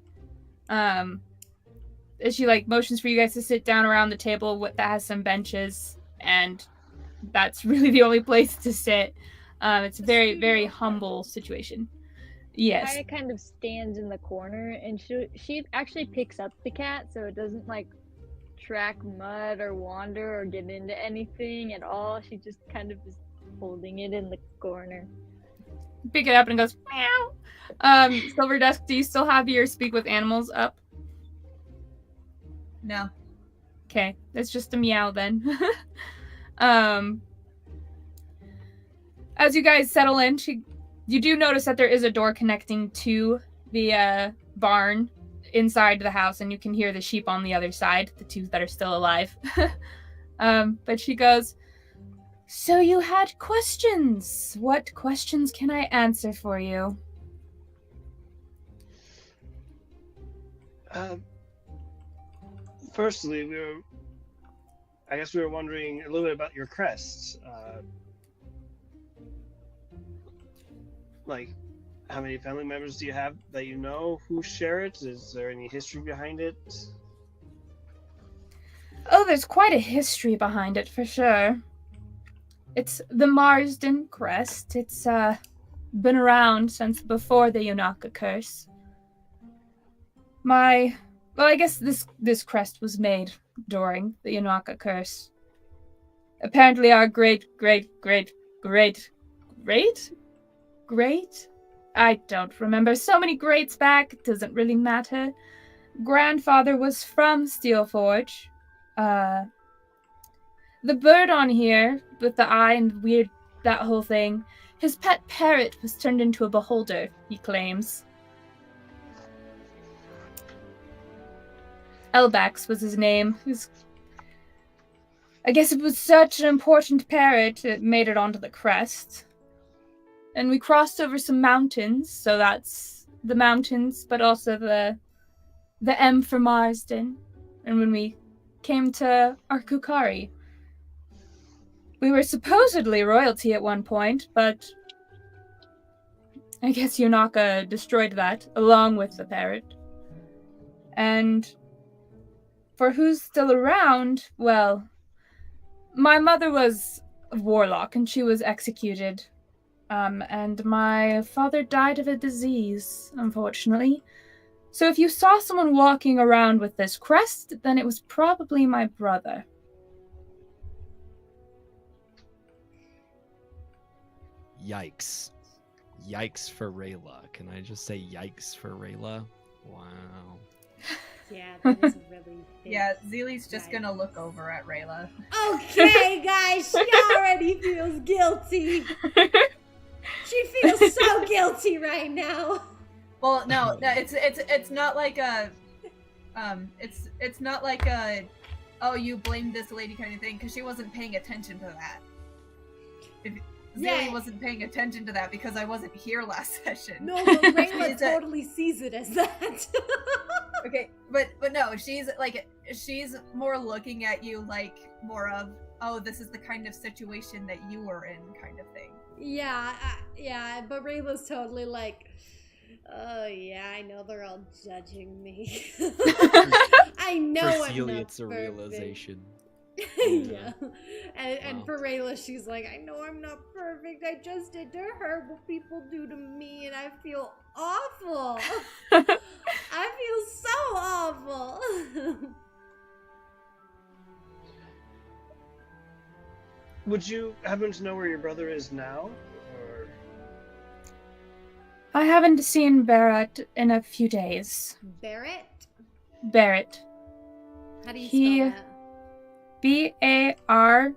As she like motions for you guys to sit down around the table that has some benches, and that's really the only place to sit. It's a very, very humble situation. Yes. Kaya kind of stands in the corner, and she actually picks up the cat so it doesn't like track mud or wander or get into anything at all. She just kind of is holding it in the corner. Pick it up and it goes meow. Silver Dusk, do you still have your speak with animals up? No. Okay, that's just a meow then. As you guys settle in, you do notice that there is a door connecting to the barn inside the house, and you can hear the sheep on the other side, the two that are still alive. But she goes, so you had questions. What questions can I answer for you? Firstly, we were wondering a little bit about your crests. Like, how many family members do you have that you know who share it? Is there any history behind it? Oh, there's quite a history behind it, for sure. It's the Marsden crest. It's been around since before the Yonaka curse. I guess this crest was made during the Yonaka curse. Apparently our great, I don't remember. So many greats back, it doesn't really matter. Grandfather was from Steelforge. The bird on here, with the eye and weird, that whole thing, his pet parrot was turned into a beholder, he claims. Elbax was his name. I guess it was such an important parrot, it made it onto the crest. And we crossed over some mountains, so that's the mountains, but also the M for Marsden. And when we came to Arkukari, we were supposedly royalty at one point, but I guess Yonaka destroyed that, along with the parrot. And for who's still around, well, my mother was a warlock, and she was executed. And my father died of a disease, unfortunately. So if you saw someone walking around with this crest, then it was probably my brother. Yikes. Yikes for Rayla. Can I just say yikes for Rayla? Wow. Yeah, that is really big. Yeah, Zilli's just Yikes. gonna look over at Rayla. Okay, guys, she already feels guilty. She feels so guilty right now. Well, no, it's not like a, it's not like a, oh, you blamed this lady kind of thing, because she wasn't paying attention to that. Zilli wasn't paying attention to that because I wasn't here last session. No, but Rayla totally sees it as that. Okay, but no, she's more looking at you like more of, oh, this is the kind of situation that you were in, kind of thing. Yeah, but Rayla's totally like, oh yeah, I know they're all judging me. I know For I'm Zilli, not it's a perfect. realization. Yeah. And Wow. for Rayla, she's like, I know I'm not perfect. I just did to her what people do to me, and I feel awful. I feel so awful. Would you happen to know where your brother is now? Or I haven't seen Barrett in a few days. Barrett? Barrett. How do you He- spell that? B-A-R.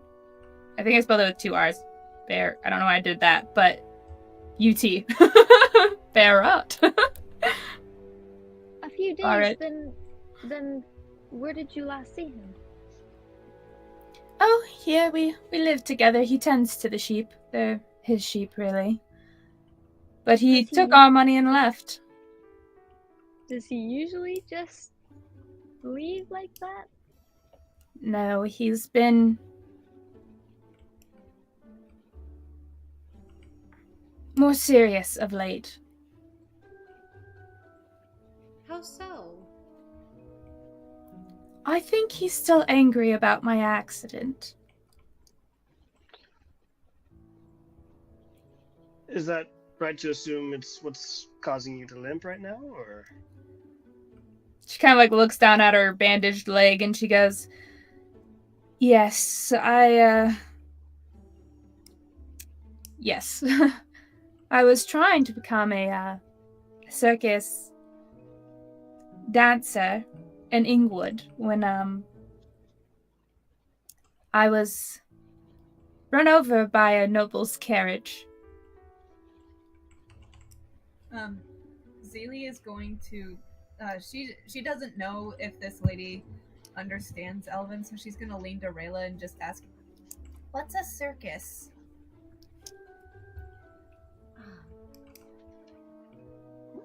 I think I spelled it with 2 R's. Bear. I don't know why I did that, but U-T. Barrett. A few days, Alright. then where did you last see him? Oh, yeah, we live together. He tends to the sheep. They're his sheep, really. But he Does he- took our money and left. Does he usually just leave like that? No, he's been more serious of late. How so? I think he's still angry about my accident. is that right to assume it's what's causing you to limp right now? Or She kind of like looks down at her bandaged leg and she goes, Yes, yes. I was trying to become a circus dancer in Inglewood when, I was run over by a noble's carriage. Zilli is going to, she doesn't know if this lady understands Elven, so she's gonna lean to Rayla and just ask, "What's a circus?"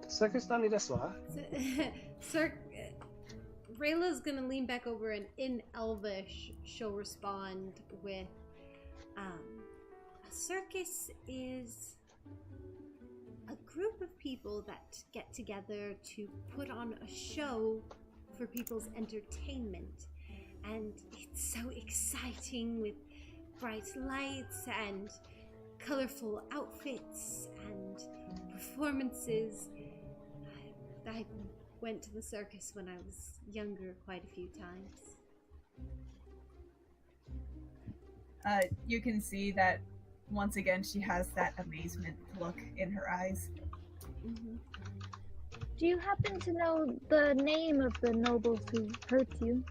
Sakistani desu wa? Sir, Rayla's gonna lean back over and in Elvish, she'll respond with, a circus is a group of people that get together to put on a show for people's entertainment. And it's so exciting with bright lights and colorful outfits and performances. I went to the circus when I was younger quite a few times. You can see that once again she has that amazement look in her eyes. Mm-hmm. Do you happen to know the name of the nobles who hurt you?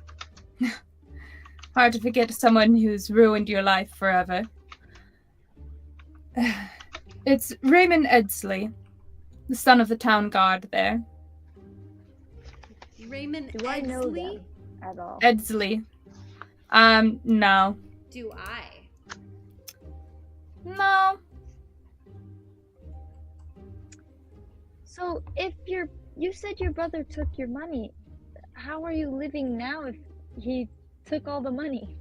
Hard to forget someone who's ruined your life forever. It's Raymond Edsley, the son of the town guard there. Raymond Do I know Edsley? them at all? Edsley. No. Do I? No. So if you said your brother took your money, how are you living now if he took all the money?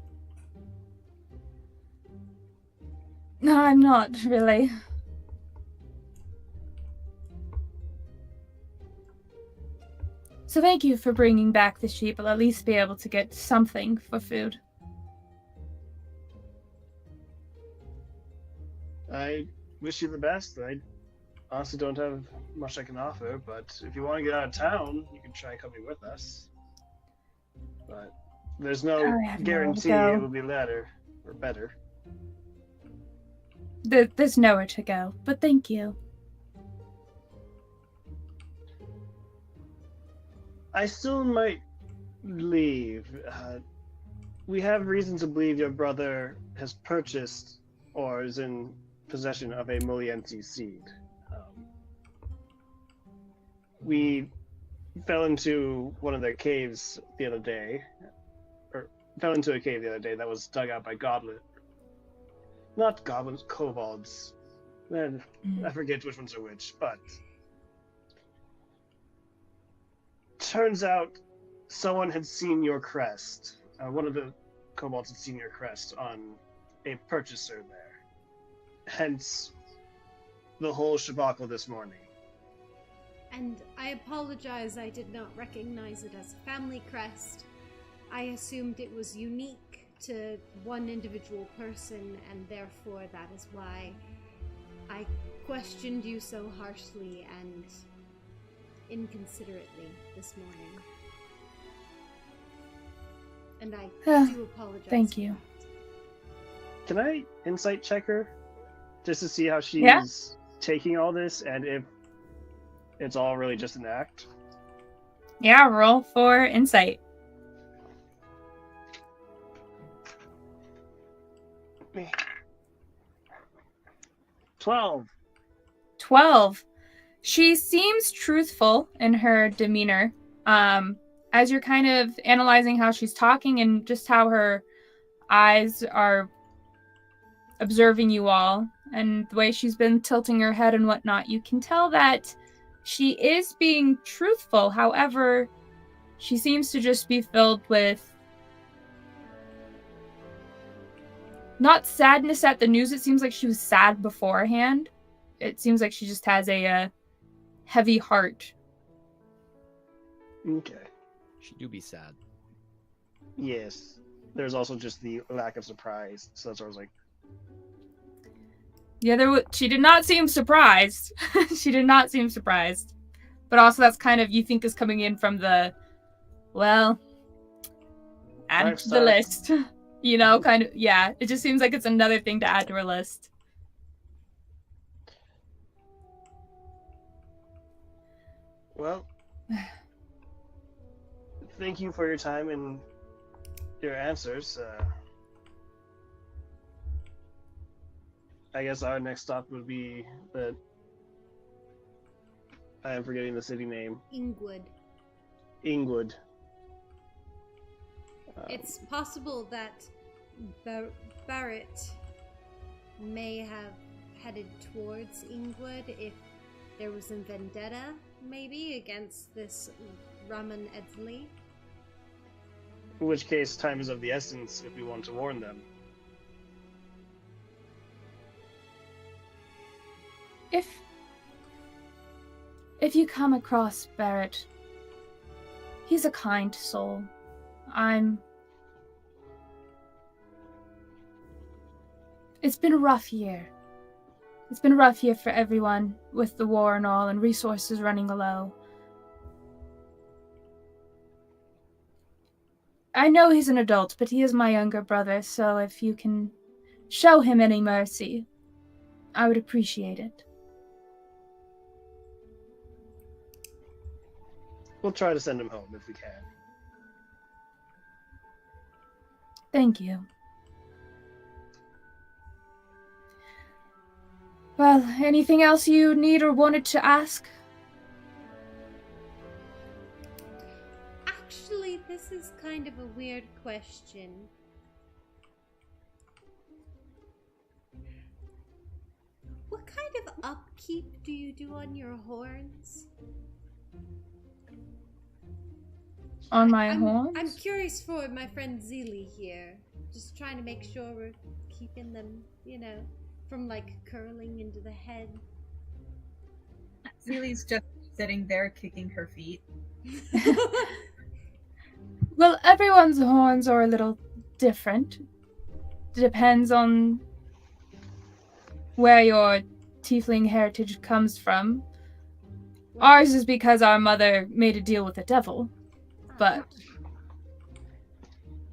No, I'm not, really. So thank you for bringing back the sheep. I'll at least be able to get something for food. I wish you the best. I honestly don't have much I can offer, but if you want to get out of town, you can try coming with us. But there's no I have nowhere to guarantee go. it will be later or better. There's nowhere to go, but thank you. I still might leave. We have reason to believe your brother has purchased or is in possession of a Moliense seed. We fell into one of their caves the other day, or fell into a cave the other day that was dug out by not goblins, kobolds. Man, I forget which ones are which, but turns out someone had seen your crest. One of the kobolds had seen your crest on a purchaser there. Hence the whole shabacle this morning. And I apologize, I did not recognize it as a family crest. I assumed it was unique to one individual person, and therefore that is why I questioned you so harshly and inconsiderately this morning. And I do apologize. Thank you. Can I insight check her? Just to see how she's taking all this and if it's all really just an act? Yeah, roll for insight. Me. 12. 12. She seems truthful in her demeanor. As you're kind of analyzing how she's talking and just how her eyes are observing you all and the way she's been tilting her head and whatnot, you can tell that she is being truthful. However, she seems to just be filled with not sadness at the news. It seems like she was sad beforehand. It seems like she just has a heavy heart. Okay. She do be sad. Yes. There's also just the lack of surprise. So that's why I was like, Yeah, she did not seem surprised. She did not seem surprised. But also that's kind of, you think, is coming in from the, well, add to the list. You know, kind of, yeah. It just seems like it's another thing to add to her list. well, thank you for your time and your answers. I guess our next stop would be that I am forgetting the city name. Ingwood. It's possible that Barrett may have headed towards Ingwood if there was a vendetta, maybe, against this Raman Edsley. In which case, time is of the essence if we want to warn them. If you come across Barrett, he's a kind soul. It's been a rough year. It's been a rough year for everyone with the war and all, and resources running low. I know he's an adult, but he is my younger brother, so if you can show him any mercy, I would appreciate it. We'll try to send him home if we can. Thank you. Well, anything else you need or wanted to ask? Actually, this is kind of a weird question. What kind of upkeep do you do on your horns? On my horns? I'm curious for my friend Zilli here. Just trying to make sure we're keeping them, from like curling into the head. Zilli's just sitting there kicking her feet. Well, everyone's horns are a little different. Depends on where your tiefling heritage comes from. Ours is because our mother made a deal with the devil, but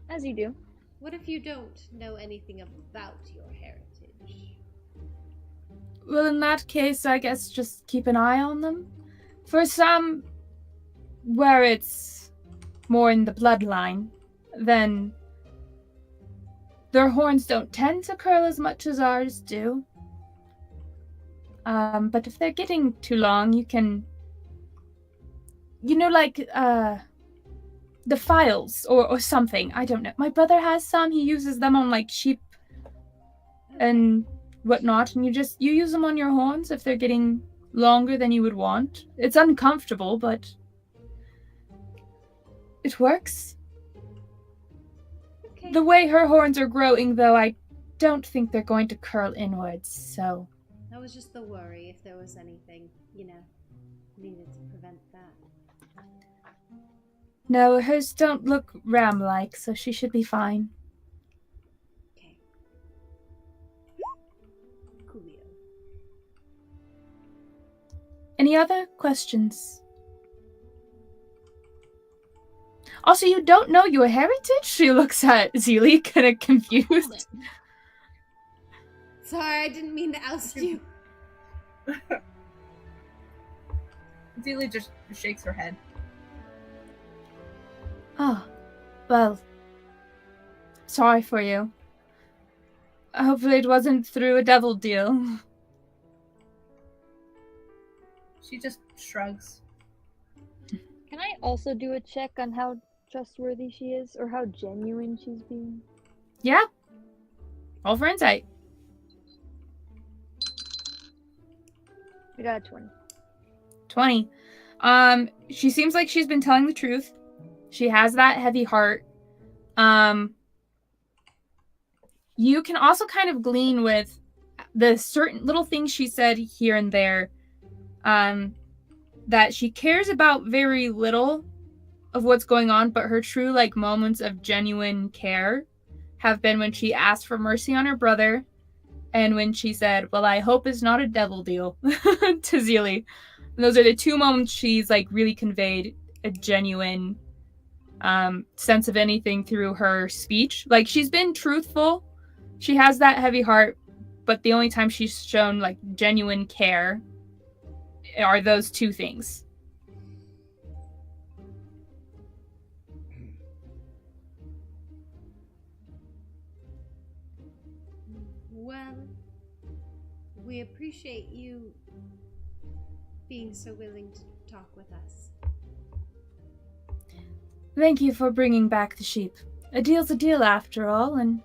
As you do. What if you don't know anything about your heritage? well, in that case, I guess just keep an eye on them. For some, where it's more in the bloodline, then their horns don't tend to curl as much as ours do. But if they're getting too long, you can, the files or something. I don't know. My brother has some. He uses them on like sheep and whatnot, and you use them on your horns if they're getting longer than you would want. It's uncomfortable, but it works. Okay. The way her horns are growing, though, I don't think they're going to curl inwards, so... That was just the worry, if there was anything, needed to prevent that. No, hers don't look ram-like, so she should be fine. Okay. Coolio. Any other questions? Also, you don't know your heritage? She looks at Zilli, kind of confused. Sorry, I didn't mean to oust you. Zilli just shakes her head. Oh, well, sorry for you. Hopefully it wasn't through a devil deal. She just shrugs. Can I also do a check on how trustworthy she is, or how genuine she's being? Yeah. Roll for insight. I got a 20. 20. She seems like she's been telling the truth. She has that heavy heart. You can also kind of glean with the certain little things she said here and there, that she cares about very little of what's going on, but her true moments of genuine care have been when she asked for mercy on her brother, and when she said, well, I hope it's not a devil deal, to Zilli. And those are the two moments she's really conveyed a genuine sense of anything through her speech. She's been truthful, she has that heavy heart, but the only time she's shown genuine care are those two things. Well, we appreciate you being so willing to talk with us. Thank you for bringing back the sheep. A deal's a deal after all, and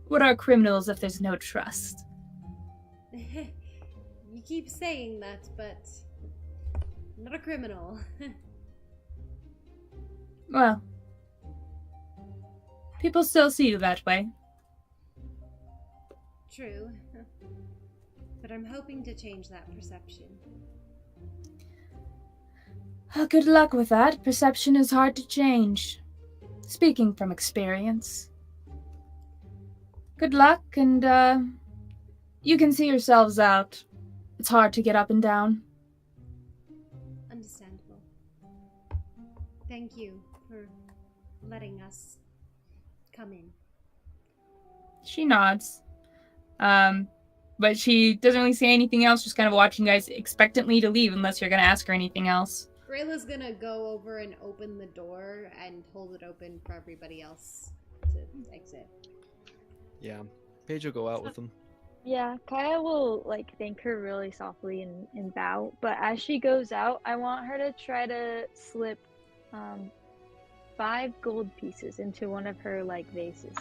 what are criminals if there's no trust? You keep saying that, but I'm not a criminal. Well, people still see you that way. True. But I'm hoping to change that perception. Good luck with that. Perception is hard to change. Speaking from experience. Good luck, and you can see yourselves out. It's hard to get up and down. Understandable. Thank you for letting us come in. She nods. But she doesn't really say anything else, just kind of watching you guys expectantly to leave unless you're going to ask her anything else. Rayla's gonna go over and open the door and hold it open for everybody else to exit. Yeah, Paige will go out with them. Yeah, Kaya will thank her really softly and bow. But as she goes out, I want her to try to slip 5 gold pieces into one of her vases.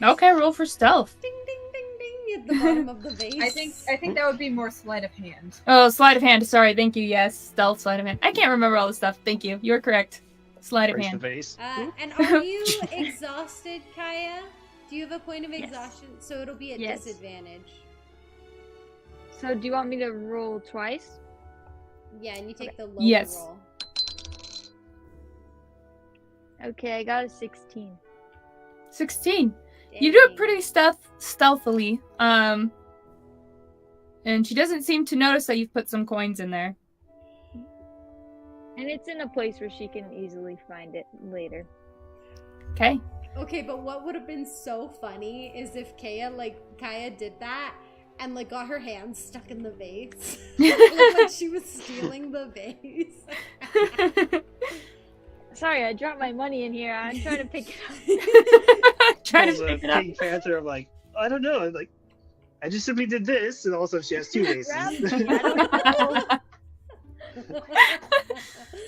Okay, roll for stealth. Ding ding ding ding at the bottom of the vase. I think that would be more sleight of hand. Oh, sleight of hand. Sorry, thank you. Yes, stealth, sleight of hand. I can't remember all this stuff. Thank you. You're correct. Sleight of Raise the hand. vase. And are you exhausted, Kaya? Do you have a point of exhaustion? So it'll be at Yes. disadvantage. So do you want me to roll twice? Yeah, and you take the lower Yes. roll. Okay, I got a 16. 16. You do it Dang. pretty stealthily. And And she doesn't seem to notice that you've put some coins in there. And it's in a place where she can easily find it later. Okay. Okay, but what would have been so funny is if Kaya did that and like got her hands stuck in the vase. Like she was stealing the vase. Sorry, I dropped my money in here. I'm trying to pick it up. Trying Pulls to a pick it up. Pink Panther. I'm like, I don't know. I'm like, I just simply did this, and also she has 2 vases. Grab me. I don't know.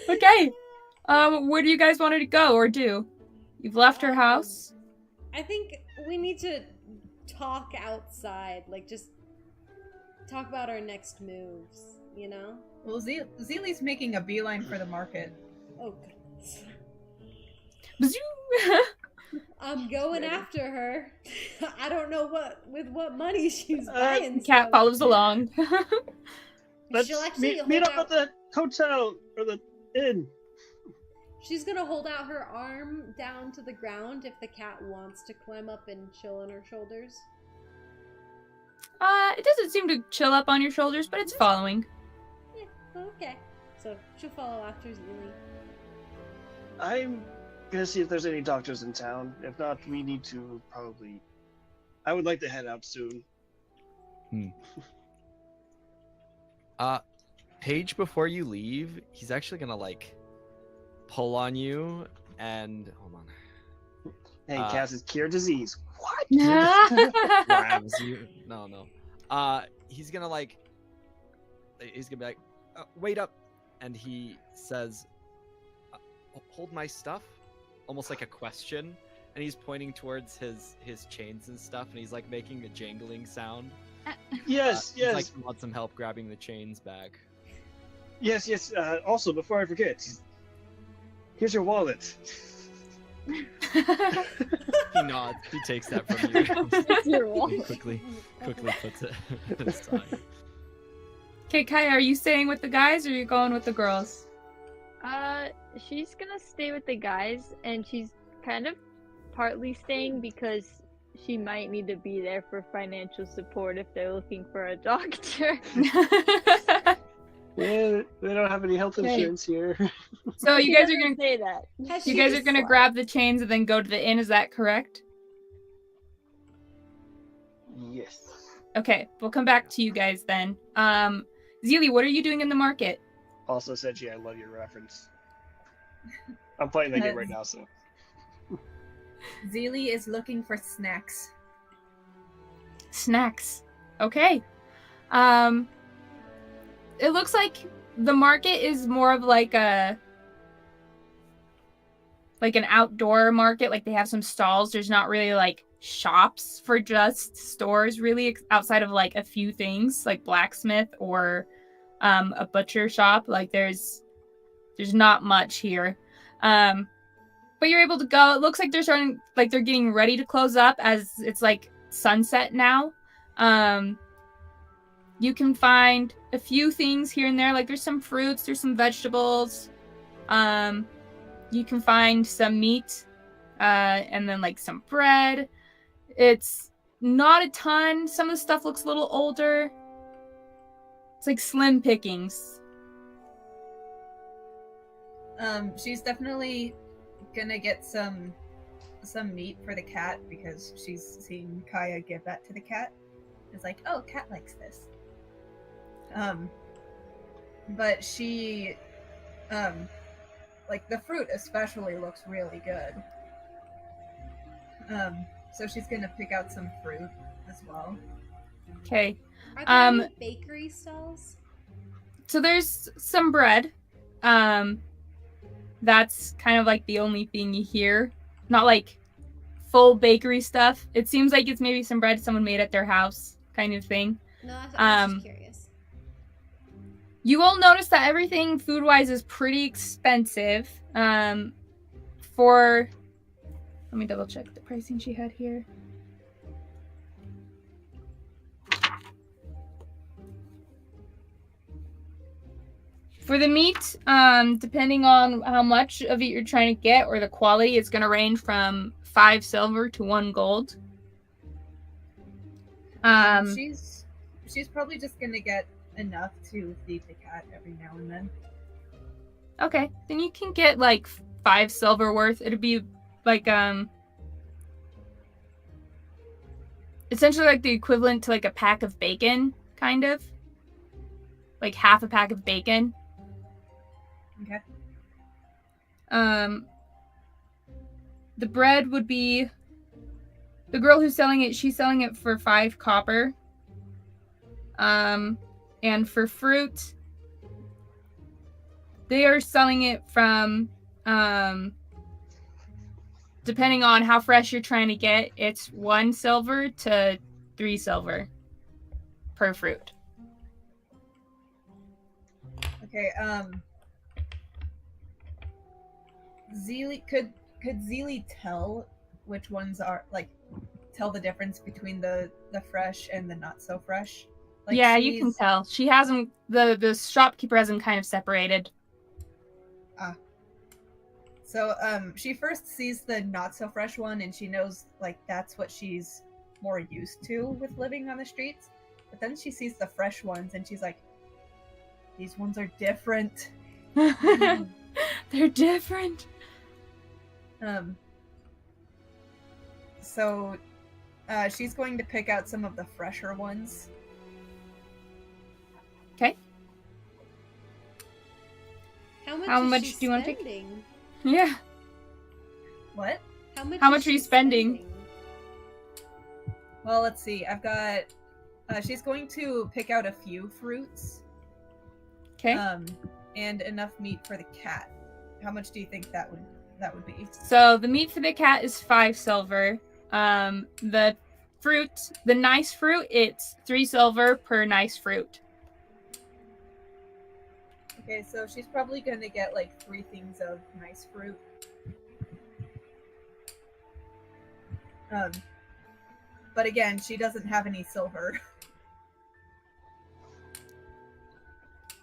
Okay. Where do you guys want her to go or do? You've left her house. I think we need to talk outside, like just talk about our next moves, you know? Well, Zilli's making a beeline for the market. Oh goodness. Bzoo! I'm going after her. I don't know what money she's Uh, buying. Cat stuff. follows along. Let's She'll actually meet hold up out- at the hotel or the inn. She's gonna hold out her arm down to the ground if the cat wants to climb up and chill on her shoulders. It doesn't seem to chill up on your shoulders, but it's following. Yeah, okay. So she'll follow after Zilli. I'm gonna see if there's any doctors in town. If not, we need to probably. I would like to head out soon. Paige, before you leave, he's actually gonna like pull on you and hold on. Hey, Cass is cure disease. What? Grabs you. No. He's gonna like. He's gonna be like, wait up, and he says, "Hold my stuff," almost like a question, and he's pointing towards his chains and stuff, and he's like making a jangling sound. Yes, He's yes, like wants some help grabbing the chains back. yes. Also, before I forget, here's your wallet. He nods. He takes that from you. It's your He wallet. quickly puts it aside. Okay, Kaya, are you staying with the guys or are you going with the girls? She's gonna stay with the guys, and she's kind of partly staying because she might need to be there for financial support if they're looking for a doctor. Yeah, they don't have any health Okay. insurance here. So you She guys are doesn't gonna say that. Has you she guys are just gonna slept? grab the chains and then go to the inn. Is that correct? Yes. Okay, we'll come back to you guys then. Zilli, what are you doing in the market? Also said, I love your reference. I'm playing that game right now, so. Zilli is looking for snacks. Snacks. Okay. It looks like the market is more of like an outdoor market. Like they have some stalls. There's not really like shops for just stores really outside of like a few things like blacksmith or a butcher shop. Like there's not much here. But you're able to go. It looks like they're getting ready to close up as it's like sunset now. You can find a few things here and there. Like there's some fruits, there's some vegetables. You can find some meat, and then like some bread. It's not a ton. Some of the stuff looks a little older. It's like slim pickings. She's definitely gonna get some meat for the cat because she's seen Kaya give that to the cat. It's like, oh, cat likes this. But she, like the fruit especially looks really good. So she's gonna pick out some fruit as well. Okay. Are there any bakery stalls? So there's some bread. That's kind of like the only thing you hear. Not like full bakery stuff. It seems like it's maybe some bread someone made at their house kind of thing. No, I was just curious. You will notice that everything food-wise is pretty expensive. Let me double check the pricing she had here. For the meat, depending on how much of it you're trying to get or the quality, it's going to range from 5 silver to 1 gold. She's she's probably just gonna get enough to feed the cat every now and then. Okay, then you can get like 5 silver worth. It'd be like essentially like the equivalent to like a pack of bacon, kind of. Like half a pack of bacon. Okay. The bread would be the girl who's selling it, she's selling it for 5 copper. And for fruit, they are selling it from depending on how fresh you're trying to get, it's 1 silver to 3 silver per fruit. Okay, Zilli, could Zilli tell which ones are, like, tell the difference between the fresh and the not so fresh? Like, yeah, you can tell. She hasn't, the shopkeeper hasn't kind of separated. So, she first sees the not so fresh one and she knows, like, that's what she's more used to with living on the streets. But then she sees the fresh ones and she's like, these ones are different. They're different. So, she's going to pick out some of the fresher ones. Okay. How much is she do you want to take? spending? Yeah. What? How much How is much are she you spending? Well, let's see. I've got. She's going to pick out a few fruits. Okay. And enough meat for the cat. How much do you think that would be? So the meat for the cat is 5 silver. The fruit, the nice fruit, it's 3 silver per nice fruit. Okay, so she's probably going to get like 3 things of nice fruit. But again, she doesn't have any silver.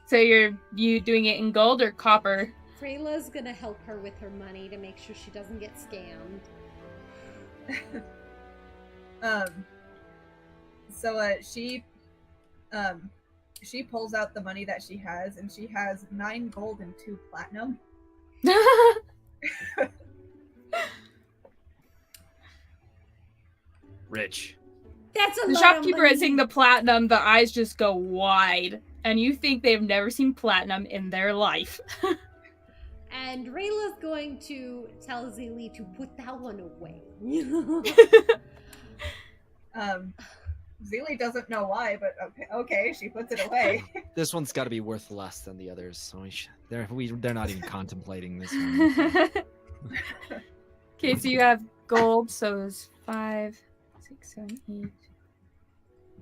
So you doing it in gold or copper? Rayla's gonna help her with her money to make sure she doesn't get scammed. So she pulls out the money that she has, and she has 9 gold and 2 platinum. Rich. That's a The lot shopkeeper of is money. seeing the platinum, the eyes just go wide, and you think they've never seen platinum in their life. And Rayla's going to tell Zilli to put that one away. Zilli doesn't know why, but okay, she puts it away. This one's got to be worth less than the others, so they're not even contemplating this one. Okay, so you have gold, so it's 5, 6, 7, 8,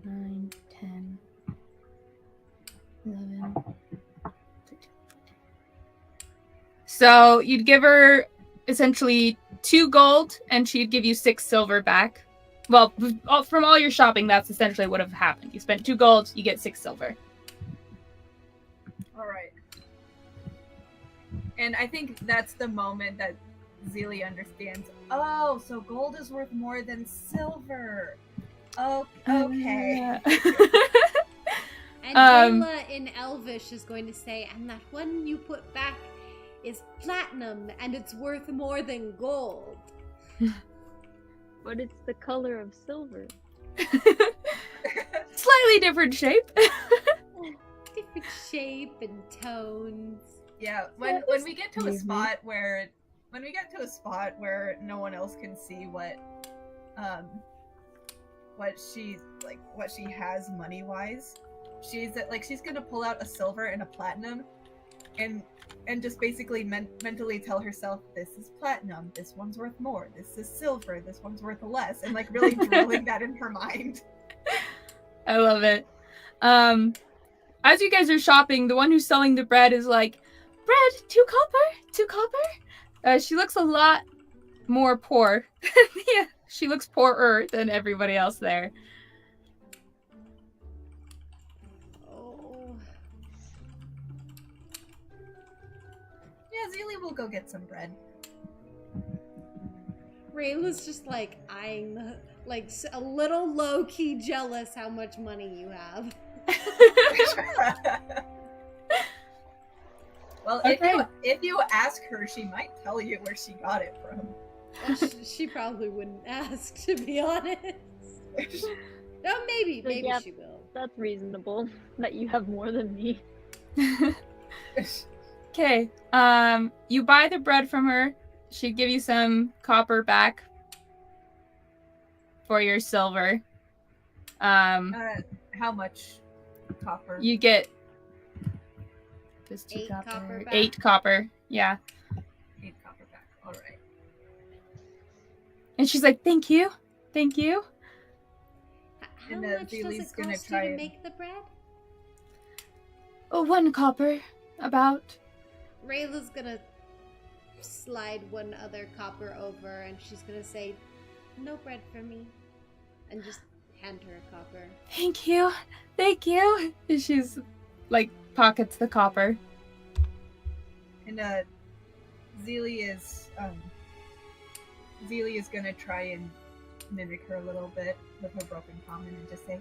9, 10, 11, 13. So you'd give her essentially 2 gold, and she'd give you 6 silver back. Well, from all your shopping, that's essentially what would have happened. You spent 2 gold, you get 6 silver. All right. And I think that's the moment that Zilli understands. Oh, so gold is worth more than silver. Oh, okay. And Rayla in Elvish is going to say, and that one you put back is platinum, and it's worth more than gold. But it's the color of silver. Slightly different shape. Different shape and tones. Yeah, when we get to a spot where no one else can see what she has money wise, she's gonna pull out a silver and a platinum, and just basically mentally tell herself, this is platinum, this one's worth more, this is silver, this one's worth less, and like really drilling that in her mind. I love it. As you guys are shopping, the one who's selling the bread is like, bread, 2 copper, 2 copper. She looks a lot more poor. Yeah, she looks poorer than everybody else there. Oh. Yeah, Zilli will go get some bread. Rayla's just like eyeing like a little low key jealous how much money you have. Well, Okay. if you ask her, she might tell you where she got it from. Well, she probably wouldn't ask, to be honest. No, maybe yeah. she will. That's reasonable that you have more than me. Okay. You buy the bread from her. She'd give you some copper back for your silver. How much copper? You get just 8 copper back. 8 copper. Yeah. 8 copper back. All right. And she's like, "Thank you, thank you." How And, much does Zilli's it gonna cost you try to and- make the bread? Oh, 1 copper, about. Rayla's gonna slide 1 other copper over, and she's gonna say, "No bread for me," and just hand her a copper. Thank you, thank you. And she's like pockets the copper. And Zilli is gonna try and mimic her a little bit with her broken common and just say,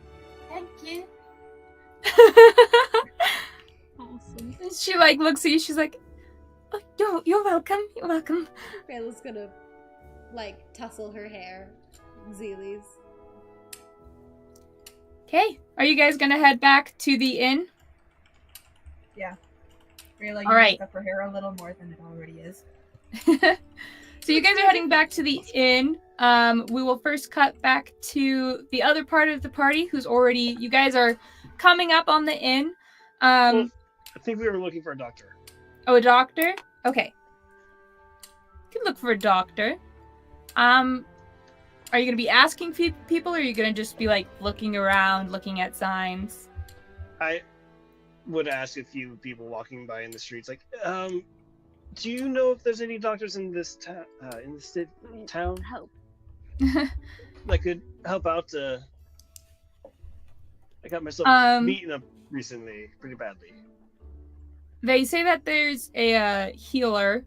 "Thank you." Awesome. She like looks at you. She's like, "Oh, you're welcome. You're welcome." Rayla's gonna, like, tussle her hair. Zilli's. Okay, are you guys gonna head back to the inn? Rayla, you All right. messed up her hair a little more than it already is. So you guys are heading back to the inn. We will first cut back to the other part of the party who's already, you guys are coming up on the inn. Well, I think we were looking for a doctor. Oh, a doctor? Okay. You can look for a doctor. Are you going to be asking people, or are you going to just be like looking around, looking at signs? I would ask a few people walking by in the streets, like, do you know if there's any doctors in this town Help. that could help out? I got myself beaten up recently, pretty badly. They say that there's a healer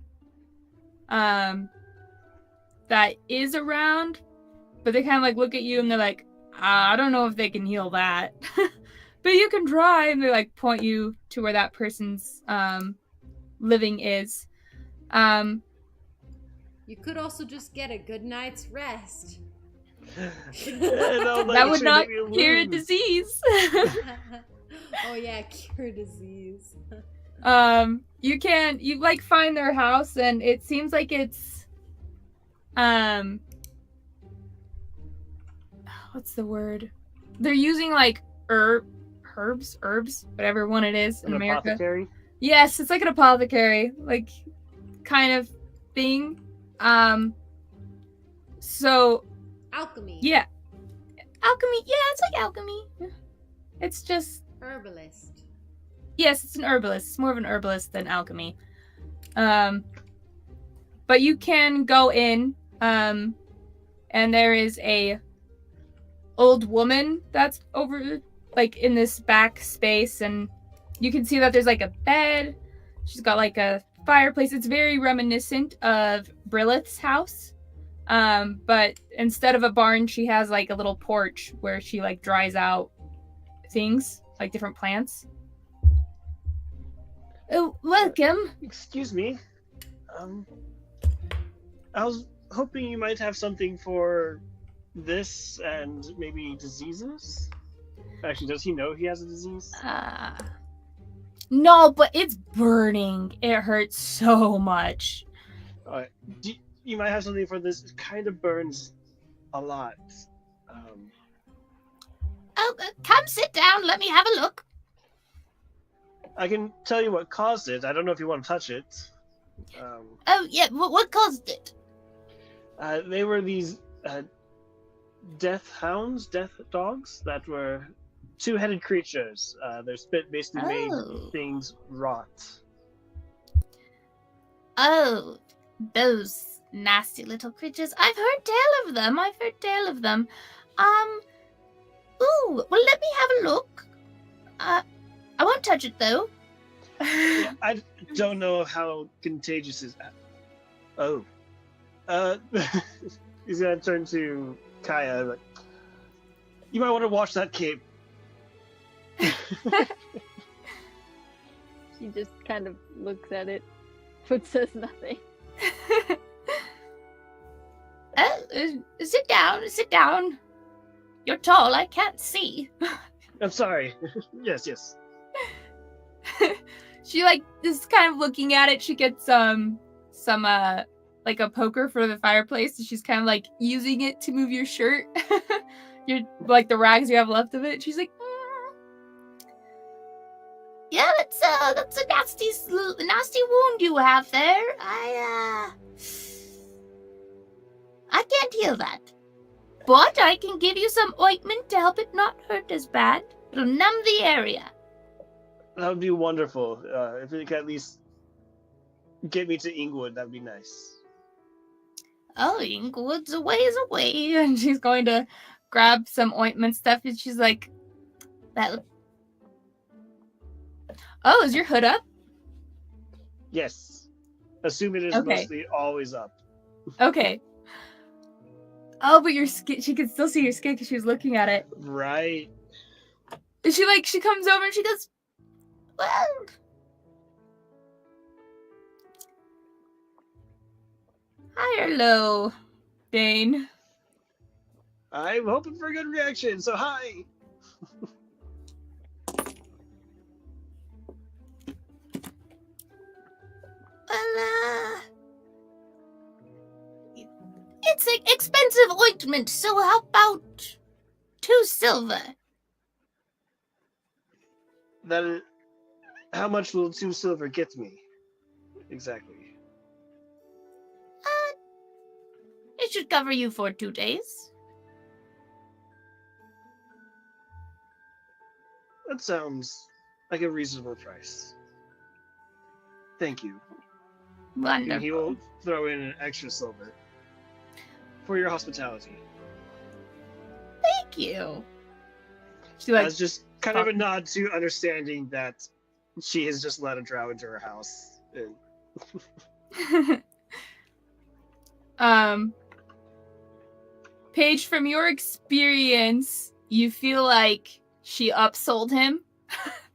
that is around, but they kind of like look at you and they're like, I don't know if they can heal that. But you can try, and they like point you to where that person's living is. You could also just get a good night's rest. That would not cure a disease. Oh yeah, cure disease. You like find their house, and it seems like it's what's the word? They're using like herbs, whatever one it is in America. Apothecary? Yes, it's like an apothecary, like kind of thing. So Alchemy. yeah. Alchemy, yeah, it's like alchemy. It's just Herbalist. yes, it's an herbalist. It's more of an herbalist than alchemy. But you can go in, and there is a old woman that's over, like, in this back space, and you can see that there's, like, a bed. She's got, like, a fireplace. It's very reminiscent of Brillith's house. But instead of a barn, she has, like, a little porch where she, like, dries out things, like different plants. Oh, welcome. Excuse me. I was hoping you might have something for this and maybe diseases. Actually, does he know he has a disease? No, but it's burning. It hurts so much. You might have something for this. It kind of burns a lot. Oh, come sit down. Let me have a look. I can tell you what caused it. I don't know if you want to touch it. Oh, yeah. What caused it? They were these death dogs that were two-headed creatures. Their spit basically made things rot. Oh, those nasty little creatures. I've heard tell of them. Ooh, well, let me have a look. I won't touch it, though. Yeah, I don't know how contagious is that. Oh. He's gonna turn to Kaya, like, You might want to wash that cape. She just kind of looks at it, but says nothing. Sit down, sit down. You're tall, I can't see. I'm sorry. Yes. She like is kind of looking at it. She gets some like a poker for the fireplace, and she's kind of like using it to move your shirt. Your like the rags you have left of it. She's like, yeah, that's a nasty wound you have there. I can't heal that. But I can give you some ointment to help it not hurt as bad. It'll numb the area. That would be wonderful. If it could at least get me to Inglewood, that would be nice. Oh, Inglewood's a ways away. And she's going to grab some ointment stuff, and she's like, oh, is your hood up? Yes. Assume it is Okay. mostly always up. Okay. Oh, but your skin, she could still see your skin because she was looking at it. Right. And she comes over and she goes, well, high or low, Dane? I'm hoping for a good reaction, so hi. Well, it's an expensive ointment, so how about 2 silver? Then, how much will 2 silver get me? Exactly. It should cover you for 2 days. That sounds like a reasonable price. Thank you. Wonderful. And he will throw in an extra silver for your hospitality. Thank you. She like That's just kind of a nod to understanding that she has just let a drow into her house. And Paige, from your experience, you feel like she upsold him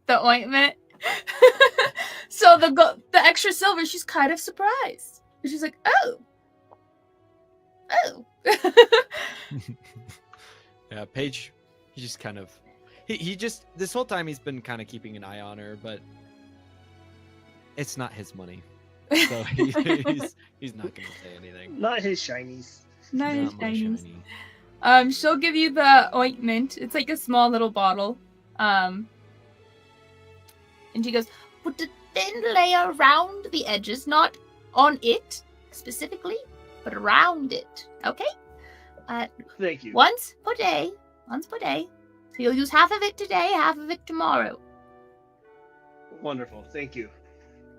the ointment. So the extra silver, she's kind of surprised. She's like, oh. Yeah, Paige, he just kind of he just this whole time he's been kind of keeping an eye on her, but it's not his money. So he's not gonna say anything. not his shinies. Not his my shinies. shiny. She'll give you the ointment. It's like a small little bottle. And she goes, put a thin layer around the edges, not on it specifically, but around it. Okay? Thank you. Once per day. So you'll use half of it today, half of it tomorrow. Wonderful. Thank you.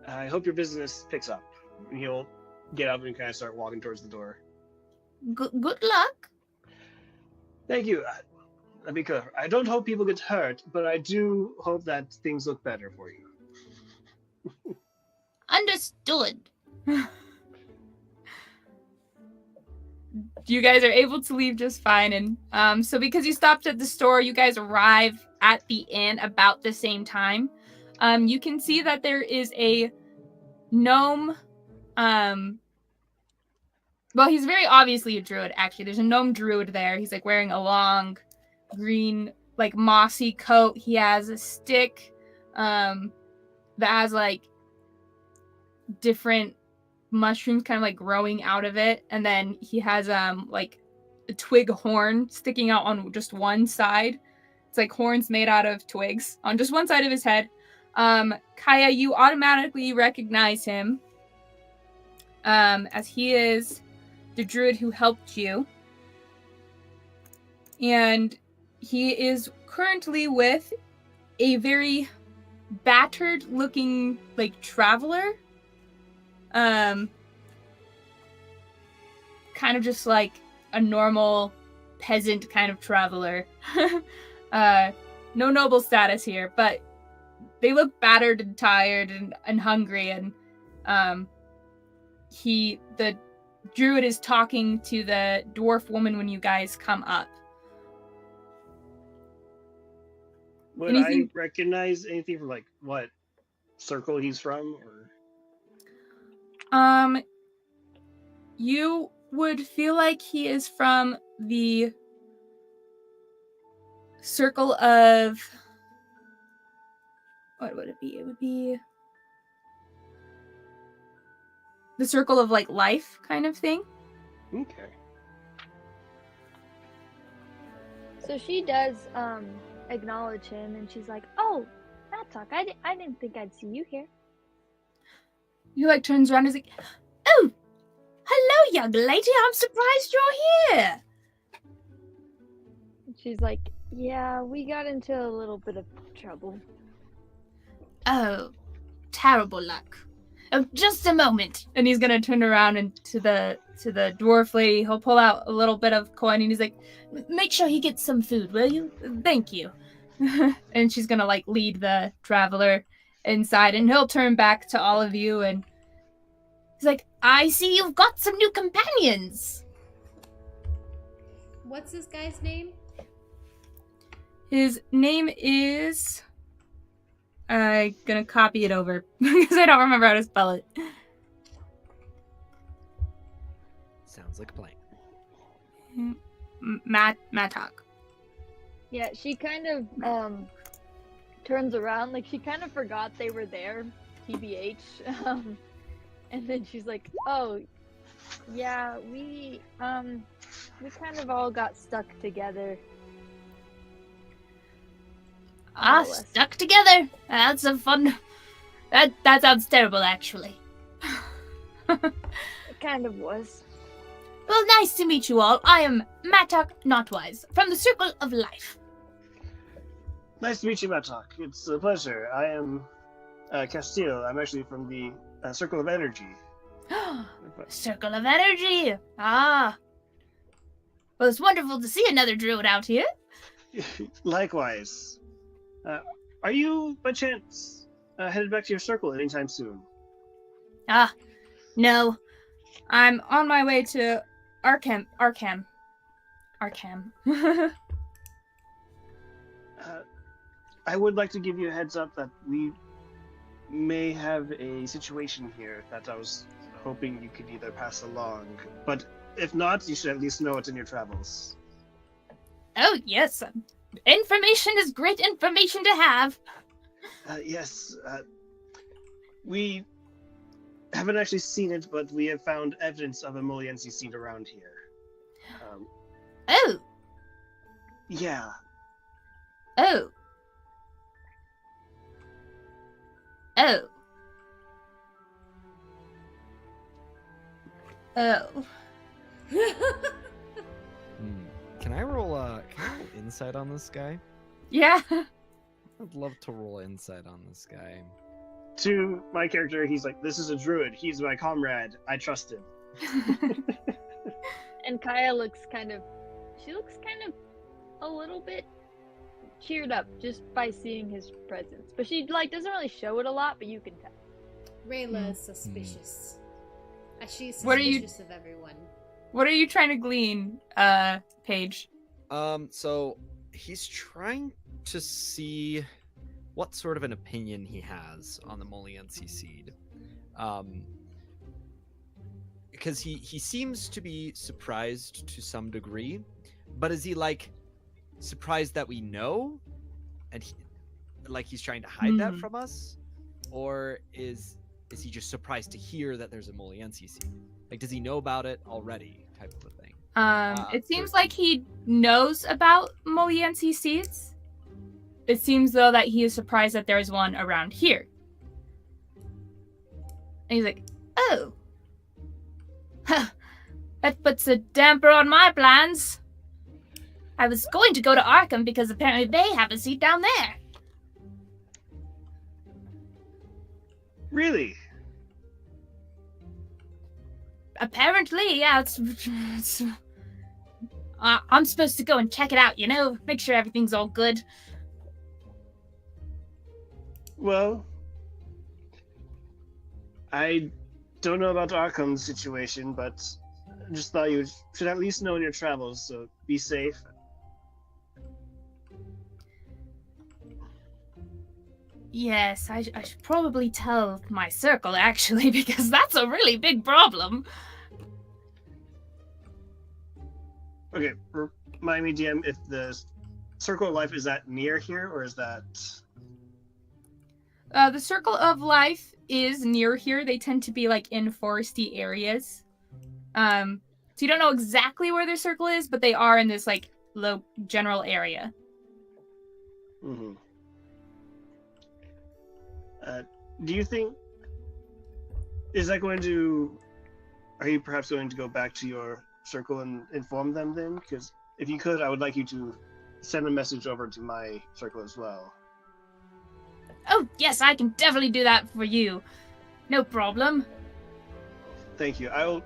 I hope your business picks up. And he'll get up and kind of start walking towards the door. Good luck. Thank you. Let me clear. I don't hope people get hurt, but I do hope that things look better for you. Understood. You guys are able to leave just fine, and so because you stopped at the store, you guys arrive at the inn about the same time. You can see that there is a gnome. Well, he's very obviously a druid. Actually, there's a gnome druid there. He's like wearing a long, green, like mossy coat. He has a stick, that has like different mushrooms kind of like growing out of it, and then he has like a twig horn sticking out on just one side. It's like horns made out of twigs on just one side of his head. Kaya, you automatically recognize him, as he is the druid who helped you, and he is currently with a very battered looking like traveler. Kind of just like a normal peasant kind of traveler. No noble status here, but they look battered and tired and hungry, and the druid is talking to the dwarf woman when you guys come up. Would Anything- I recognize anything from like what circle he's from, or? You would feel like he is from the circle of... What would it be? It would be the circle of, like, life kind of thing. Okay. So she does acknowledge him, and she's like, "Oh, Matok, I didn't think I'd see you here." He, like, turns around and is like, "Oh, hello, young lady. I'm surprised you're here." And she's like, "Yeah, we got into a little bit of trouble." Oh, terrible luck. Oh, just a moment. And he's gonna turn around and to the dwarf lady. He'll pull out a little bit of coin and he's like, "Make sure he gets some food, will you? Thank you." And she's gonna like lead the traveler inside, and he'll turn back to all of you and he's like, "I see you've got some new companions." What's this guy's name? His name is... I'm gonna copy it over because I don't remember how to spell it. Sounds like a plan. Matok. Yeah, she kind of turns around, like she kind of forgot they were there, TBH. And then she's like, "Oh, yeah, we kind of all got stuck together." Ah, More or less. stuck together. That's a fun... That sounds terrible, actually. It kind of was. Well, nice to meet you all. I am Matok Notwise, from the Circle of Life. Nice to meet you, Matok. It's a pleasure. I am Castil. I'm actually from the Circle of Energy. Circle of Energy. Ah. Well, it's wonderful to see another druid out here. Likewise. Are you, by chance, headed back to your circle anytime soon? Ah, no. I'm on my way to Arkham. I would like to give you a heads up that we may have a situation here that I was hoping you could either pass along. But if not, you should at least know it's in your travels. Oh, yes. Information is great information to have. Yes. We haven't actually seen it, but we have found evidence of a Moliense seed around here. Oh. Yeah. Oh. Oh. Oh. Can I roll insight on this guy? Yeah. I'd love to roll insight on this guy. To my character, he's like, "This is a druid. He's my comrade. I trust him." And Kaya looks kind of a little bit cheered up just by seeing his presence. But she doesn't really show it a lot, but you can tell. Rayla is suspicious. She's What are you- suspicious of everyone. What are you trying to glean, Paige? So he's trying to see what sort of an opinion he has on the Moliense seed. Because he seems to be surprised to some degree, but is he surprised that we know, and he's trying to hide that from us, or is he just surprised to hear that there's a Moliense seed? Does he know about it already, type of a thing? It seems like he knows about Moliense seeds. It seems though that he is surprised that there is one around here. And he's like, "Oh. Huh. That puts a damper on my plans. I was going to go to Arkham because apparently they have a seat down there." Really? Apparently, yeah. I'm supposed to go and check it out, make sure everything's all good. Well, I don't know about Arkham's situation, but I just thought you should at least know in your travels, so be safe. Yes, I should probably tell my circle, actually, because that's a really big problem. Okay, remind me, DM, if the Circle of Life, is that near here, or is that... The Circle of Life is near here. They tend to be, like, in foresty areas. So you don't know exactly where their circle is, but they are in this, like, low general area. Mm-hmm. Do you think... Is that going to... Are you perhaps going to go back to your circle and inform them then? Because if you could, I would like you to send a message over to my circle as well. Oh, yes, I can definitely do that for you. No problem. Thank you. I'll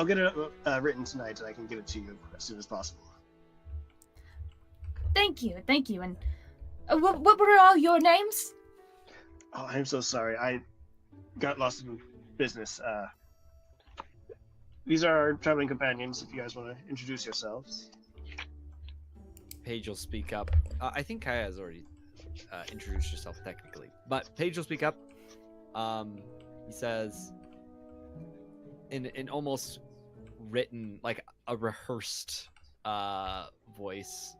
get it written tonight, and I can get it to you as soon as possible. Thank you. And what were all your names? Oh, I'm so sorry. I got lost in business. These are our traveling companions, if you guys want to introduce yourselves. Paige will speak up. I think Kaya has already introduced herself technically, but Paige will speak up. He says, in almost written, like a rehearsed voice,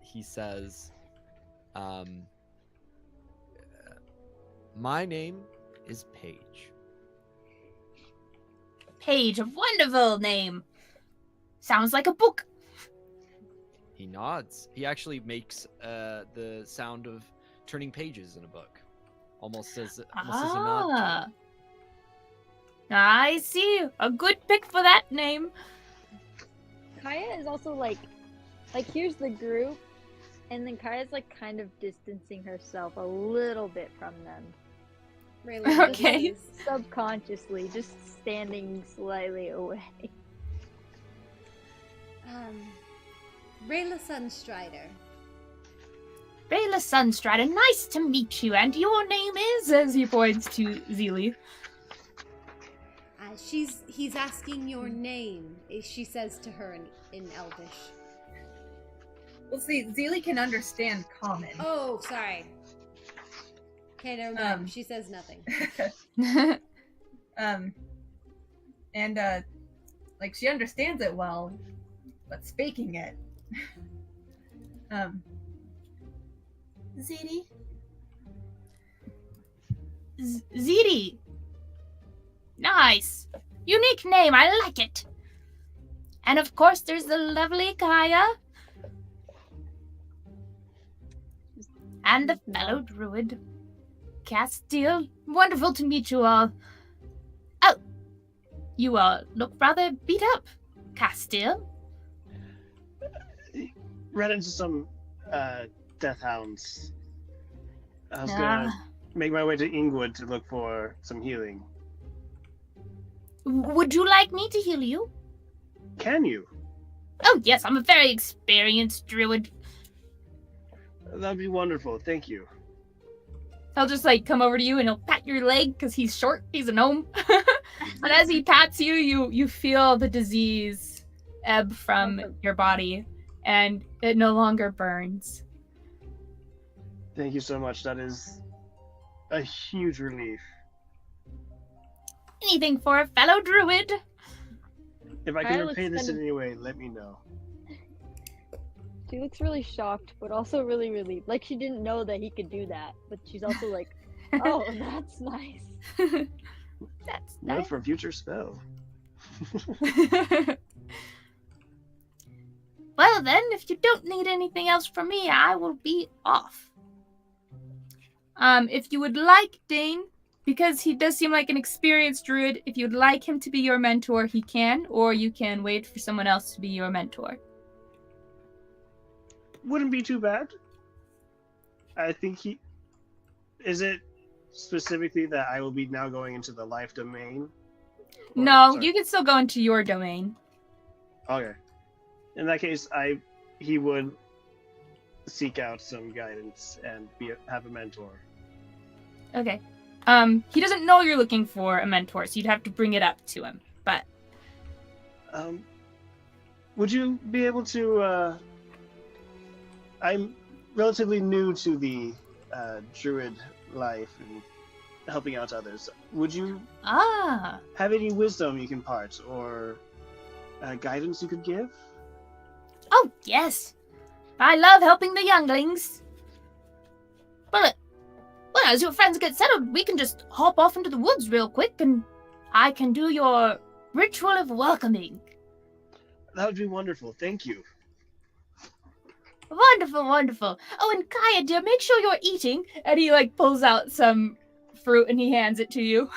he says, my name is Paige. Paige, a wonderful name. Sounds like a book. He nods. He actually makes the sound of turning pages in a book, almost as a nod to it. I see. A good pick for that name. Kaya is also like here's the group, and then Kaya's like kind of distancing herself a little bit from them. Rayla Okay. is- Subconsciously, just standing slightly away. Rayla Sunstrider. Rayla Sunstrider, nice to meet you. And your name is, as he points to Zilli. He's asking your name, she says to her in Elvish. Well, see, Zilli can understand common. Oh, sorry. Okay, never mind. She says nothing. And like she understands it well, but speaking it, Ziti, Ziti. Nice. Unique name, I like it. And of course, there's the lovely Kaya. And the fellow druid, Castil. Wonderful to meet you all. Oh, you all look rather beat up, Castil. Ran into some death hounds. I was gonna make my way to Ingwood to look for some healing. Would you like me to heal you? Can you? Oh, yes, I'm a very experienced druid. That'd be wonderful. Thank you. He'll just, like, come over to you and he'll pat your leg because he's short. He's a gnome. And as he pats you, you feel the disease ebb from your body and it no longer burns. Thank you so much. That is a huge relief. Anything for a fellow druid. If I Kaya can looks repay this kind in of- any way, let me know. She looks really shocked, but also really relieved. Like she didn't know that he could do that, but she's also like, "Oh, that's nice." That's Note nice. for a future spell. Well then, if you don't need anything else from me, I will be off. If you would like Dane, because he does seem like an experienced druid, if you'd like him to be your mentor, he can, or you can wait for someone else to be your mentor. Wouldn't be too bad. I think he... Is it specifically that I will be now going into the life domain? Or- No, sorry. you can still go into your domain. Okay. In that case, he would seek out some guidance and have a mentor. Okay. He doesn't know you're looking for a mentor, so you'd have to bring it up to him. But Would you be able to? I'm relatively new to the druid life and helping out others. Would you Ah, have any wisdom you can impart or guidance you could give? oh yes. I love helping the younglings. But, well, as your friends get settled, we can just hop off into the woods real quick and I can do your ritual of welcoming. That would be wonderful. Thank you. Wonderful, wonderful. Oh, and Kaya, dear, make sure you're eating. And he, pulls out some fruit and he hands it to you.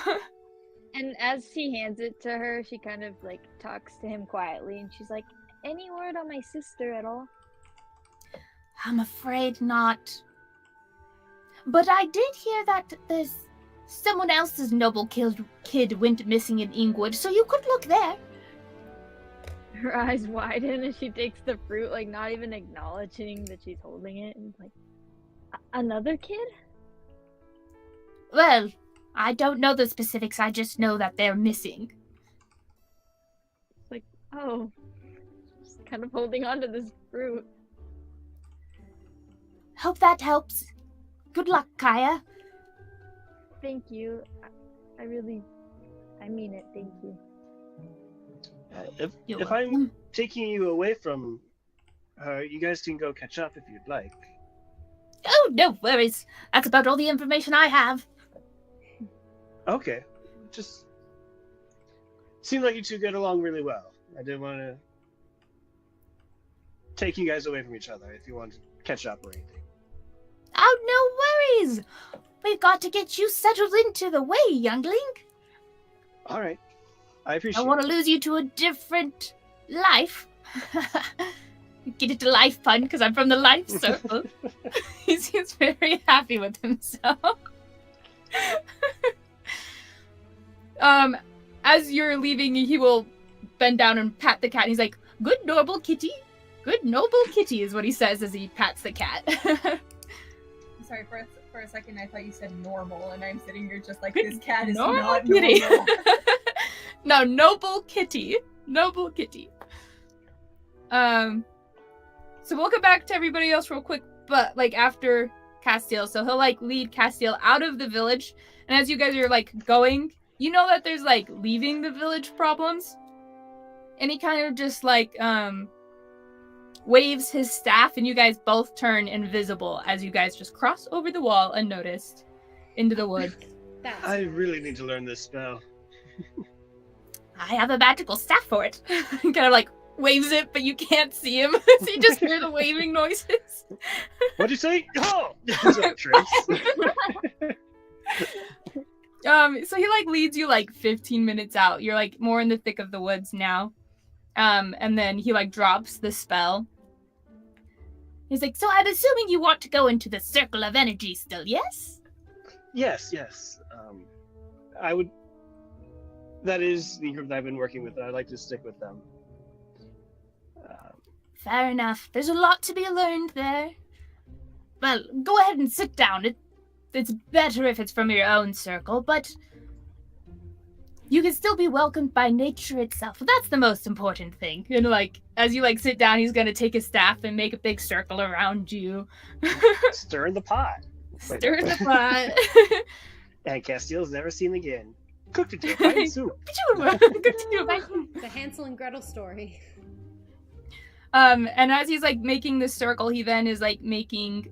And as he hands it to her, she kind of, talks to him quietly, and she's like, any word on my sister at all? I'm afraid not. But I did hear that there's someone else's noble kid went missing in Ingwood, so you could look there. Her eyes widen as she takes the fruit, not even acknowledging that she's holding it, and another kid? Well, I don't know the specifics, I just know that they're missing. Oh, just kind of holding on to this fruit. Hope that helps. Good luck, Kaya. Thank you. I mean it, thank you. If I'm taking you away from her, you guys can go catch up if you'd like. Oh, no worries. That's about all the information I have. Okay. Just seemed like you two get along really well. I didn't want to take you guys away from each other if you want to catch up or anything. Oh, no worries. We've got to get you settled into the way, youngling. All right. I appreciate I want to lose you to a different life. Get it to life pun because I'm from the life circle. He seems very happy with himself. As you're leaving, he will bend down and pat the cat. And he's like, "Good noble kitty, good noble kitty," is what he says as he pats the cat. Sorry, for a second I thought you said normal, and I'm sitting here just like, this cat is normal not kitty. normal. No, noble kitty. Noble kitty. So we'll get back to everybody else real quick, but after Castil. So he'll lead Castil out of the village. And as you guys are going, you know that there's leaving the village problems. And he kind of just waves his staff, and you guys both turn invisible as you guys just cross over the wall unnoticed into the woods. I really need to learn this spell. I have a magical staff for it. Kind of waves it, but you can't see him. So you just hear the waving noises. What'd you say? Oh! Is that Trace? So he leads you 15 minutes out. You're more in the thick of the woods now. And then he drops the spell. He's like, so I'm assuming you want to go into the circle of energy still, yes? Yes. I would. That is the group that I've been working with, and I'd like to stick with them. Fair enough. There's a lot to be learned there. Well, go ahead and sit down. It's better if it's from your own circle, but you can still be welcomed by nature itself. That's the most important thing. And as you sit down, he's gonna take his staff and make a big circle around you. Stir in the pot. Stir in the pot. And Castil's never seen again. Cooked it to a fine soup. The Hansel and Gretel story. And as he's making this circle, he then is making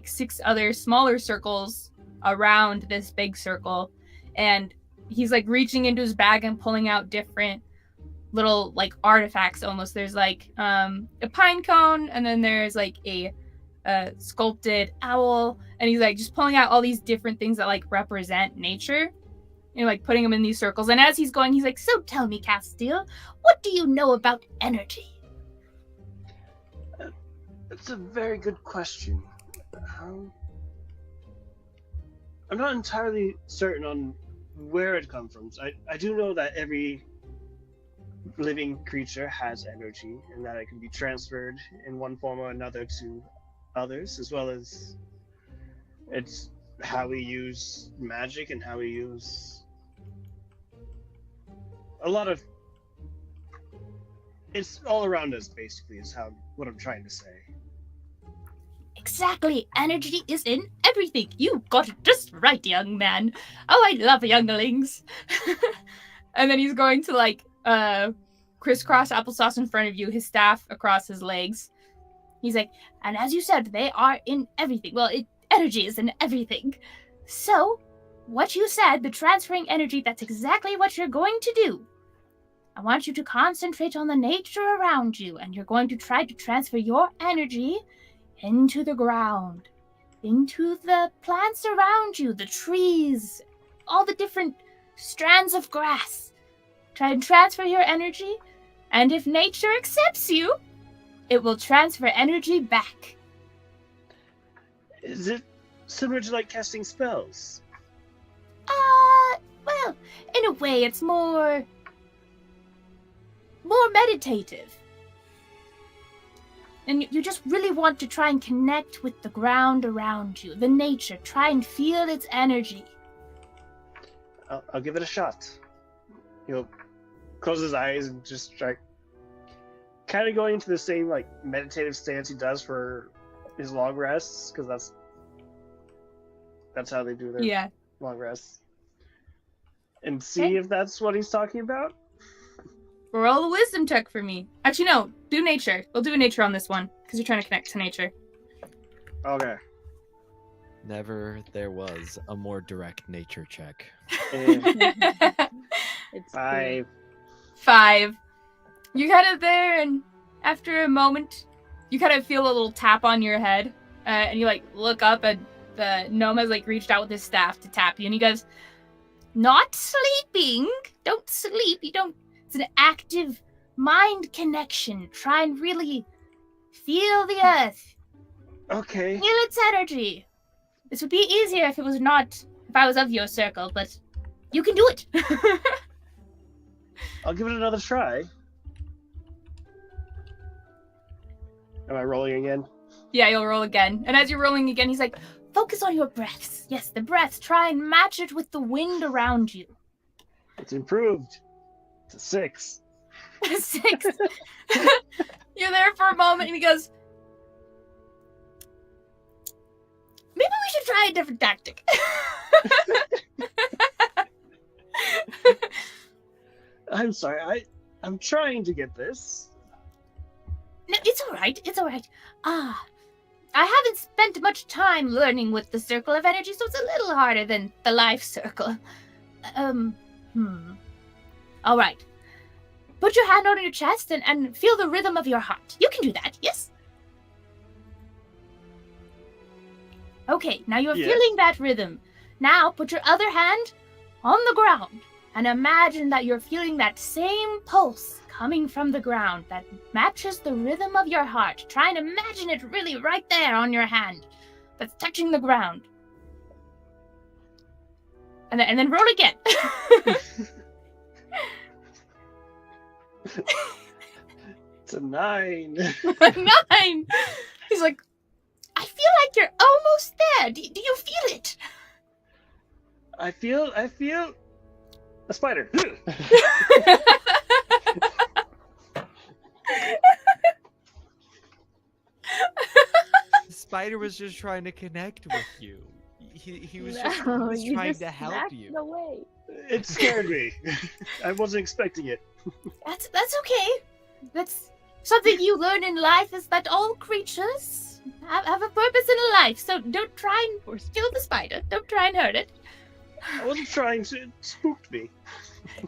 6 other smaller circles around this big circle, and he's reaching into his bag and pulling out different little artifacts almost. There's a pine cone, and then there's a sculpted owl, and he's just pulling out all these different things that represent nature and putting them in these circles. And as he's going, he's like, so tell me, Castil, what do you know about energy? That's a very good question. I'm not entirely certain on where it comes from. I do know that every living creature has energy, and that it can be transferred in one form or another to others, as well as it's how we use magic and how we use a lot of. It's all around us, basically, is what I'm trying to say. Exactly. Energy is in everything. You got it just right, young man. Oh, I love younglings. And then he's going to like crisscross applesauce in front of you, his staff across his legs. He's like, and as you said, they are in everything. Well, energy is in everything. So, what you said, the transferring energy, that's exactly what you're going to do. I want you to concentrate on the nature around you, and you're going to try to transfer your energy into the ground, into the plants around you, the trees, all the different strands of grass. Try and transfer your energy, and if nature accepts you, it will transfer energy back. Is it similar to like casting spells? Well, in a way, it's more meditative. And you just really want to try and connect with the ground around you, the nature. Try and feel its energy. I'll give it a shot. He'll close his eyes and just try, kind of going into the same like meditative stance he does for his long rests, because that's how they do their long rests. And see if that's what he's talking about. Roll a wisdom check for me. Actually, no. Do nature. We'll do a nature on this one, because you're trying to connect to nature. Okay. Never there was a more direct nature check. It's 5. 5. You're kind of there, and after a moment, you kind of feel a little tap on your head, and you like look up, and the gnome has like reached out with his staff to tap you, and he goes, "Not sleeping. Don't sleep. You don't. It's an active mind connection. Try and really feel the earth. Okay. Feel its energy. This would be easier if I was of your circle, but you can do it." I'll give it another try. Am I rolling again? Yeah, you'll roll again. And as you're rolling again, he's like, focus on your breaths. Yes, the breaths. Try and match it with the wind around you. It's improved. It's a 6. 6. You're there for a moment, and he goes, maybe we should try a different tactic. I'm sorry. I'm trying to get this. No, it's all right. It's all right. I haven't spent much time learning with the circle of energy, so it's a little harder than the life circle. All right. Put your hand on your chest and feel the rhythm of your heart. You can do that, yes? Okay, now you're feeling that rhythm. Now put your other hand on the ground and imagine that you're feeling that same pulse coming from the ground that matches the rhythm of your heart. Try and imagine it really right there on your hand that's touching the ground. And then roll again. It's a 9. 9! He's like, I feel like you're almost there. Do you feel it? I feel a spider. The spider was just trying to connect with you. He was just you trying just to help smacked you. it away. It scared me. I wasn't expecting it. That's okay. That's something you learn in life, is that all creatures have a purpose in life. So don't try and kill the spider. Don't try and hurt it. I wasn't trying to. It spooked me.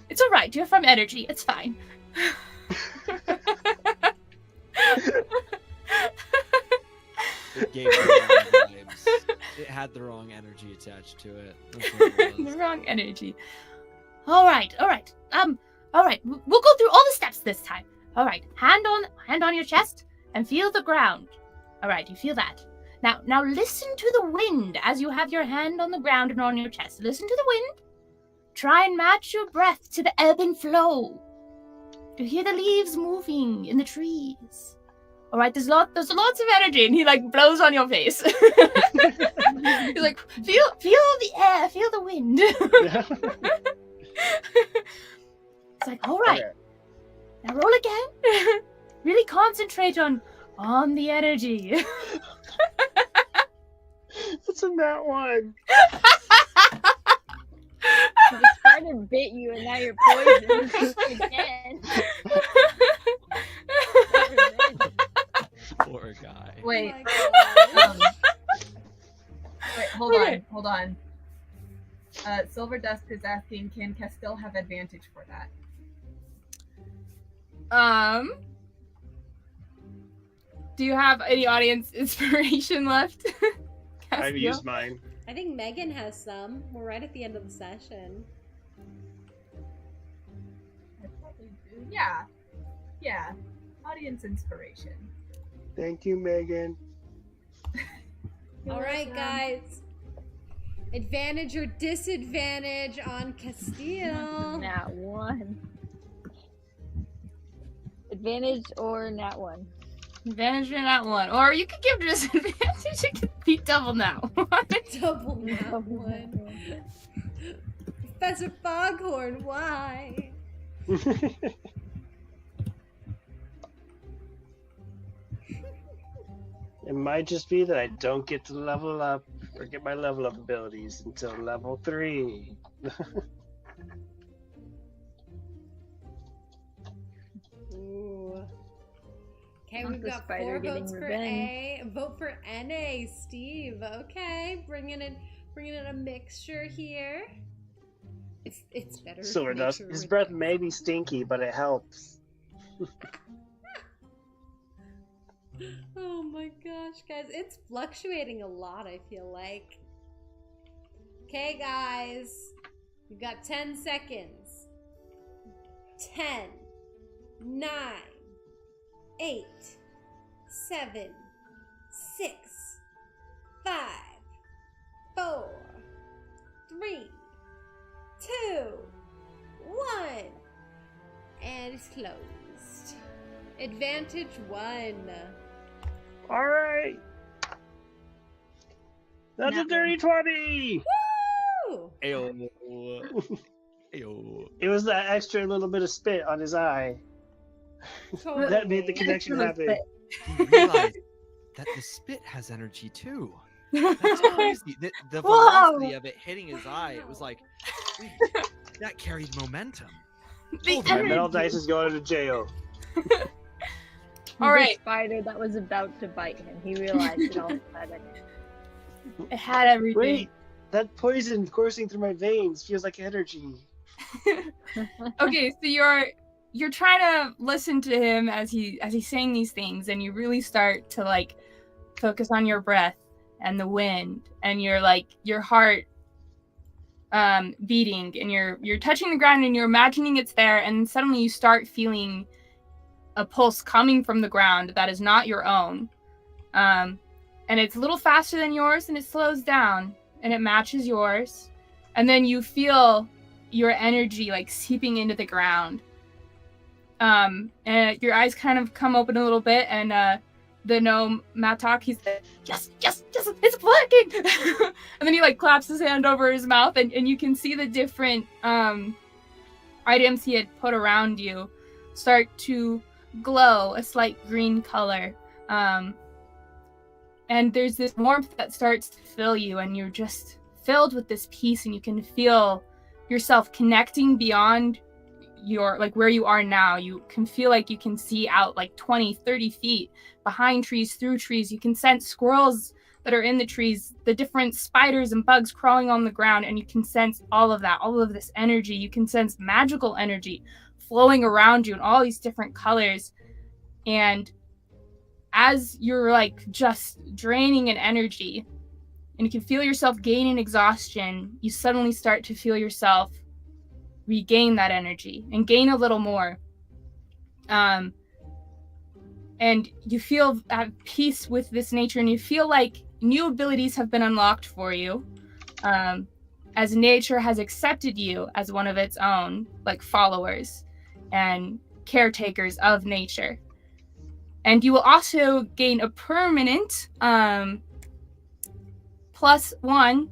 It's all right. You're from energy. It's fine. It gave the wrong vibes. It had the wrong energy attached to it. That's what it The was. wrong energy. All right. All right. We'll go through all the steps this time. All right. Hand on your chest and feel the ground. All right. You feel that. Now listen to the wind as you have your hand on the ground and on your chest. Listen to the wind. Try and match your breath to the ebb and flow. You hear the leaves moving in the trees. All right, there's lots of energy, and he like blows on your face. He's like, feel the air, feel the wind. It's like, all right, Okay. now roll again. Really concentrate on the energy. It's a wasn't that one. The spider bit you and now you're poisoned again. Poor guy. Wait, Oh my gosh. wait, hold on. Silver Dust is asking, can Castil have advantage for that? Do you have any audience inspiration left? I've Castil? used mine. I think Megan has some. We're right at the end of the session. I probably do. Yeah. Yeah. Audience inspiration. Thank you, Megan. All right, guys. Advantage or disadvantage on Castil? Nat 1. Advantage or Nat 1? Advantage or nat 1. Or you could give disadvantage. It could be double nat 1. Double nat 1. Professor Foghorn, why? It might just be that I don't get to level up or get my level up abilities until level 3. Ooh. Okay, Not we've the got spider 4 getting votes for revenge. A. Vote for NA, Steve. Okay, bringing in a mixture here. It's better. Silver Dust. nature His with breath it. may be stinky, but it helps. Oh my gosh, guys, it's fluctuating a lot. I feel like. Okay, guys, we've got 10 seconds. 10, 9, 8, 7, 6, 5, 4, 3, 2, 1, and it's closed. Advantage 1. All right. That's a dirty 20. Woo! Ayo. Ayo. It was that extra little bit of spit on his eye. That made the Totally. connection happen. He realized that the spit has energy too. That's crazy. The Whoa. velocity of it hitting his eye, it was like, wait, that carried momentum. The Hold My on. metal dice is going to jail. All The right. spider that was about to bite him. He realized it all of a sudden. It had everything. Wait, that poison coursing through my veins feels like energy. Okay, so you're trying to listen to him as he's saying these things, and you really start to like focus on your breath and the wind, and your heart beating, and you're touching the ground, and you're imagining it's there, and suddenly you start feeling a pulse coming from the ground that is not your own, and it's a little faster than yours, and it slows down, and it matches yours, and then you feel your energy like seeping into the ground, and your eyes kind of come open a little bit, and the gnome Matok, he's like, yes, it's working. And then he like claps his hand over his mouth, and you can see the different items he had put around you start to glow a slight green color, and there's this warmth that starts to fill you, and you're just filled with this peace, and you can feel yourself connecting beyond your like where you are now. You can feel like you can see out like 20-30 feet behind trees, through trees. You can sense squirrels that are in the trees, the different spiders and bugs crawling on the ground, and you can sense all of that, all of this energy. You can sense magical energy flowing around you in all these different colors. And as you're like just draining in energy, and you can feel yourself gaining exhaustion, you suddenly start to feel yourself regain that energy and gain a little more. And you feel at peace with this nature, and you feel like new abilities have been unlocked for you, as nature has accepted you as one of its own, like followers and caretakers of nature. And you will also gain a permanent +1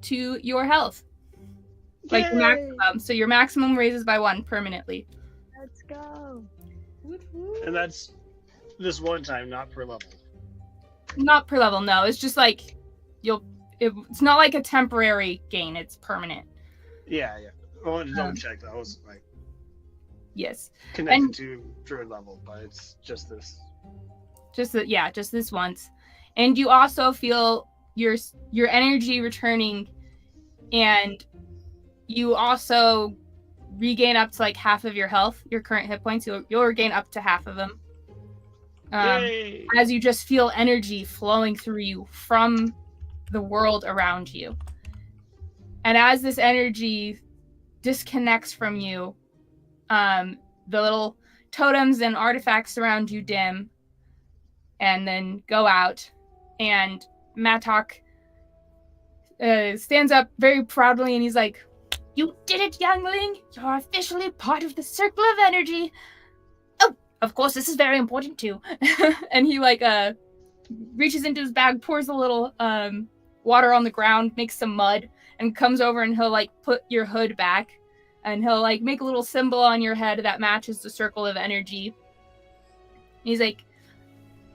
to your health. Like Yay! maximum. So your maximum raises by 1 permanently. Let's go. And that's this one time, not per level. Not per level, no. It's just like it's not like a temporary gain, it's permanent. Yeah. I wanted to double check that I was like Yes. connected to druid level, but it's just this. Just this once. And you also feel your energy returning, and you also regain up to like half of your health, your current hit points. You'll regain up to half of them. Yay! As you just feel energy flowing through you from the world around you. And as this energy disconnects from you, the little totems and artifacts around you dim and then go out. And Mattock stands up very proudly and he's like, "You did it, youngling! You're officially part of the circle of energy. Oh, of course, this is very important too." And he reaches into his bag, pours a little water on the ground, makes some mud, and comes over and he'll put your hood back, and he'll make a little symbol on your head that matches the circle of energy. He's like,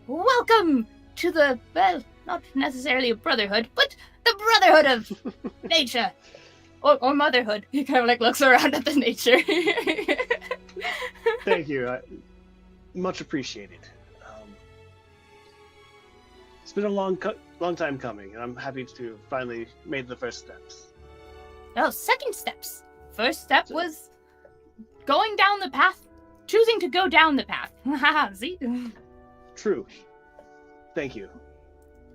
"Welcome to the, well, not necessarily a brotherhood, but the brotherhood of nature." Or motherhood. He kind of looks around at the nature. Thank you. Much appreciated. It's been a long time coming, and I'm happy to finally made the first steps. Oh, second steps. First step was going down the path, choosing to go down the path. Haha, see? True. Thank you.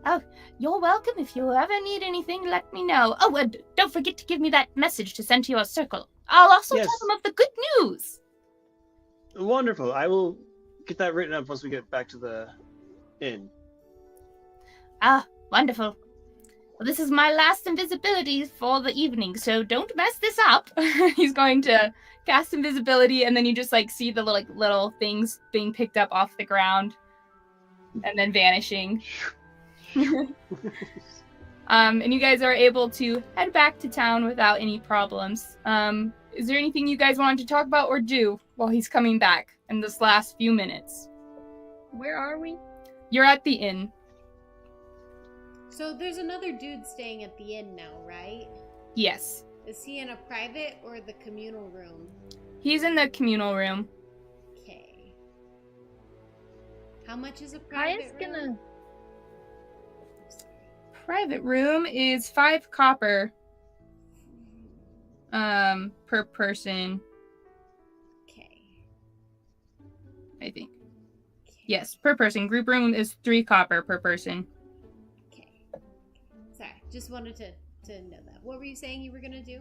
Oh, you're welcome. If you ever need anything, let me know. Oh, and don't forget to give me that message to send to your circle. I'll also tell them of the good news. Wonderful. I will get that written up once we get back to the inn. Ah, wonderful. Well, this is my last invisibility for the evening, so don't mess this up. He's going to cast invisibility, and then you just see the little things being picked up off the ground and then vanishing. And you guys are able to head back to town without any problems. Is there anything you guys wanted to talk about or do while he's coming back in this last few minutes? Where are we? You're at the inn. So there's another dude staying at the inn now, right? Yes. Is he in a private or the communal room? He's in the communal room. Okay. How much is a private room? Private room is 5 copper per person. Okay. I think. Yes, per person. Group room is 3 copper per person. Okay. Sorry, just wanted to know that. What were you saying you were gonna do?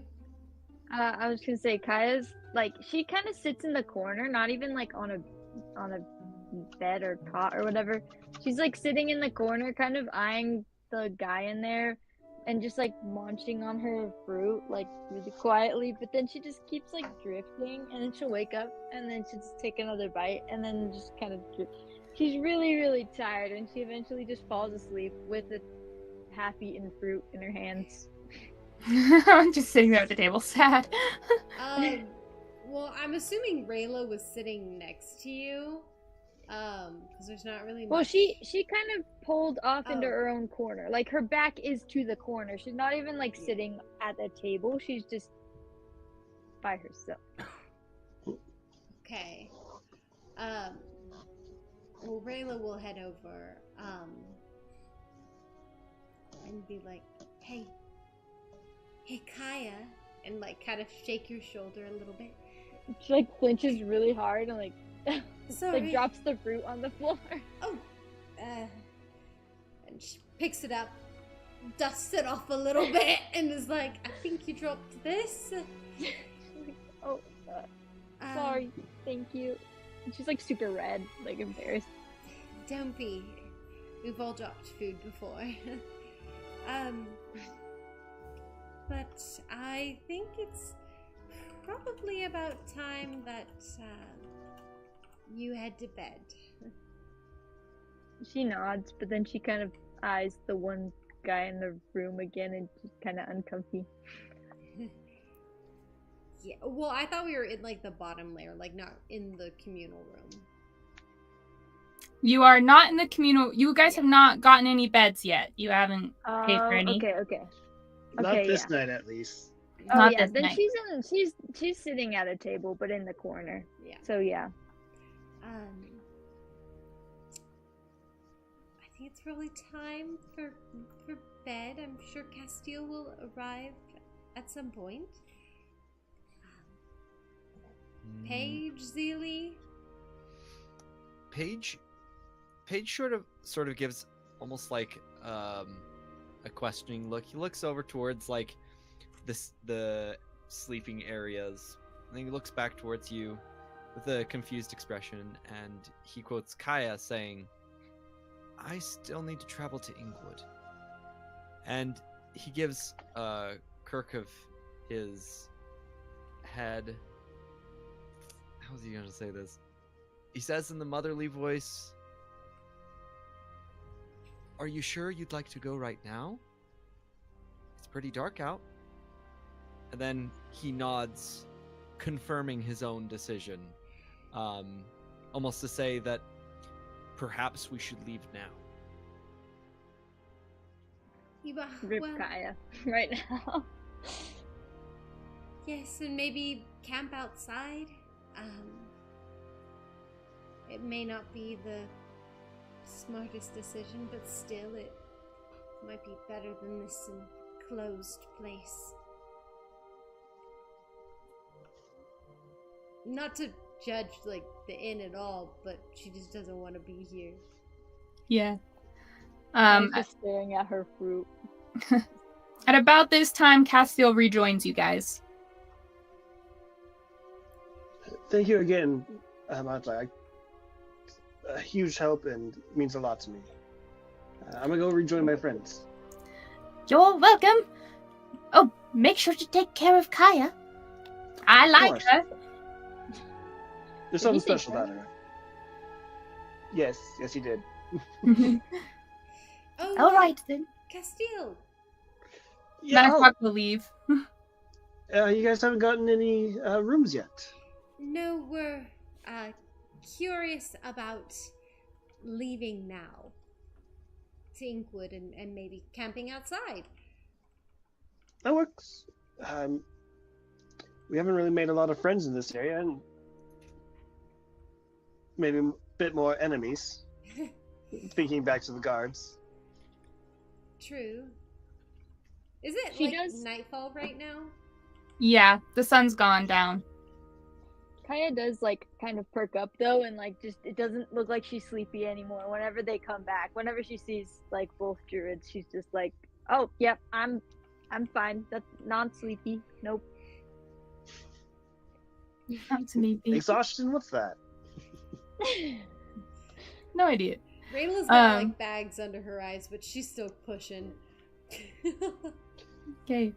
I was gonna say Kaya's she kind of sits in the corner, not even on a bed or cot or whatever. She's sitting in the corner, kind of eyeing the guy in there and just munching on her fruit really quietly, but then she just keeps drifting, and then she'll wake up and then she'll just take another bite and then just kind of she's really, really tired, and she eventually just falls asleep with a half-eaten fruit in her hands. I'm just sitting there at the table, sad. Well, I'm assuming Rayla was sitting next to you. Because there's not really much. Well, she kind of pulled off into her own corner. Her back is to the corner. She's not even sitting at the table. She's just by herself. Okay. Well, Rayla will head over, and be like, hey, Kaya, and kind of shake your shoulder a little bit. She flinches really hard and Sorry. Drops the fruit on the floor. Oh, and she picks it up, dusts it off a little bit, and is like, I think you dropped this. Oh, sorry. Thank you. And she's super red, embarrassed. Don't be. We've all dropped food before. But I think it's probably about time that, you head to bed. She nods, but then she kind of eyes the one guy in the room again and just kind of uncomfy. Yeah, well, I thought we were in the bottom layer, not in the communal room. You are not in the communal. You guys have not gotten any beds yet. You haven't paid for any. Okay. Not Okay, this yeah. night, at least. Oh Not yeah, this then night. she's sitting at a table, but in the corner. Yeah. So yeah. I think it's probably time for bed. I'm sure Castil will arrive at some point. Paige, Zilli. Paige sort of gives almost like a questioning look. He looks over towards like the sleeping areas, and then he looks back towards you with a confused expression, and he quotes Kaya saying, "I still need to travel to Inglewood." And he gives Kirk of his head. How's he gonna say this? He says in the motherly voice, "Are you sure you'd like to go right now? It's pretty dark out." And then he nods, confirming his own decision, almost to say that perhaps we should leave now. Rip Well, Kaya right now. yes, and maybe camp outside. It may not be the smartest decision, but still it might be better than this enclosed place. Not to judge like the inn at all, but she just doesn't want to be here. Yeah. I'm just staring at her fruit. At about this time, Castil rejoins you guys. Thank you again, Atla. A huge help and means a lot to me. I'm gonna go rejoin my friends. You're welcome. Oh, make sure to take care of Kaya. I like course. her. There's Did something he say special about her. Yes, he did. Oh, All right then. Castil. 9 o'clock will leave. You guys haven't gotten any rooms yet. No, we're curious about leaving now to Inkwood and maybe camping outside. That works. We haven't really made a lot of friends in this area, and maybe a bit more enemies. Thinking back to the guards. True. Is it She like does- nightfall right now? Yeah, the sun's gone down. Kaya does like kind of perk up though, and like just it doesn't look like she's sleepy anymore. Whenever they come back, whenever she sees like both druids, she's just like, "Oh, yep, I'm fine. That's non-sleepy. Nope." Not to me. Exhaustion? What's that? No idea. Rayla's got like bags under her eyes, but she's still pushing. Okay.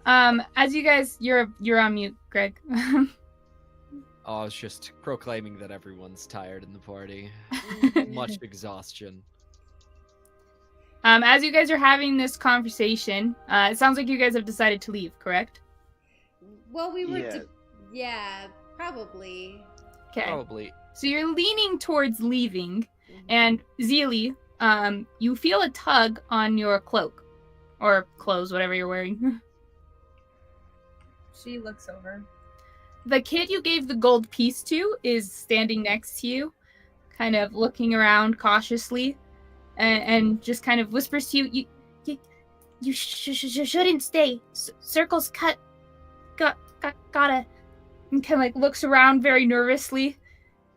As you guys, you're on mute, Greg. Oh, I was just proclaiming that everyone's tired in the party. Much exhaustion. As you guys are having this conversation, it sounds like you guys have decided to leave, correct? Well, we were. Yeah. Yeah, probably. Okay. Probably. So you're leaning towards leaving, and Zilli, you feel a tug on your cloak, or clothes, whatever you're wearing. She looks over. The kid you gave the gold piece to is standing next to you, kind of looking around cautiously, and just kind of whispers to you, "You shouldn't stay. Circle's cut. Gotta." And kind of like looks around very nervously,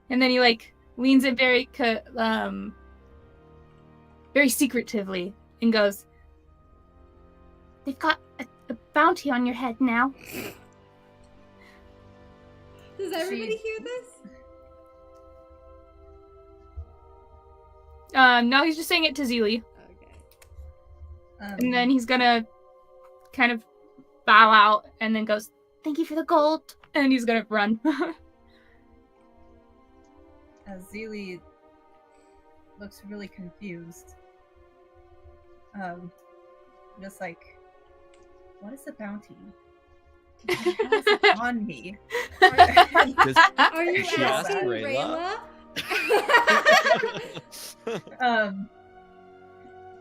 and then he like leans in very secretively and goes, They've got a bounty on your head now. Does everybody hear this? No, he's just saying it to Zilli. Okay. And then he's gonna kind of bow out and then goes, Thank you for the gold. and he's gonna run. Zilli looks really confused. Just like, what is the bounty? How is it on me? Are you She asked asking Rayla? Rayla?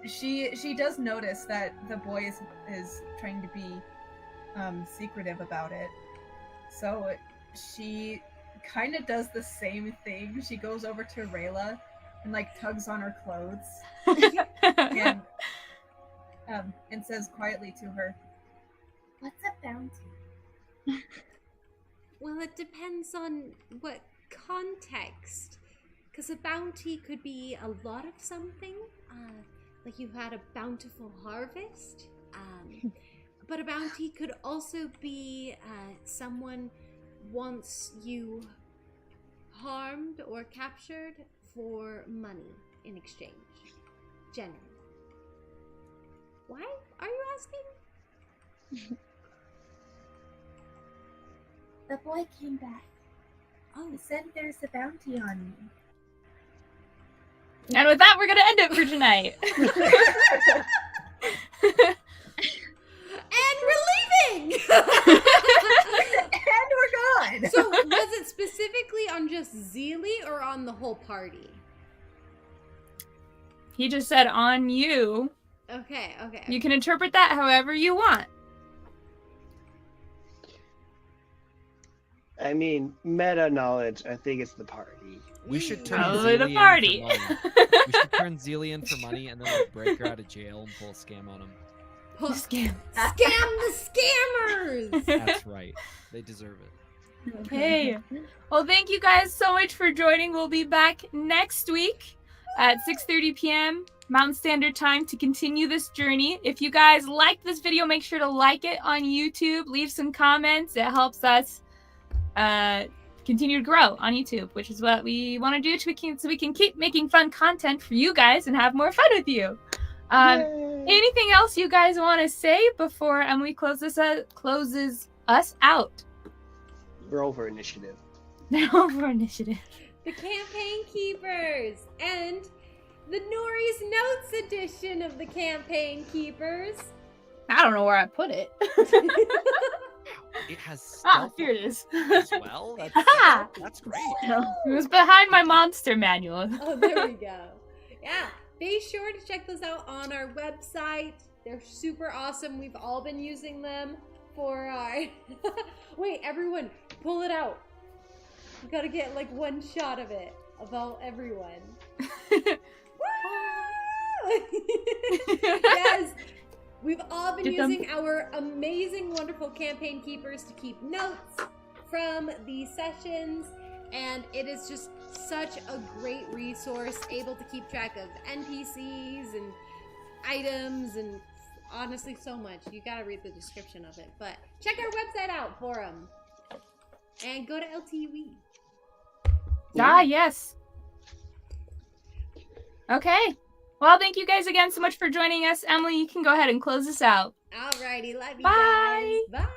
She does notice that the boy is trying to be secretive about it, so she kind of does the same thing. She goes over to Rayla and like tugs on her clothes and says quietly to her, What's a bounty? Well, it depends on what context. Because a bounty could be a lot of something. Like you had a bountiful harvest. But a bounty could also be someone wants you harmed or captured for money in exchange. Generally. Why are you asking? The boy came back. Oh, He said there's a bounty on me. And with that, we're going to end it for tonight. and we're leaving! and we're gone. So, was it specifically on just Zilli or on the whole party? He just said on you. Okay. You can interpret that however you want. I mean, meta knowledge, I think it's the party. We should turn Probably the Zilli party. in for money. We should turn Zilli in for money and then like, break her out of jail and pull a scam on him. Scam. Scam the scammers! That's right. They deserve it. Okay. Well, thank you guys so much for joining. We'll be back next week at 6:30 p.m. Mountain Standard Time to continue this journey. If you guys liked this video, make sure to like it on YouTube. Leave some comments. It helps us continue to grow on YouTube, which is what we want to do so we can keep making fun content for you guys and have more fun with you. Anything else you guys want to say before Emily closes us out? Roll for initiative. Over initiative. The Campaign Keepers and the Nori's Notes edition of the Campaign Keepers. I don't know where I put it. It has Ah, stealth here it is. as well. That's great. It was behind my monster manual. Oh, there we go. Yeah, be sure to check those out on our website. They're super awesome. We've all been using them for our... Wait, everyone, pull it out. We gotta get like one shot of it, of everyone. Yes, we've all been using our amazing, wonderful Campaign Keepers to keep notes from these sessions, and it is just such a great resource, able to keep track of NPCs and items and honestly so much. You gotta read the description of it, but check our website out for them. And go to LTUE. Ah, yes. Okay. Well, thank you guys again so much for joining us. Emily, you can go ahead and close this out. Alrighty, love you Bye. guys. Bye.